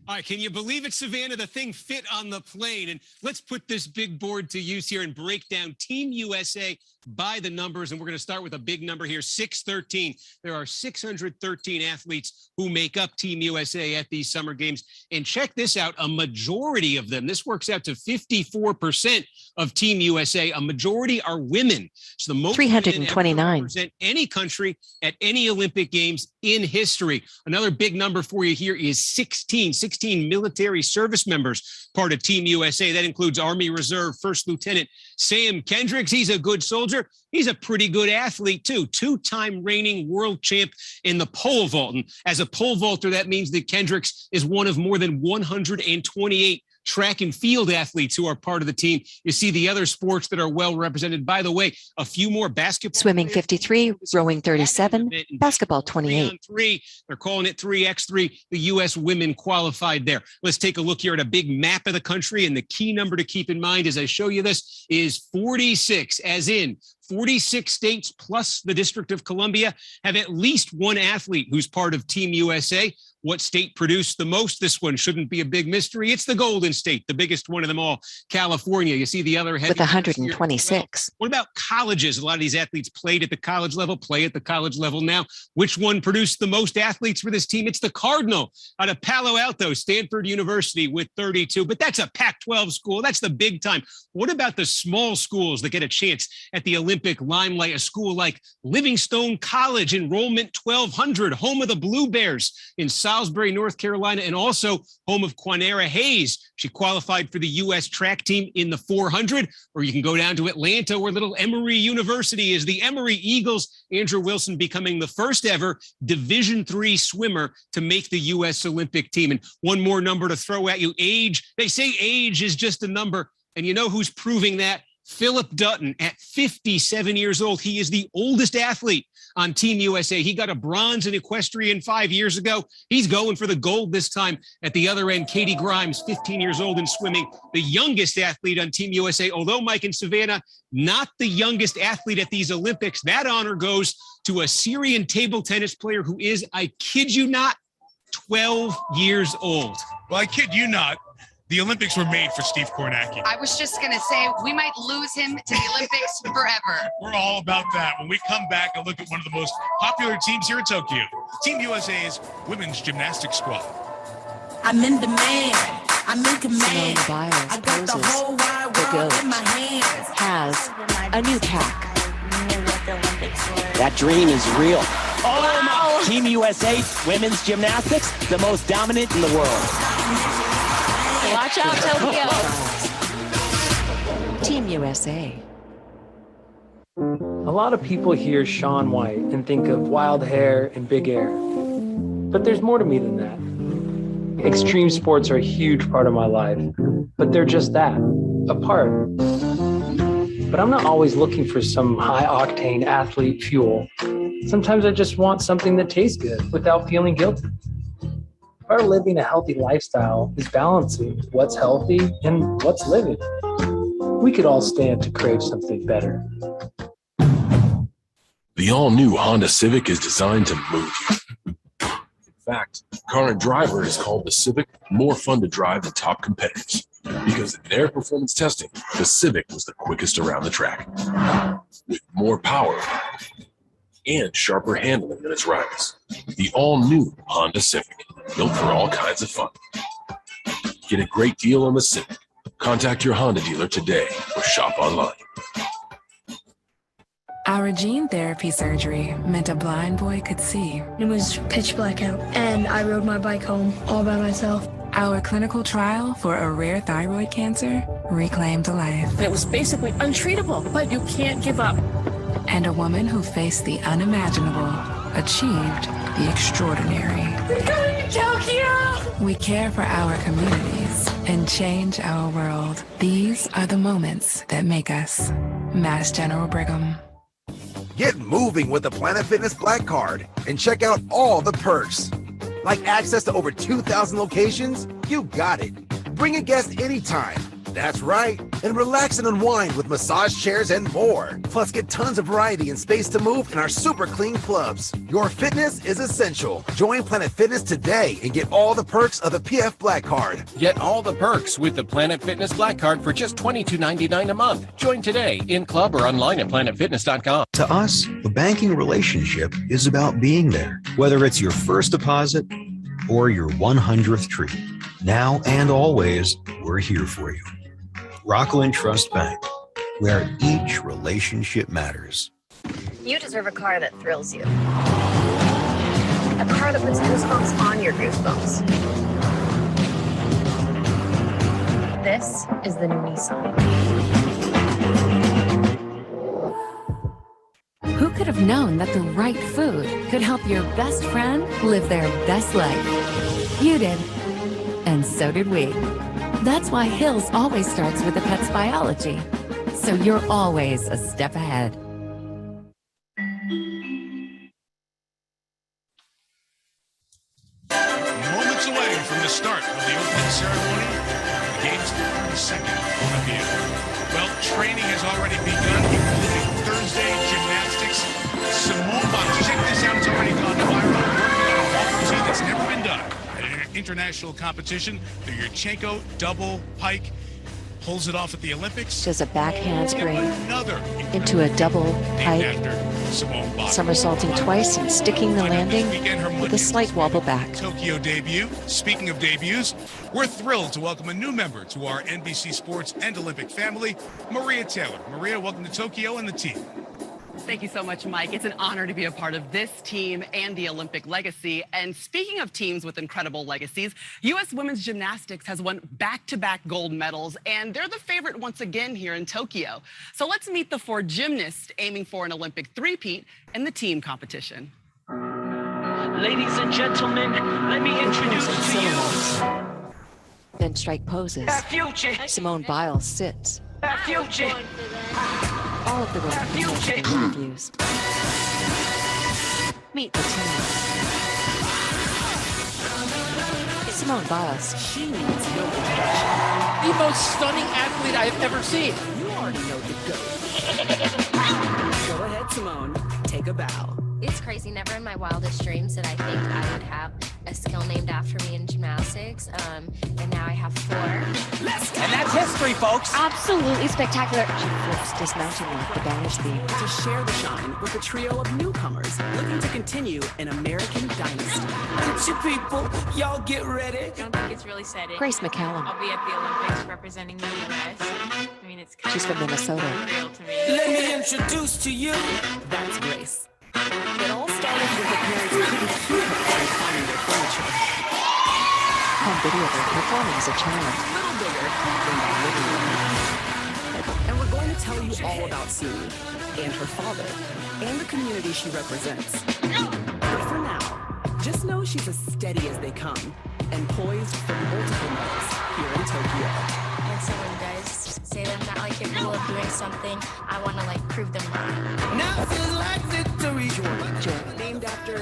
All right, can you believe it, Savannah? The thing fit on the plane. And let's put this big board to use here and break down Team USA by the numbers. And we're going to start with a big number here, 613. There are 613 athletes who make up Team USA at these summer games. And check this out, a majority of them, this works out to 54% of Team USA, a majority are women. So the most 329 represent any country at any Olympic Games in history. Another big number for you here is 16 military service members part of Team USA. That includes Army Reserve First Lieutenant Sam Kendricks. He's a good soldier. He's a pretty good athlete, too. Two-time reigning world champ in the pole vault. And as a pole vaulter, that means that Kendricks is one of more than 128 track and field athletes who are part of the team. You see the other sports that are well represented. By the way, a few more basketball. Swimming 53, rowing 37, basketball 28. 3, they're calling it 3x3. The U.S. women qualified there. Let's take a look here at a big map of the country. And the key number to keep in mind as I show you this is 46, as in 46 states plus the District of Columbia have at least one athlete who's part of Team USA. What state produced the most? This one shouldn't be a big mystery. It's the Golden State, the biggest one of them all, California. You see the other head with 126. What about colleges? A lot of these athletes played at the college level, play at the college level now. Which one produced the most athletes for this team? It's the Cardinal out of Palo Alto, Stanford University with 32. But that's a Pac-12 school. That's the big time. What about the small schools that get a chance at the Olympic limelight? A school like Livingstone College, enrollment 1,200, home of the Blue Bears in Salisbury, North Carolina, and also home of Quanera Hayes. She qualified for the U.S. track team in the 400, or you can go down to Atlanta where little Emory University is the Emory Eagles. Andrew Wilson becoming the first ever Division III swimmer to make the U.S. Olympic team. And one more number to throw at you, age. They say age is just a number, and you know who's proving that? Philip Dutton at 57 years old. He is the oldest athlete on Team USA. He got a bronze in equestrian 5 years ago. He's going for the gold this time. At the other end, Katie Grimes, 15 years old in swimming, the youngest athlete on Team USA. Although Mike and Savannah, not the youngest athlete at these Olympics. That honor goes to a Syrian table tennis player who is, I kid you not, 12 years old. Well, I kid you not. The Olympics were made for Steve Kornacki. I was just going to say, we might lose him to the Olympics forever. We're all about that. When we come back and look at one of the most popular teams here in Tokyo, Team USA's women's gymnastics squad. I'm in demand. I'm in command. I got the whole wide world in my hands. Has a new pack. That dream is real. Oh, wow. Team USA women's gymnastics, the most dominant in the world. Watch out, Tokyo. Team USA. A lot of people hear Shaun White and think of wild hair and big air. But there's more to me than that. Extreme sports are a huge part of my life, but they're just that, a part. But I'm not always looking for some high-octane athlete fuel. Sometimes I just want something that tastes good without feeling guilty. Part of living a healthy lifestyle is balancing what's healthy and what's living. We could all stand to crave something better. The all-new Honda Civic is designed to move you. In fact, current driver is called the Civic more fun to drive than top competitors because in their performance testing, the Civic was the quickest around the track with more power and sharper handling than its rivals. The all-new Honda Civic, built for all kinds of fun. Get a great deal on the Civic. Contact your Honda dealer today or shop online. Our gene therapy surgery meant a blind boy could see. It was pitch black out, and I rode my bike home all by myself. Our clinical trial for a rare thyroid cancer reclaimed a life. It was basically untreatable, but you can't give up. And a woman who faced the unimaginable achieved the extraordinary. We're going to Tokyo! We care for our communities and change our world. These are the moments that make us. Mass General Brigham. Get moving with the Planet Fitness Black Card and check out all the perks. Like access to over 2,000 locations? You got it. Bring a guest anytime. That's right. And relax and unwind with massage chairs and more. Plus, get tons of variety and space to move in our super clean clubs. Your fitness is essential. Join Planet Fitness today and get all the perks of the PF Black Card. Get all the perks with the Planet Fitness Black Card for just $22.99 a month. Join today in club or online at planetfitness.com. To us, the banking relationship is about being there, whether it's your first deposit or your 100th treat. Now and always, we're here for you. Rockland Trust Bank, where each relationship matters. You deserve a car that thrills you. A car that puts goosebumps on your goosebumps. This is the new Nissan. Who could have known that the right food could help your best friend live their best life? You did. And so did we. That's why Hills always starts with the pet's biology. So you're always a step ahead. Moments away from the start of the opening ceremony, the game's 32nd Olympian. Well, training has already begun, including Thursday gymnastics. Simone Biles, check this out, it's already gone viral, working on a walk routine that's never been done. International competition, the Yurchenko double pike pulls it off at the Olympics. Does a back handspring Another into a double pike, after somersaulting twice and sticking the landing with a slight wobble back. Tokyo debut. Speaking of debuts, we're thrilled to welcome a new member to our NBC Sports and Olympic family, Maria Taylor. Maria, welcome to Tokyo and the team. Thank you so much, Mike. It's an honor to be a part of this team and the Olympic legacy. And speaking of teams with incredible legacies, U.S. women's gymnastics has won back-to-back gold medals, and they're the favorite once again here in Tokyo. So let's meet the four gymnasts aiming for an Olympic three-peat in the team competition. Ladies and gentlemen, let me introduce to you. Then strike poses. Simone Biles sits. All of the women interviews. Meet the team. Simone Biles. She needs no introduction. The most stunning athlete I have ever seen. You already know the GOAT. Go ahead, Simone. Take a bow. It's crazy. Never in my wildest dreams did I think I would have a skill named after me in gymnastics. And now I have 4. And that's history, folks. Absolutely spectacular. She flips, dismounting like the Banners theme. To share the shine with a trio of newcomers looking to continue an American dynasty. Attention, people, y'all get ready. I don't think it's really said it. Grace McCallum. I'll be at the Olympics representing the U.S. I mean, it's kind She's from Minnesota. real to me. Let me introduce to you. That's Grace. It all started with the parents couldn't keep her from climbing their furniture. On video of her performing as a child. A little bigger than that living room. And we're going to tell you all about Sue and her father and the community she represents. But for now, just know she's as steady as they come and poised for multiple medals here in Tokyo. When someone does say that I'm not like capable of doing something, I want to like prove them wrong. Now feels like victory. Jordan. Named after,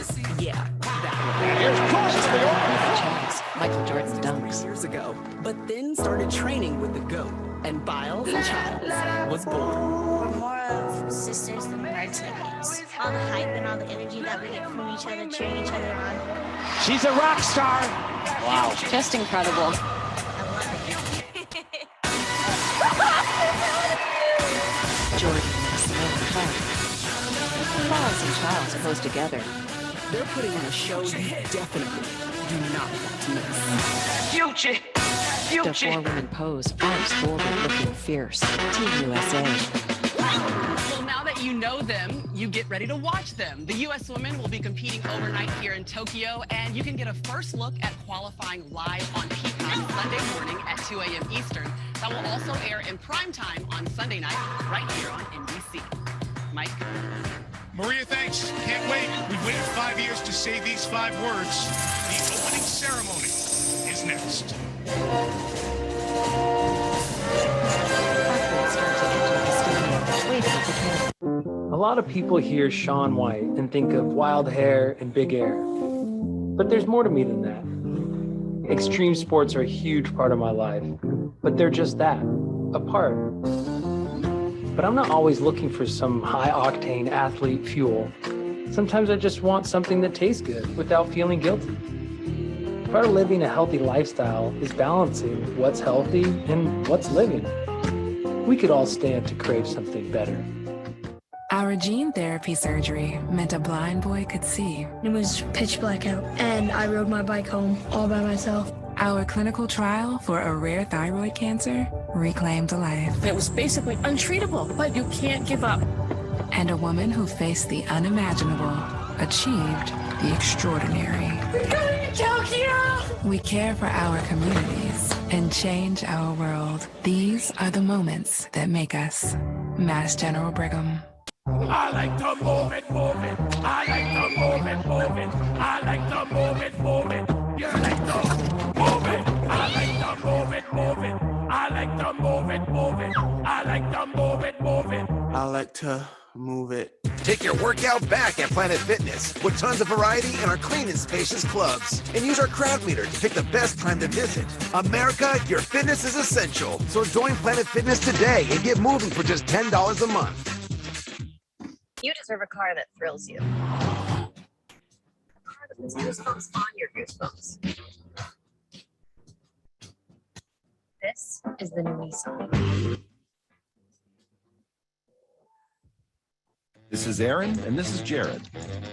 yeah, that one. And here's crosses for Michael Jordan's dunks. Years ago, but then started training with the GOAT, and Biles and Childs was born. more of sisters than bridesmaids. All the hype and all the energy that we get from each other, cheering each other on. She's a rock star. Wow, just incredible. Jordan and Simone hug. Falls and Childs pose together. They're putting on a show you definitely do not want to miss. Future. The four women pose, arms forward, looking fierce. Team USA. Well, now that you know them, you get ready to watch them. The U.S. women will be competing overnight here in Tokyo, and you can get a first look at qualifying live on Peacock Sunday morning at 2 a.m. Eastern. That will also air in prime time on Sunday night, right here on NBC. Mike? Maria, thanks. Can't wait. We've waited 5 years to say these 5 words. The opening ceremony is next. A lot of people hear Shaun White and think of wild hair and big air. But there's more to me than that. Extreme sports are a huge part of my life, but they're just that, a part. But I'm not always looking for some high-octane athlete fuel. Sometimes I just want something that tastes good without feeling guilty. Part of living a healthy lifestyle is balancing what's healthy and what's living. We could all stand to crave something better. Our gene therapy surgery meant a blind boy could see. It was pitch black out, and I rode my bike home all by myself. Our clinical trial for a rare thyroid cancer reclaimed a life. It was basically untreatable, but you can't give up. And a woman who faced the unimaginable achieved the extraordinary. We're going to Tokyo! We care for our communities and change our world. These are the moments that make us Mass General Brigham. I like to move it, move it. I like to move it, move it. I like to move it, move it. You like to move it. I like to move it, move it. I like to move it, move it. I like to move it, move it. I like to move it. Take your workout back at Planet Fitness with tons of variety in our clean and spacious clubs. And use our crowd meter to pick the best time to visit. America, your fitness is essential. So join Planet Fitness today and get moving for just $10 a month. You deserve a car that thrills you. A car that puts goosebumps on your goosebumps. This is the new Nissan. This is Aaron, and this is Jared.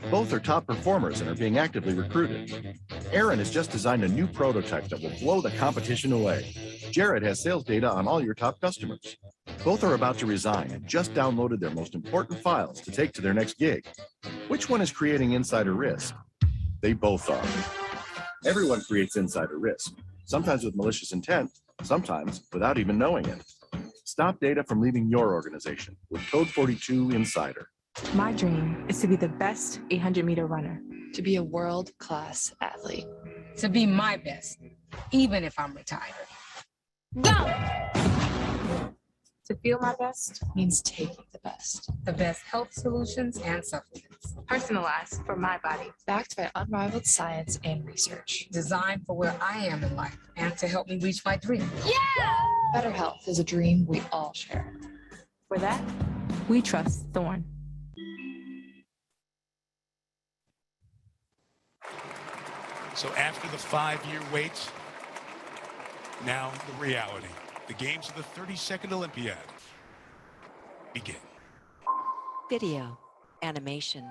Both are top performers and are being actively recruited. Aaron has just designed a new prototype that will blow the competition away. Jared has sales data on all your top customers. Both are about to resign and just downloaded their most important files to take to their next gig. Which one is creating insider risk? They both are. Everyone creates insider risk, sometimes with malicious intent, sometimes without even knowing it. Stop data from leaving your organization with Code 42 Insider. My dream is to be the best 800-meter runner. To be a world-class athlete. To be my best, even if I'm retired. Go! To feel my best means taking the best. The best health solutions and supplements. Personalized for my body. Backed by unrivaled science and research. Designed for where I am in life and to help me reach my dream. Yeah! Better health is a dream we all share. For that, we trust Thorne. So after the 5-year wait, now the reality. The games of the 32nd Olympiad begin. Video, animation,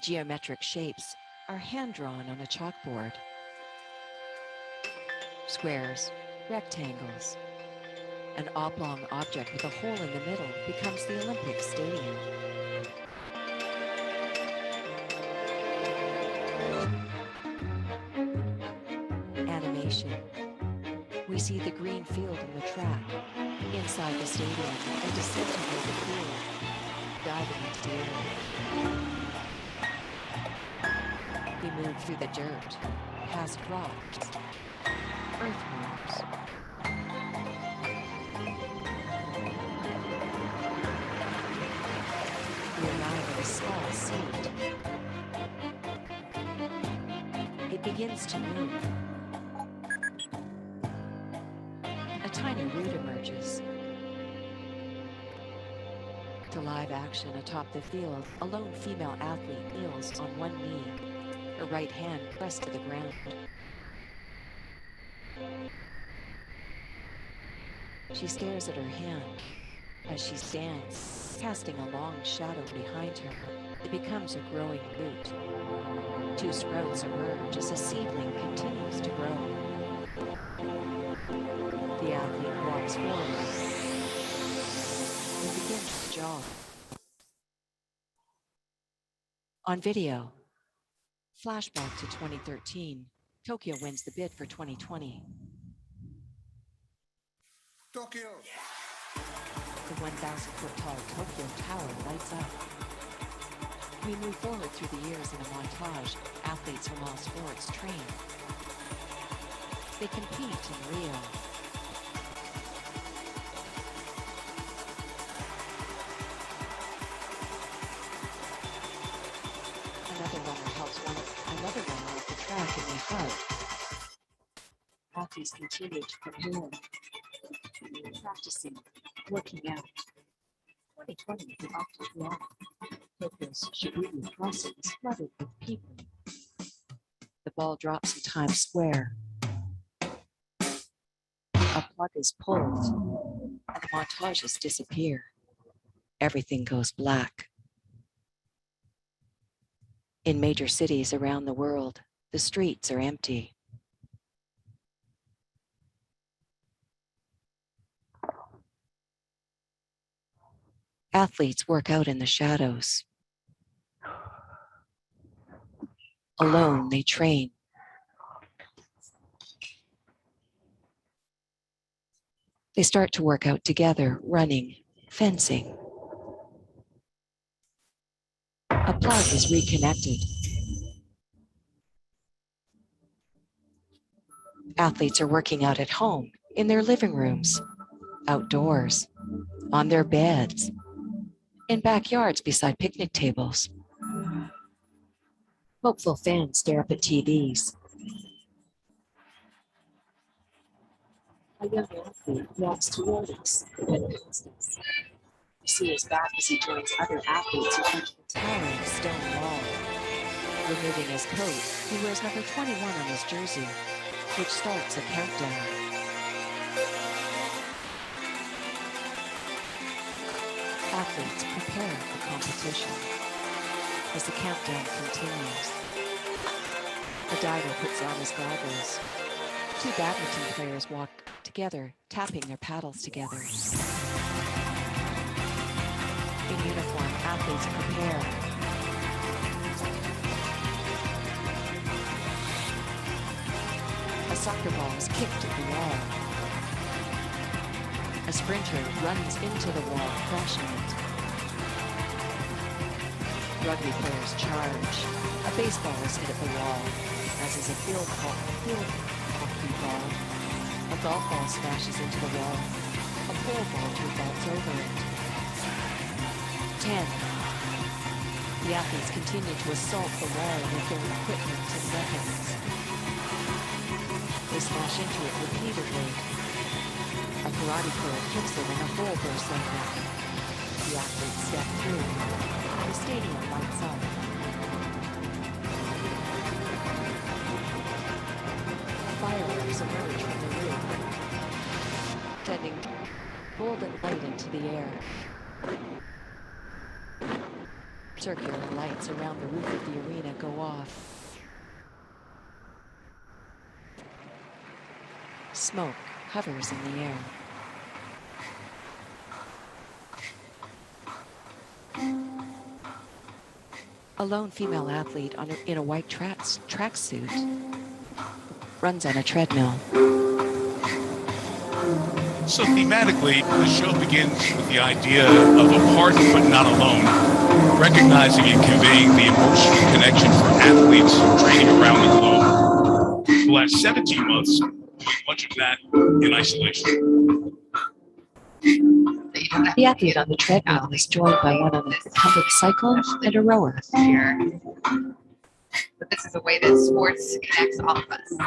geometric shapes are hand-drawn on a chalkboard. Squares, rectangles. An oblong object with a hole in the middle becomes the Olympic Stadium. Animation. We see the green field and the track, inside the stadium, and descend toward the field, diving into the air. We move through the dirt, past rocks, earthworms. We arrive at a small seat. It begins to move. A tiny root emerges. Back to live action atop the field, a lone female athlete kneels on one knee, her right hand pressed to the ground. She stares at her hand as she stands, casting a long shadow behind her. It becomes a growing root. Two sprouts emerge as a seedling continues to grow. The athlete walks forward and begins to jog. On video, flashback to 2013. Tokyo wins the bid for 2020. Tokyo. The 1,000-foot-tall Tokyo Tower lights up. We move forward through the years in a montage. Athletes from all sports train. They compete in Rio. Another runner helps another runner off the track and they hug. Athletes continue to prepare, practicing, working out. 2020 is off to long. Tokyo's Shibuya crossing is flooded with people. The ball drops in Times Square. A plug is pulled, and the montages disappear. Everything goes black. In major cities around the world, the streets are empty. Athletes work out in the shadows. Alone, they train. They start to work out together, running, fencing. A plug is reconnected. Athletes are working out at home, in their living rooms, outdoors, on their beds, in backyards beside picnic tables. Hopeful fans stare up at TVs. A young athlete walks toward us and past us. We see his back as he joins other athletes in front of the towering stone wall. Removing his coat, he wears number 21 on his jersey, which starts a countdown. Athletes prepare for competition. As the countdown continues, a diver puts on his goggles. Two badminton players walk together, tapping their paddles together. In uniform, athletes prepare. A soccer ball is kicked at the wall. A sprinter runs into the wall, crashing it. Rugby players charge. A baseball is hit at the wall, as is a field hockey ball. A golf ball smashes into the wall. A pole vaulter vaults over it. 10. The athletes continue to assault the wall with their equipment and weapons. They smash into it repeatedly. A karate player kicks it and a hole bursts open. The athletes step through. The stadium lights up. Fireworks emerge from the roof, sending golden light into the air. Circular lights around the roof of the arena go off. Smoke hovers in the air. A lone female athlete in a white tracksuit runs on a treadmill. So thematically, the show begins with the idea of apart but not alone, recognizing and conveying the emotional connection for athletes training around the globe. The last 17 months, doing much of that in isolation. The athlete on the treadmill is joined by one on a recumbent cycle and a rower. But this is a way that sports connects all of us.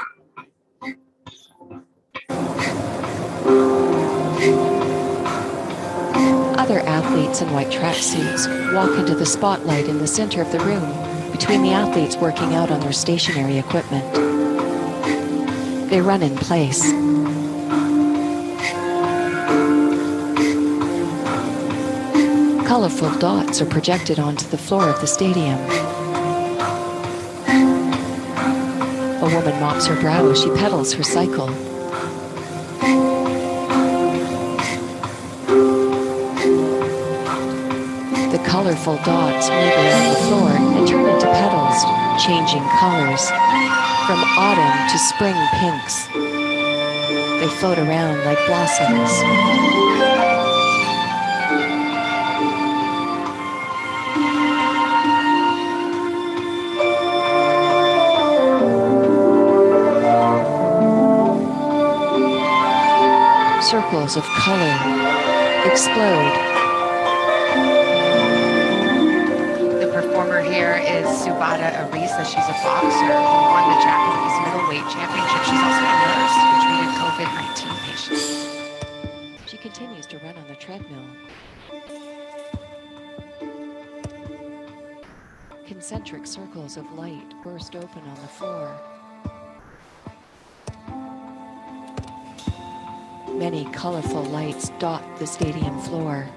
Other Other athletes in white tracksuits walk into the spotlight in the center of the room, between the athletes working out on their stationary equipment. They run in place. Colorful dots are projected onto the floor of the stadium. A woman mops her brow as she pedals her cycle. The colorful dots move around the floor and turn into petals, changing colors from autumn to spring pinks. They float around like blossoms. Circles of color explode. The performer here is Subhata Arisa. She's a boxer who won the Japanese middleweight championship. She's also a nurse who treated COVID-19 patients. She continues to run on the treadmill. Concentric circles of light burst open on the floor. Many colorful lights dot the stadium floor.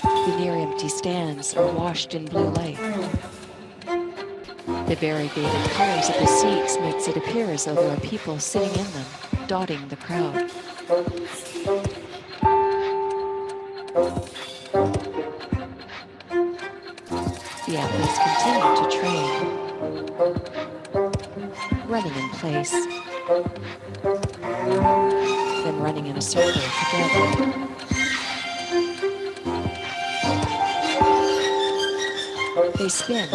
The near-empty stands are washed in blue light. The variegated colors of the seats makes it appear as though there are people sitting in them, dotting the crowd. The athletes continue to train, running in place, then running in a circle together. They spin.